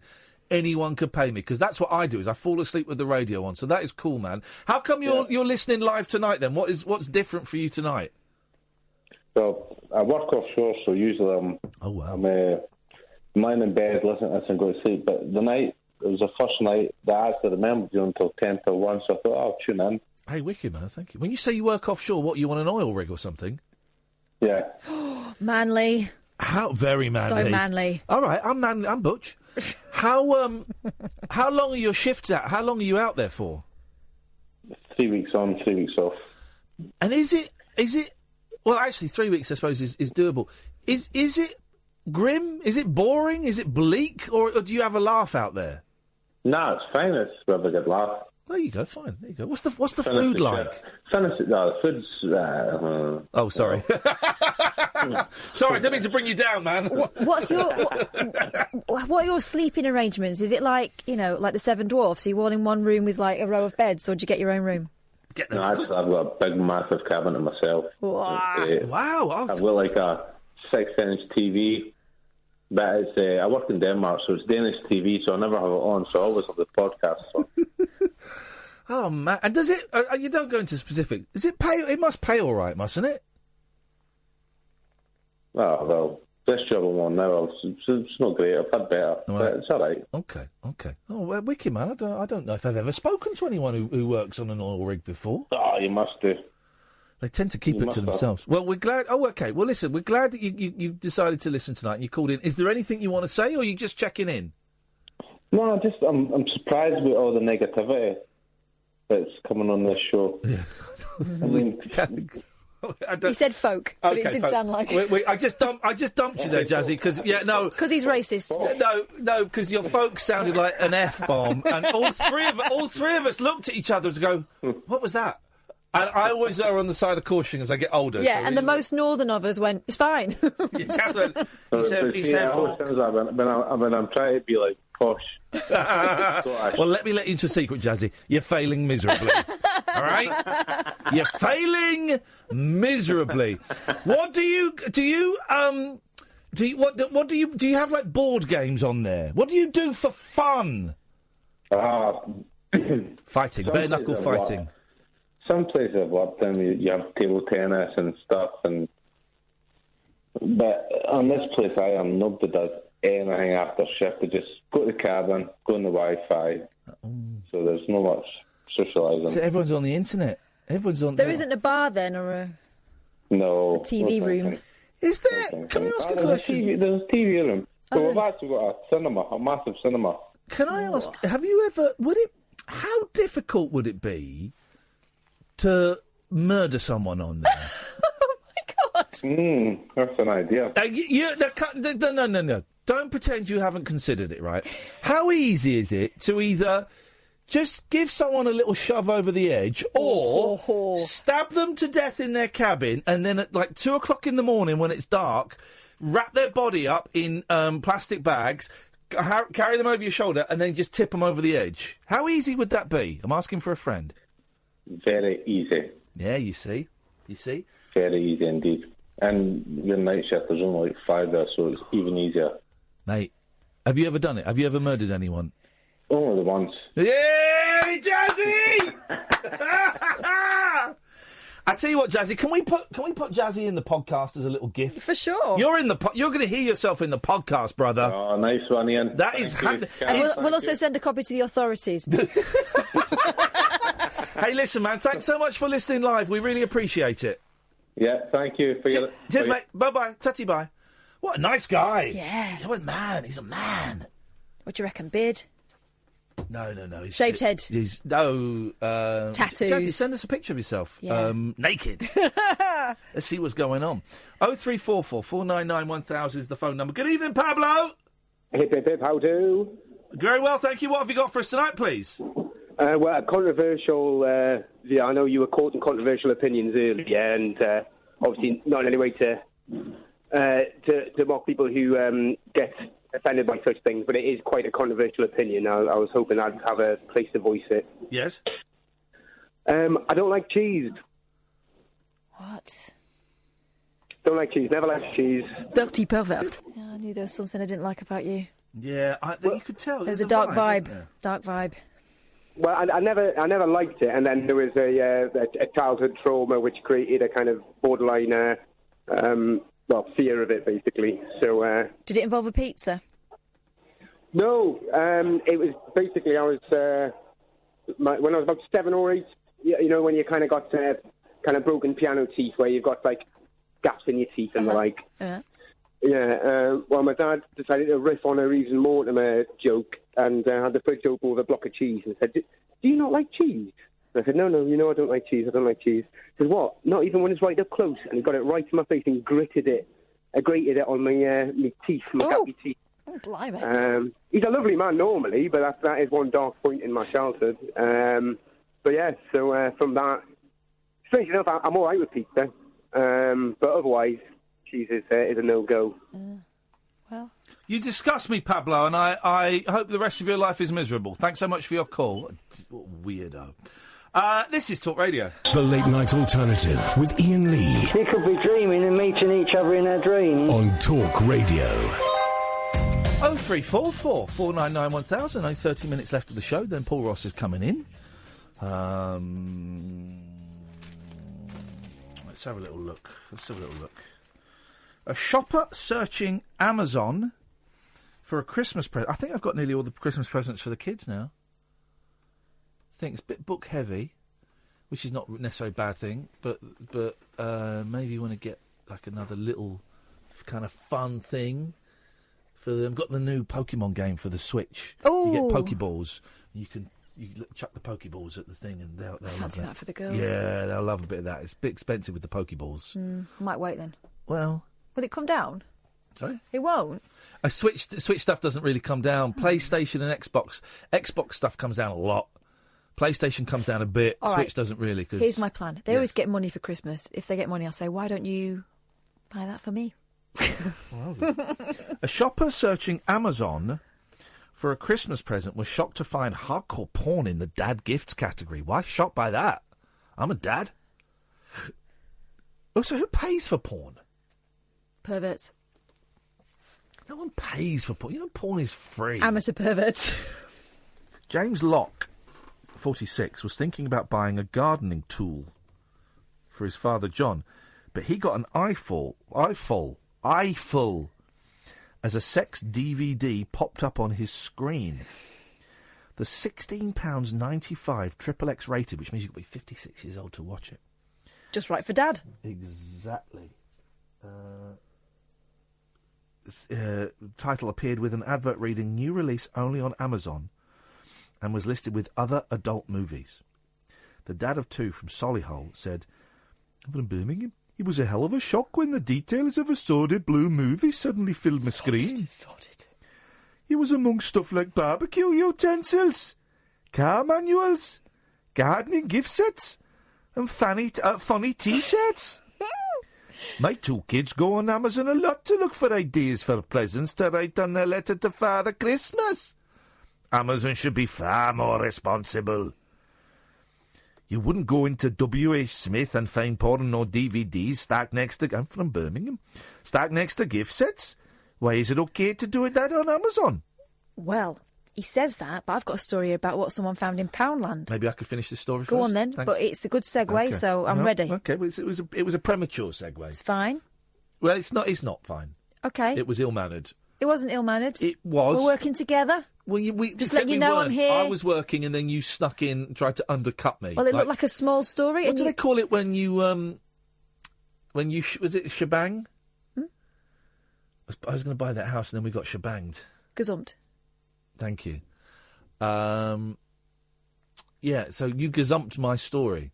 anyone could pay me, because that's what I do, is I fall asleep with the radio on, so that is cool, man. How come you're listening live tonight, then? What's different for you tonight? So, I work offshore, so usually I'm lying in bed listening to this and go to sleep. But the night, it was the first night that I actually remembered you until 10 till 1, so I thought, I'll tune in. Hey, wicked, man, thank you. When you say you work offshore, what, you on an oil rig or something? Yeah. Manly. How very manly. So manly. All right, I'm manly. I'm Butch. How long are your shifts out? How long are you out there for? 3 weeks on, 3 weeks off. And is it? Well, actually, 3 weeks, I suppose, is doable. Is it grim? Is it boring? Is it bleak? Or do you have a laugh out there? No, it's fine. It's we have a good laugh. There you go. Fine. There you go. What's the food like? The food's. Oh, sorry. Sorry, I didn't mean to bring you down, man. What are your sleeping arrangements? Is it like the Seven Dwarfs? Are you all in one room with like a row of beds, or do you get your own room? No, I've got a big, massive cabinet myself. Wow! I've got like a 6-inch TV. But it's, I work in Denmark, so it's Danish TV, so I never have it on, so I always have the podcast on. Oh, man. And does it... you don't go into specific. Does it pay... It must pay all right, mustn't it? Oh, well, this job I'm on now, it's not great. I've had better, but it's all right. Okay. Oh, well, wicked, man. I don't know if I've ever spoken to anyone who works on an oil rig before. Oh, you must do. They tend to keep it to themselves. Well, we're glad... Oh, OK. Well, listen, we're glad that you decided to listen tonight and you called in. Is there anything you want to say, or are you just checking in? No, I'm surprised with all the negativity that's coming on this show. Yeah. I mean... He said folk, but it did folk. sound like... I just dumped you there, Jazzy, because, Because he's racist. No, because your folk sounded like an F-bomb, and all three of us looked at each other to go, what was that? And I always err on the side of caution as I get older. Yeah, and the most northern of us went, it's fine. Catherine, he said when I'm trying to be like posh. Well, let me let you into a secret, Jazzy. You're failing miserably. All right? You're failing miserably. What do you have like board games on there? What do you do for fun? Fighting, bare knuckle fighting. Some places I've worked in, you have table tennis and stuff, but on this place I am, nobody does anything after shift. They just go to the cabin, go on the Wi-Fi. So there's not much socialising. So everyone's on the internet. Everyone's on. There isn't a bar then, or a TV room. Is there? Can I ask a question? There's a TV room. So we've actually got a cinema, a massive cinema. Can I ask? Have you ever? How difficult would it be to murder someone on there? Oh my God! That's an idea. No. Don't pretend you haven't considered it, right? How easy is it to either just give someone a little shove over the edge, or stab them to death in their cabin, and then at like 2 o'clock in the morning when it's dark, wrap their body up in plastic bags, carry them over your shoulder, and then just tip them over the edge? How easy would that be? I'm asking for a friend. Very easy. Yeah, you see? Very easy indeed. And your night shift, there's only like 5 there, so it's even easier. Mate, have you ever done it? Have you ever murdered anyone? Only once. Yay, Jazzy! I tell you what, Jazzy, can we put Jazzy in the podcast as a little gift? For sure. You're going to hear yourself in the podcast, brother. Oh, nice one, Ian. That is handy. And we'll also send a copy to the authorities. Hey, listen, man, thanks so much for listening live. We really appreciate it. Yeah, thank you. Cheers, mate. Bye-bye. Tatty bye. What a nice guy. Yeah. What a man. He's a man. What do you reckon, beard? No. Shaved head. Tattoos. Jazzy, send us a picture of yourself. Yeah. Naked. Let's see what's going on. 0344 499 1000 is the phone number. Good evening, Pablo. Hip, hip, hip, how do? Very well, thank you. What have you got for us tonight, please? Well, controversial. I know you were quoting controversial opinions earlier, and obviously not in any way to mock people who get offended by such things, but it is quite a controversial opinion. I was hoping I'd have a place to voice it. Yes. I don't like cheese. What? Don't like cheese. Never liked cheese. Dirty pervert. Yeah, I knew there was something I didn't like about you. Yeah, you could tell. There's a dark vibe. Dark vibe. Well, I never liked it, and then there was a childhood trauma which created a kind of borderline, fear of it, basically. So. Did it involve a pizza? No, it was basically when I was about 7 or 8. You know, when you kind of got kind of broken piano teeth, where you've got like gaps in your teeth and the like. Yeah. Well, my dad decided to riff on a Reeves and Mortimer joke and had the fridge open with a block of cheese and said, "Do you not like cheese?" And I said, no, I don't like cheese. I don't like cheese. He said, "What? Not even when it's right up close?" And he got it right in my face and grated it on my teeth, my gappy teeth. Oh, blimey. He's a lovely man normally, but that is one dark point in my childhood. But yeah, so from that, strange enough, I'm all right with pizza. But otherwise, cheese is a no-go. Well, you disgust me, Pablo, and I hope the rest of your life is miserable. Thanks so much for your call. Weirdo. This is Talk Radio. The Late Night Alternative with Iain Lee. We could be dreaming and meeting each other in our dreams. On Talk Radio. 0344 499 1000. Only 30 minutes left of the show. Then Paul Ross is coming in. Let's have a little look. A shopper searching Amazon for a Christmas present. I think I've got nearly all the Christmas presents for the kids now. I think it's a bit book heavy, which is not necessarily a bad thing, but maybe you want to get like another little kind of fun thing for them. Got the new Pokemon game for the Switch. Oh, you get Pokeballs. You chuck the Pokeballs at the thing, and they'll fancy love that for the girls. Yeah, they'll love a bit of that. It's a bit expensive with the Pokeballs. Might wait then. Well, will it come down? Sorry, it won't. Switch stuff doesn't really come down. PlayStation and Xbox stuff comes down a lot. PlayStation comes down a bit. All Switch right. doesn't really. Cause, here's my plan. They always get money for Christmas. If they get money, I'll say, "Why don't you buy that for me?" A shopper searching Amazon for a Christmas present was shocked to find hardcore porn in the dad gifts category. Why shocked by that? I'm a dad. Oh, so who pays for porn? Perverts. No one pays for porn. You know, porn is free. Amateur perverts. James Locke, 46, was thinking about buying a gardening tool for his father John, but he got an eyeful as a sex DVD popped up on his screen. The £16.95 XXX rated, which means you've got to be 56 years old to watch it. Just right for Dad. Exactly. Title appeared with an advert reading "New release only on Amazon" and was listed with other adult movies. The dad of two from Solihull said, "From Birmingham, it was a hell of a shock when the details of a sordid blue movie suddenly filled my screen. It was among stuff like barbecue utensils, car manuals, gardening gift sets, and funny T-shirts. My two kids go on Amazon a lot to look for ideas for presents to write on their letter to Father Christmas. Amazon should be far more responsible. You wouldn't go into W.H. Smith and find porn or DVDs stacked next to... I'm from Birmingham. Stacked next to gift sets? Why is it okay to do that on Amazon?" Well, he says that, but I've got a story about what someone found in Poundland. Maybe I could finish this story first. Go on then, Thanks. but it's a good segue, Okay. so I'm No, ready. Okay, well, it was a premature segue. It's fine. Well, it's not fine. Okay. It was ill-mannered. It wasn't ill-mannered. It was. We're working together. Well, just let you know I'm here. I was working, and then you snuck in and tried to undercut me. Well, it looked like a small story. What do they call it when you was it shebang? I was going to buy that house, and then we got shebanged. Gazumped. Thank you. Yeah, so you gazumped my story.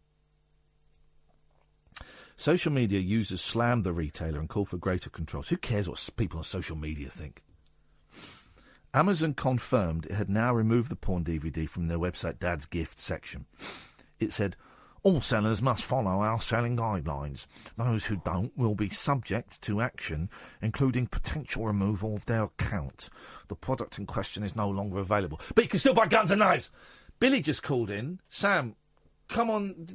Social media users slammed the retailer and called for greater controls. Who cares what people on social media think? Amazon confirmed it had now removed the porn DVD from their website Dad's Gift section. It said, "All sellers must follow our selling guidelines. Those who don't will be subject to action, including potential removal of their account. The product in question is no longer available." But you can still buy guns and knives. Billy just called in. Sam, come on.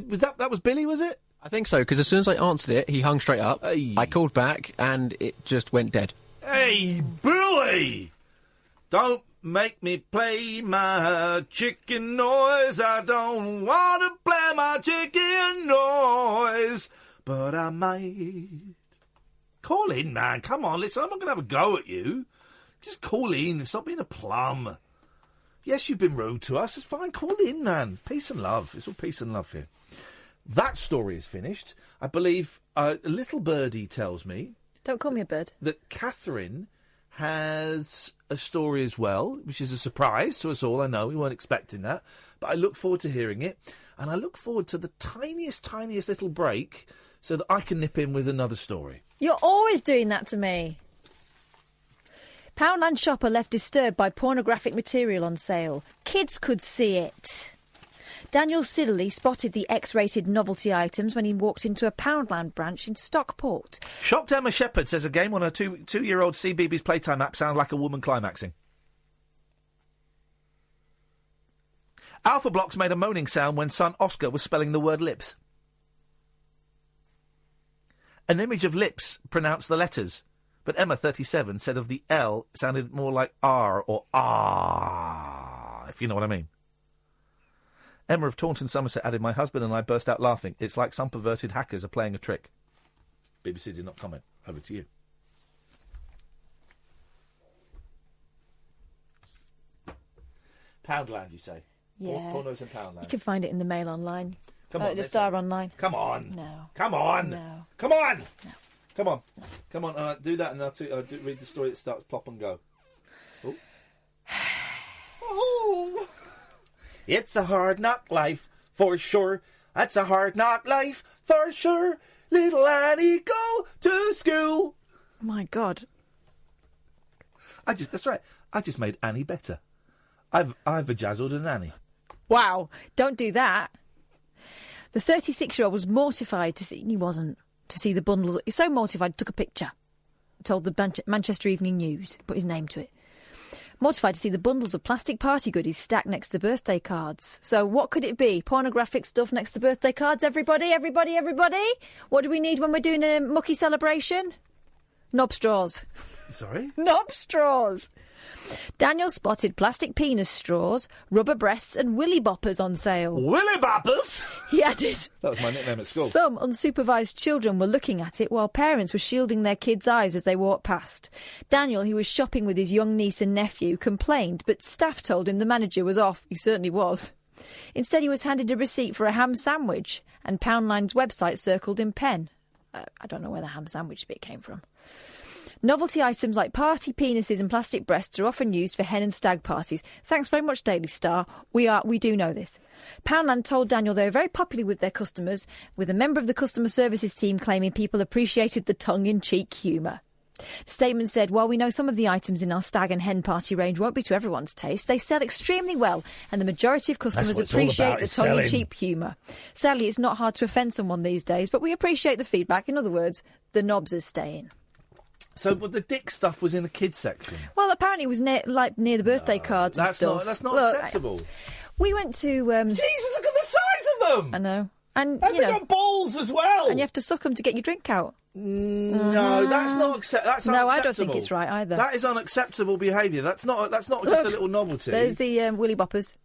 Was that was Billy, was it? I think so, because as soon as I answered it, he hung straight up. Hey. I called back, and it just went dead. Hey, Billy! Don't make me play my chicken noise. I don't want to play my chicken noise, but I might. Call in, man. Come on, listen, I'm not going to have a go at you. Just call in. Stop being a plum. Yes, you've been rude to us. It's fine. Call in, man. Peace and love. It's all peace and love here. That story is finished. I believe a little birdie tells me Don't call me a bird. That Catherine has a story as well, which is a surprise to us all. I know we weren't expecting that, but I look forward to hearing it, and I look forward to the tiniest little break so that I can nip in with another story. You're always doing that to me. Poundland shopper left disturbed by pornographic material on sale. Kids could see it. Daniel Siddeley spotted the X-rated novelty items when he walked into a Poundland branch in Stockport. Shocked Emma Shepherd says a game on her two-year-old CBeebies Playtime app sounds like a woman climaxing. Alpha Blocks made a moaning sound when son Oscar was spelling the word lips. An image of lips pronounced the letters, but Emma, 37, said of the L it sounded more like R or ah, if you know what I mean. Emma of Taunton, Somerset added, my husband and I burst out laughing. It's like some perverted hackers are playing a trick. BBC did not comment. Over to you. Poundland, you say? Yeah. Pornos in Poundland. You can find it in the Mail online. Come on, the Star online. Come on. No. Come on. No. Come on. No. Come on. Come on. Do that and I'll read the story that starts plop and go. Oh. Oh. It's a hard knock life, for sure. That's a hard knock life, for sure. Little Annie go to school. My God. That's right. I just made Annie better. I've vajazzled an Annie. Wow. Don't do that. The 36-year-old was mortified to see... He wasn't. To see the bundles. He was so mortified, he took a picture. Told the Manchester Evening News. Put his name to it. Mortified to see the bundles of plastic party goodies stacked next to the birthday cards. So what could it be? Pornographic stuff next to the birthday cards? Everybody? What do we need when we're doing a mucky celebration? Knob straws. Sorry? Knob straws. Daniel spotted plastic penis straws, rubber breasts and willy boppers on sale. Willy boppers? He added. That was my nickname at school. Some unsupervised children were looking at it while parents were shielding their kids' eyes as they walked past. Daniel, who was shopping with his young niece and nephew, complained, but staff told him the manager was off. He certainly was. Instead, he was handed a receipt for a ham sandwich and Poundland's website circled in pen. I don't know where the ham sandwich bit came from. Novelty items like party penises and plastic breasts are often used for hen and stag parties. Thanks very much, Daily Star. We do know this. Poundland told Daniel they were very popular with their customers, with a member of the customer services team claiming people appreciated the tongue-in-cheek humour. The statement said, while we know some of the items in our stag and hen party range won't be to everyone's taste, they sell extremely well, and the majority of customers appreciate the tongue-in-cheek humour. Sadly, it's not hard to offend someone these days, but we appreciate the feedback. In other words, the knobs are staying. So, but the dick stuff was in the kids section. Well, apparently it was near the birthday cards and stuff. That's not acceptable. We went to... Jesus, look at the size of them! I know. And they've got balls as well! And you have to suck them to get your drink out. No, that's not acceptable. No, I don't think it's right either. That is unacceptable behaviour. That's not just a little novelty. There's the willy boppers.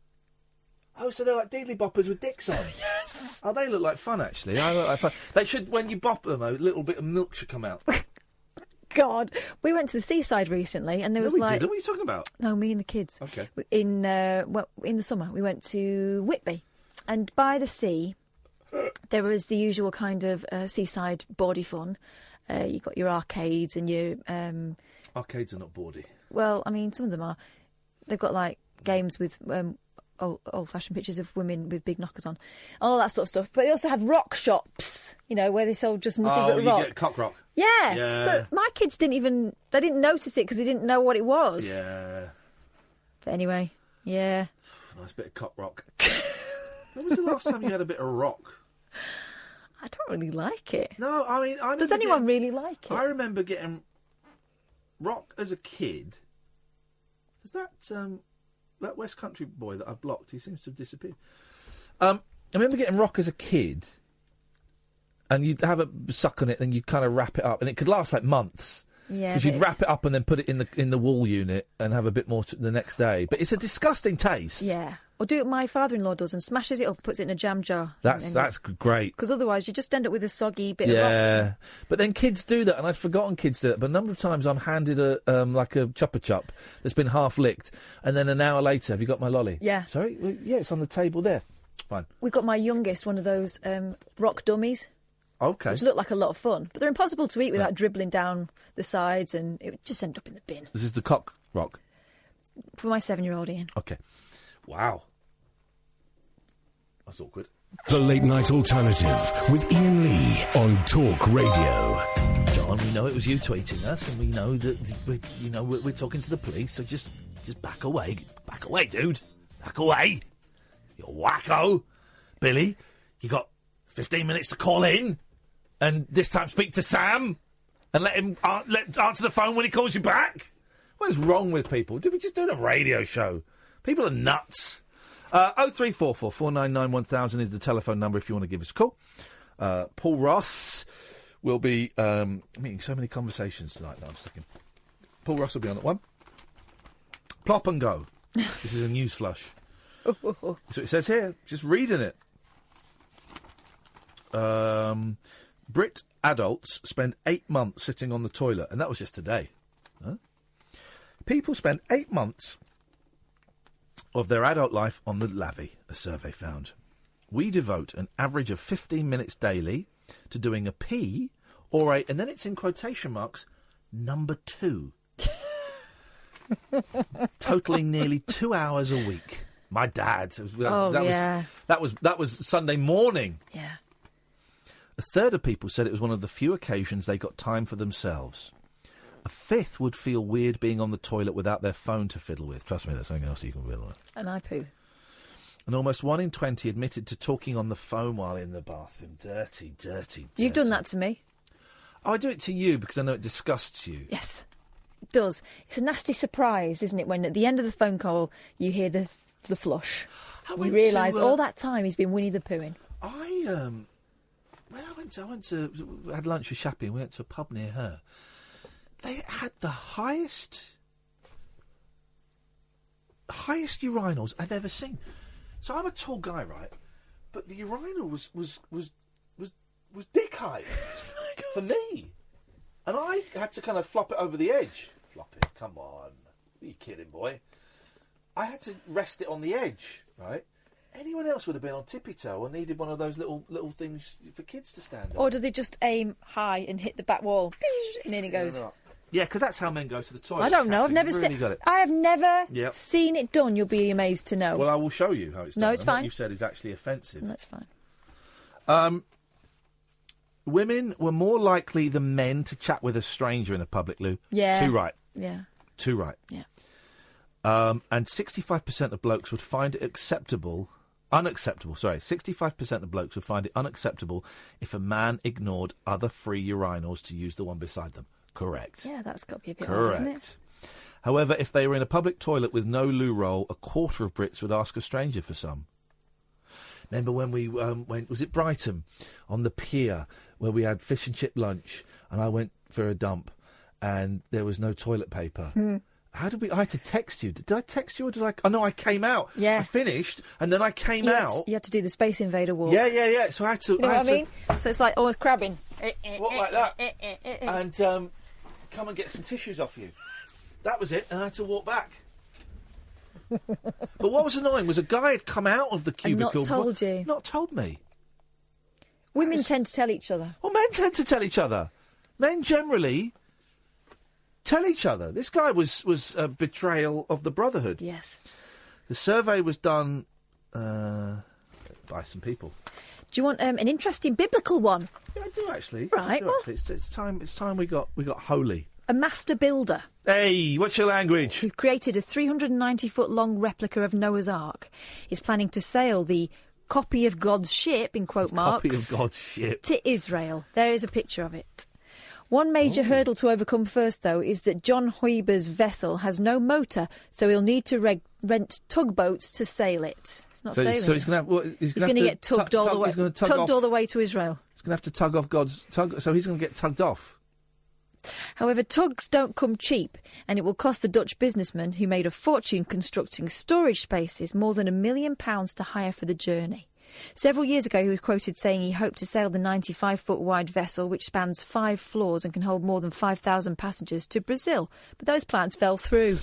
Oh, so they're like deedly boppers with dicks on? Yes! Oh, they look like fun, actually. They look like fun. They should, when you bop them, a little bit of milk should come out. God, we went to the seaside recently, and there was Didn't. What are you talking about? No, me and the kids. Okay. In the summer, we went to Whitby, and by the sea, there was the usual kind of seaside bawdy fun. You've got your arcades and your... Arcades are not bawdy. Well, I mean, some of them are. They've got, like, games with old-fashioned pictures of women with big knockers on. All that sort of stuff. But they also had rock shops, where they sold just nothing but rock. Oh, you get cock rock. Yeah, but my kids didn't notice it because they didn't know what it was. Yeah. But anyway, yeah. Nice bit of cock rock. When was the last time you had a bit of rock? I don't really like it. No, I mean... Does anyone really like it? I remember getting rock as a kid. Is that West Country boy that I blocked? He seems to have disappeared. I remember getting rock as a kid... And you'd have a suck on it, and you'd kind of wrap it up, and it could last like months. Yeah, because you'd wrap it up and then put it in the wool unit and have a bit more the next day. But it's a disgusting taste. Yeah, or do what my father-in-law does and smashes it up, puts it in a jam jar. That's great. Because otherwise, you just end up with a soggy bit of rock. Yeah, but then kids do that, and I'd forgotten kids do it. But a number of times I'm handed a Chupa Chup that's been half licked, and then an hour later, have you got my lolly? Yeah. Sorry, yeah, it's on the table there. Fine. We got my youngest one of those rock dummies. Okay. Which look like a lot of fun, but they're impossible to eat without dribbling down the sides, and it would just end up in the bin. This is the cock rock. For my 7-year-old Ian. Okay. Wow. That's awkward. The Late Night Alternative with Iain Lee on Talk Radio. John, we know it was you tweeting us, and we know that we're talking to the police. So just back away, dude, back away. You wacko, Billy. You got 15 minutes to call in, and this time speak to Sam, and let him answer the phone when he calls you back. What is wrong with people? Did we just do a radio show? People are nuts. 0344 499 1000 is the telephone number if you want to give us a call. Paul Ross will be meeting so many conversations tonight. No, I'm second. Paul Ross will be on at 1. Plop and go. This is a news flush. That's what it says here. Just reading it. Brit adults spend 8 months sitting on the toilet, and that was just today. Huh? People spend 8 months of their adult life on the lavvy, a survey found. We devote an average of 15 minutes daily to doing a pee or a, and then it's in quotation marks, number 2. Totalling nearly 2 hours a week. My dad. That was Sunday morning. Yeah. A third of people said it was one of the few occasions they got time for themselves. A fifth would feel weird being on the toilet without their phone to fiddle with. Trust me, that's something else you can fiddle with. And I poo. And almost 1 in 20 admitted to talking on the phone while in the bathroom. Dirty. You've done that to me. Oh, I do it to you because I know it disgusts you. Yes, it does. It's a nasty surprise, isn't it, when at the end of the phone call you hear the flush. You realise all that time he's been Winnie the Poohing. I had lunch with Shappy and we went to a pub near her. They had the highest urinals I've ever seen. So I'm a tall guy, right? But the urinal was dick height for me, and I had to kind of flop it over the edge. Flop it? Come on, are you kidding, boy? I had to rest it on the edge, right? Anyone else would have been on tippy toe or needed one of those little things for kids to stand on. Or do they just aim high and hit the back wall, and in it goes? Yeah, because that's how men go to the toilet. I don't know. I've never seen. I have never seen it done. You'll be amazed to know. Well, I will show you how it's done. No, it's fine. What you've said is actually offensive. That's fine. Women were more likely than men to chat with a stranger in a public loo. Yeah. Too right. Yeah. Too right. Yeah. And 65% of blokes would find it unacceptable. Sorry, 65% of blokes would find it unacceptable if a man ignored other free urinals to use the one beside them. Correct. Yeah, that's got to be a bit odd, isn't it? However, if they were in a public toilet with no loo roll, a quarter of Brits would ask a stranger for some. Remember when we went, was it Brighton, on the pier, where we had fish and chip lunch, and I went for a dump, and there was no toilet paper. How did I had to text you. Did I text you or did I? Oh, no, I came out. Yeah. I finished, and then I came out. You had to do the Space Invader walk. Yeah. So I had to... You know what I mean? So it's like almost crabbing. Walk like that. And come and get some tissues off you. That was it, and I had to walk back. But what was annoying was a guy had come out of the cubicle... And not told you. Not told me. Women tend to tell each other. Well, men tend to tell each other. Men generally... tell each other. This guy was a betrayal of the brotherhood. Yes. The survey was done by some people. Do you want an interesting biblical one? Yeah, I do actually. Right. It's time we got holy. A master builder. Hey, what's your language? Who created a 390-foot long replica of Noah's Ark is planning to sail the copy of God's ship, in quote marks, copy of God's ship, to Israel. There is a picture of it. One major hurdle to overcome first, though, is that John Huiber's vessel has no motor, so he'll need to rent tugboats to sail it. It's not sailing. So he's going to have... He's going to get tugged all the way. Tugged all the way to Israel. He's going to have to tug off God's... So he's going to get tugged off. However, tugs don't come cheap, and it will cost the Dutch businessman, who made a fortune constructing storage spaces, more than £1 million to hire for the journey. Several years ago, he was quoted saying he hoped to sail the 95-foot-wide vessel, which spans 5 floors and can hold more than 5,000 passengers, to Brazil. But those plans fell through.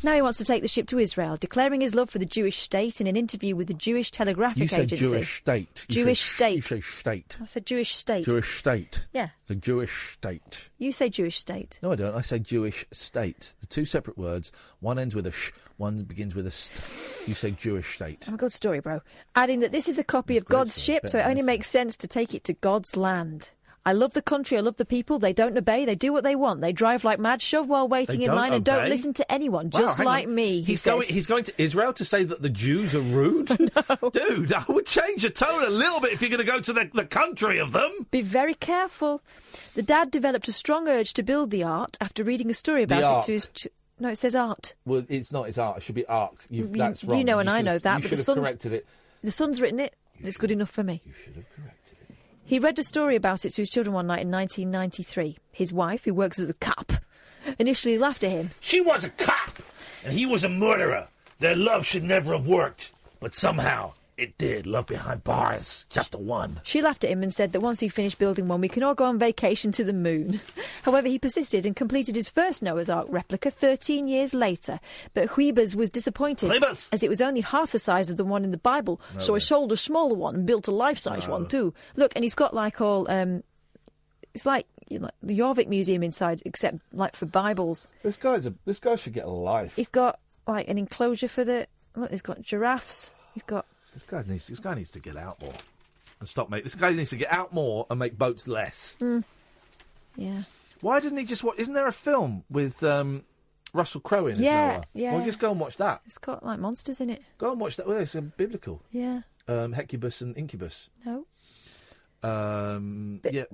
Now he wants to take the ship to Israel, declaring his love for the Jewish state in an interview with the Jewish Telegraphic Agency. You said Jewish state. Jewish state. You say state. I said Jewish state. Jewish state. Yeah. The Jewish state. You say Jewish state. No, I don't. I say Jewish state. The two separate words. One ends with a sh, one begins with a st. You say Jewish state. Oh, a good story, bro. Adding that this is a copy of God's ship, so it only makes sense to take it to God's land. I love the country, I love the people. They don't obey, they do what they want. They drive like mad, shove while waiting in line, and don't listen to anyone, just like me, He's going to Israel to say that the Jews are rude? No. Dude, I would change your tone a little bit if you're going to go to the country of them. Be very careful. The dad developed a strong urge to build the art after reading a story about it to his... No, it says art. Well, it's not, it's art. It should be arc. That's wrong. You know and I know that, but the son's corrected it. The son's written it, and it's good enough for me. You should have corrected it. He read a story about it to his children one night in 1993. His wife, who works as a cop, initially laughed at him. She was a cop, and he was a murderer. Their love should never have worked, but somehow it did. Love Behind Bars, Chapter 1. She laughed at him and said that once he finished building one, we can all go on vacation to the moon. However, he persisted and completed his first Noah's Ark replica 13 years later. But Huibers was disappointed, as it was only half the size of the one in the Bible, so he sold a smaller one and built a life-size one too. Look, and he's got like all... it's like, you know, the Jorvik Museum inside, except like for Bibles. This guy should get a life. He's got like an enclosure for the... Look, he's got giraffes. He's got... This guy needs to get out more and stop making. This guy needs to get out more and make boats less. Yeah. Why didn't he just watch? Isn't there a film with Russell Crowe in it? Yeah, yeah. Well, just go and watch that. It's got like monsters in it. Go and watch that. Well, it's biblical. Yeah. Hecubus and Incubus. No. Yeah.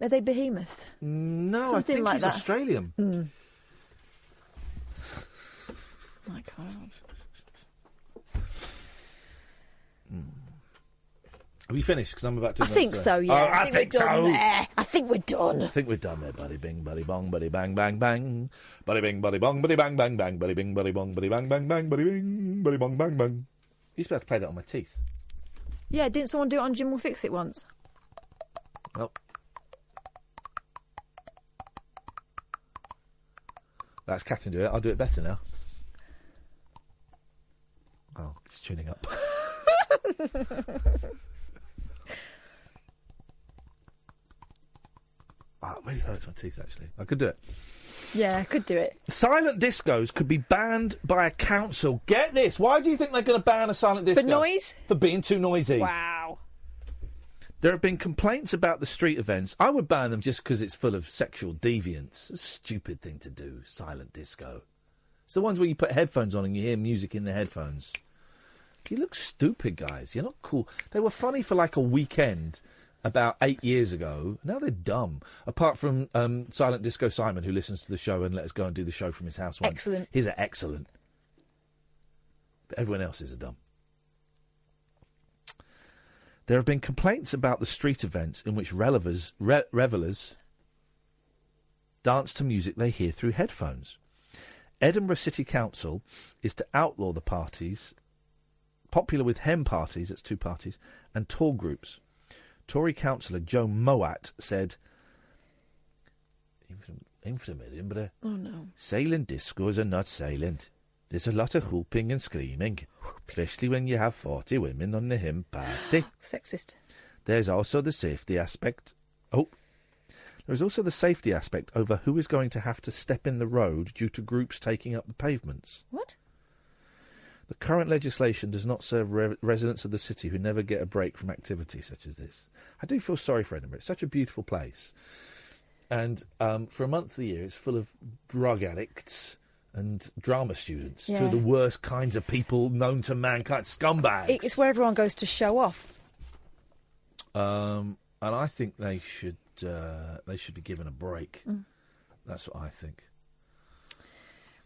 Are they behemoths? No, Something I think like he's that. Australian. My God. Have you finished? Because I'm about to. I think so, yeah. Oh, I think so. I think we're done. I think we're done there, buddy bing, buddy bong, buddy bang, bang, bang. Buddy bing, buddy bong, buddy bang, bang, bang. Buddy bing, buddy bong, buddy bang, bang, bang. Buddy bing, buddy bong, bang, bang. I used to be able to play that on my teeth. Yeah, didn't someone do it on Jim Will Fix It once? Well. That's Catherine do it. I'll do it better now. Oh, it's tuning up. It really hurts my teeth, actually. I could do it. Yeah, I could do it. Silent discos could be banned by a council. Get this. Why do you think they're going to ban a silent disco? For noise? For being too noisy. Wow. There have been complaints about the street events. I would ban them just because it's full of sexual deviance. It's a stupid thing to do, silent disco. It's the ones where you put headphones on and you hear music in the headphones. You look stupid, guys. You're not cool. They were funny for like a weekend about 8 years ago. Now they're dumb. Apart from Silent Disco Simon, who listens to the show and let us go and do the show from his house once. Excellent. He's excellent. But everyone else is a dumb. There have been complaints about the street events in which revelers dance to music they hear through headphones. Edinburgh City Council is to outlaw the parties popular with hen parties, that's two parties, and tour groups. Tory councillor Joe Mowat said, oh no, silent discos are not silent. There's a lot of whooping and screaming, especially when you have 40 women on the hen party. Sexist. There's also the safety aspect. There is also the safety aspect over who is going to have to step in the road due to groups taking up the pavements. What? The current legislation does not serve residents of the city who never get a break from activity such as this. I do feel sorry for Edinburgh. It's such a beautiful place. And for a month of the year, it's full of drug addicts and drama students. Two of the worst kinds of people known to mankind. Scumbags. It's where everyone goes to show off. And I think they should be given a break. That's what I think.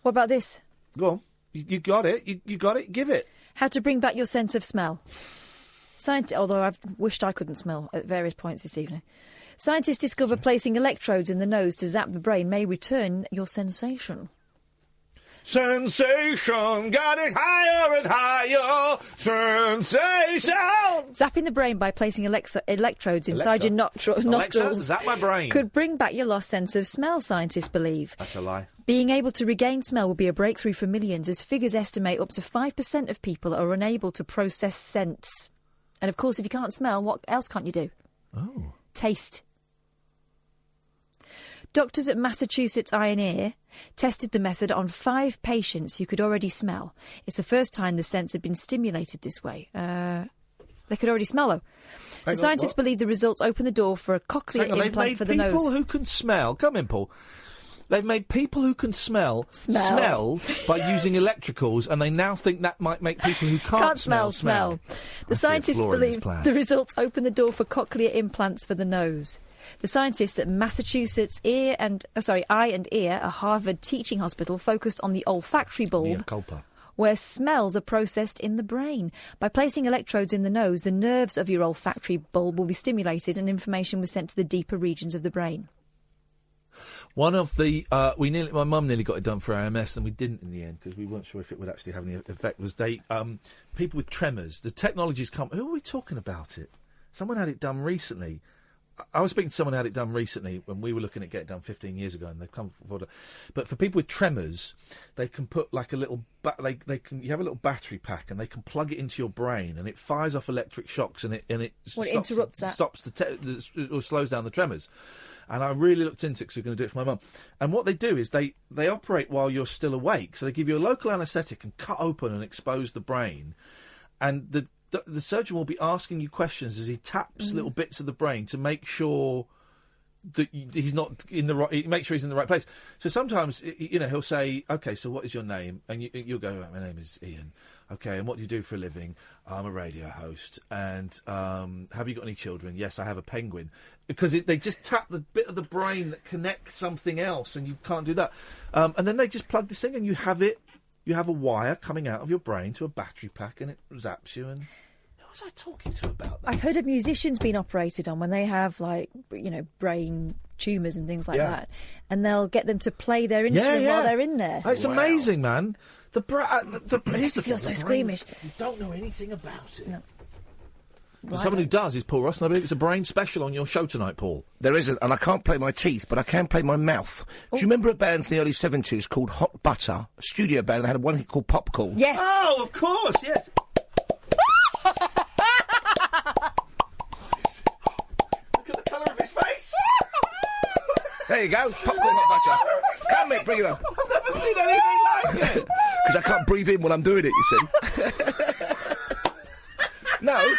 What about this? Go on. You got it. You got it. Give it. How to bring back your sense of smell. Although I've wished I couldn't smell at various points this evening. Scientists discover placing electrodes in the nose to zap the brain may return your sensation. Sensation, getting higher and higher. Sensation. Zapping the brain by placing electrodes inside your nostrils. Alexa, zap my brain. Could bring back your lost sense of smell, scientists believe. That's a lie. Being able to regain smell will be a breakthrough for millions, as figures estimate up to 5% of people are unable to process scents. And of course, if you can't smell, what else can't you do? Oh. Taste. Doctors at Massachusetts Eye and Ear tested the method on 5 patients who could already smell. It's the first time the sense had been stimulated this way. They could already smell, though. The scientists believe the results open the door for a cochlear implant for the nose. They've made people who can smell... Come in, Paul. They've made people who can smell by using electricals, and they now think that might make people who can't smell. The scientists believe the results open the door for cochlear implants for the nose. The scientists at Massachusetts Eye and Ear, a Harvard teaching hospital, focused on the olfactory bulb, where smells are processed in the brain. By placing electrodes in the nose, the nerves of your olfactory bulb will be stimulated and information was sent to the deeper regions of the brain. One of the my mum nearly got it done for our MS, and we didn't in the end because we weren't sure if it would actually have any effect. Was people with tremors? The technology's come. Who are we talking about it? Someone had it done recently. I was speaking to someone who had it done recently when we were looking at getting it done 15 years ago, and they've come forward. But for people with tremors, they can put like a little... you have a little battery pack, and they can plug it into your brain, and it fires off electric shocks, and it interrupts that. Stops or slows down the tremors. And I really looked into it because we we're going to do it for my mum. And what they do is they operate while you're still awake. So they give you a local anaesthetic and cut open and expose the brain. And the surgeon will be asking you questions as he taps little bits of the brain to make sure that he's not in the right. Make sure he's in the right place. So sometimes, he'll say, "Okay, so what is your name?" And you'll go, "My name is Ian." Okay, and what do you do for a living? I'm a radio host. And have you got any children? Yes, I have a penguin. Because they just tap the bit of the brain that connects something else, and you can't do that. And then they just plug this thing, and you have it. You have a wire coming out of your brain to a battery pack, and it zaps you. And who was I talking to about that? I've heard of musicians being operated on when they have, brain tumours and things like that, and they'll get them to play their instrument while they're in there. It's amazing, man. Here's the thing. So squeamish. You don't know anything about it. No. Someone who does is Paul Ross, and I believe it's a brain special on your show tonight, Paul. There isn't, and I can't play my teeth, but I can play my mouth. Do you remember a band from the early 70s called Hot Butter, a studio band? They had one hit called Popcorn. Yes. Oh, of course, yes. Look at the colour of his face. There you go, Popcorn Hot Butter. Come, mate, bring it on. I've never seen anything like it. Because I can't breathe in when I'm doing it, you see. No.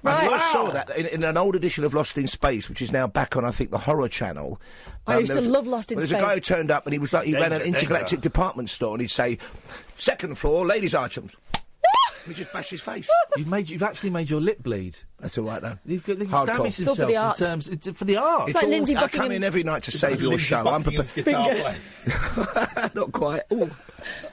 I first saw that in an old edition of Lost in Space, which is now back on, I think, the Horror Channel. I used to love Lost in Space. There's a guy who turned up and he was like, he ran an intergalactic department store, and he'd say, "Second floor, ladies' items." He just bashed his face. You've actually made your lip bleed. That's all right, though. You've damaged Hardcore. yourself for the art. It's for the art. It's like Lindsay I come in every night to save your show. I'm prepared. Not quite. Ooh.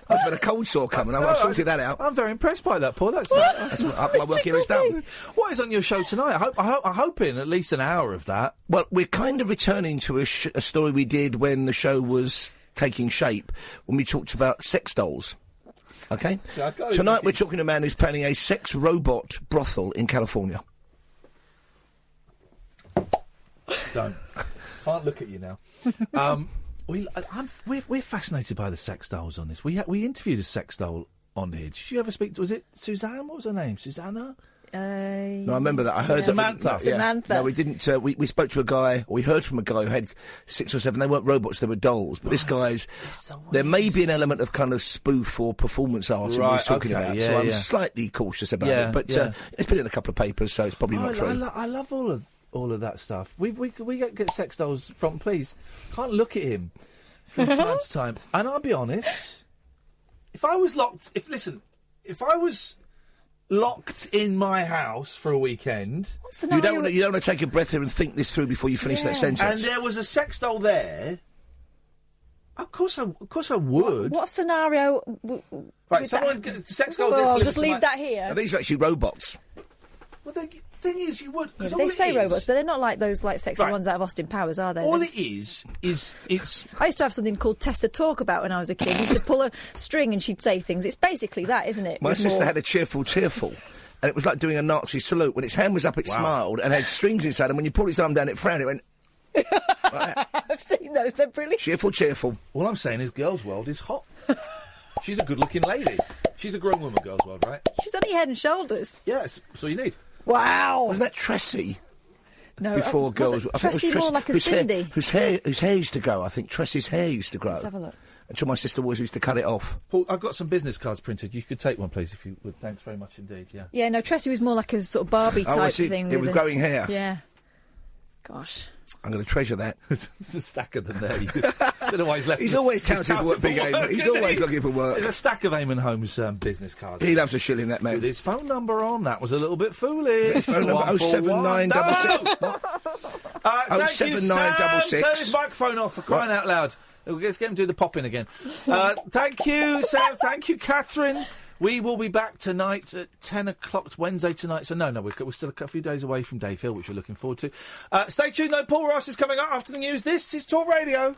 I've had a cold sore coming. I've sorted that out. I'm very impressed by that, Paul. That's my work here is done. What is on your show tonight? I'm hoping at least an hour of that. Well, we're kind of returning to a story we did when the show was taking shape, when we talked about sex dolls. Okay? Yeah, tonight we're talking to a man who's planning a sex robot brothel in California. Don't. Can't look at you now. We're fascinated by the sex dolls on this. We interviewed a sex doll on here. Did you ever speak to... Was it Suzanne? What was her name? Susanna? No, I remember that. I heard Samantha. Samantha. No, we didn't. We spoke to a guy, or we heard from a guy who had 6 or 7. They weren't robots; they were dolls. But this guy's. There may be an element of kind of spoof or performance art in what he's talking about. So I'm slightly cautious about it. But it's been in a couple of papers, so it's probably not true. I love all of that stuff. We get sex dolls from. Please, can't look at him from time to time. And I'll be honest. If I was locked in my house for a weekend. You don't want to take a breath here and think this through before you finish that sentence. And there was a sex doll there. Of course I would. What scenario? Right, sex doll. I'll just leave that here. Now, these are actually robots. Well, thing is, you would. Yeah, they say robots, but they're not like those sexy ones out of Austin Powers, are they? All it is it's. I used to have something called Tessa Talk About when I was a kid. I used to pull a string and she'd say things. It's basically that, isn't it? My sister had a cheerful. And it was like doing a Nazi salute. When its hand was up, it smiled and had strings inside, and when you pulled its arm down, it frowned. It went... I've seen those, they're brilliant. Cheerful. All I'm saying is Girls' World is hot. She's a good-looking lady. She's a grown woman, Girls' World, right? She's only Head and Shoulders. Yes, that's all you need. Wow. Wasn't that Tressie? No, before Girls' World. I think it was Tressie more like a Cindy. Whose hair used to go. I think Tressie's hair used to grow. Let's have a look. Until my sister always used to cut it off. Paul, I've got some business cards printed. You could take one, please, if you would. Thanks very much indeed, yeah. Yeah, no, Tressie was more like a sort of Barbie type thing. It was growing hair. Yeah. Gosh. I'm going to treasure that. There's a stack of them there. Don't know why he's left. He's always touted for work, Big Eamon. He's always looking for work. There's a stack of Eamon Holmes business cards. He loves a shilling, that man. With his phone number on, that was a little bit foolish. His phone number 07966. Thank you, Sam. 07966. Turn his microphone off for crying out loud. Let's get him to do the pop-in again. Thank you, Sam. Thank you, Catherine. We will be back tonight at 10 o'clock. It's Wednesday tonight. So, no, we're still a few days away from Dave Hill, which we're looking forward to. Stay tuned, though. Paul Ross is coming up after the news. This is Talk Radio.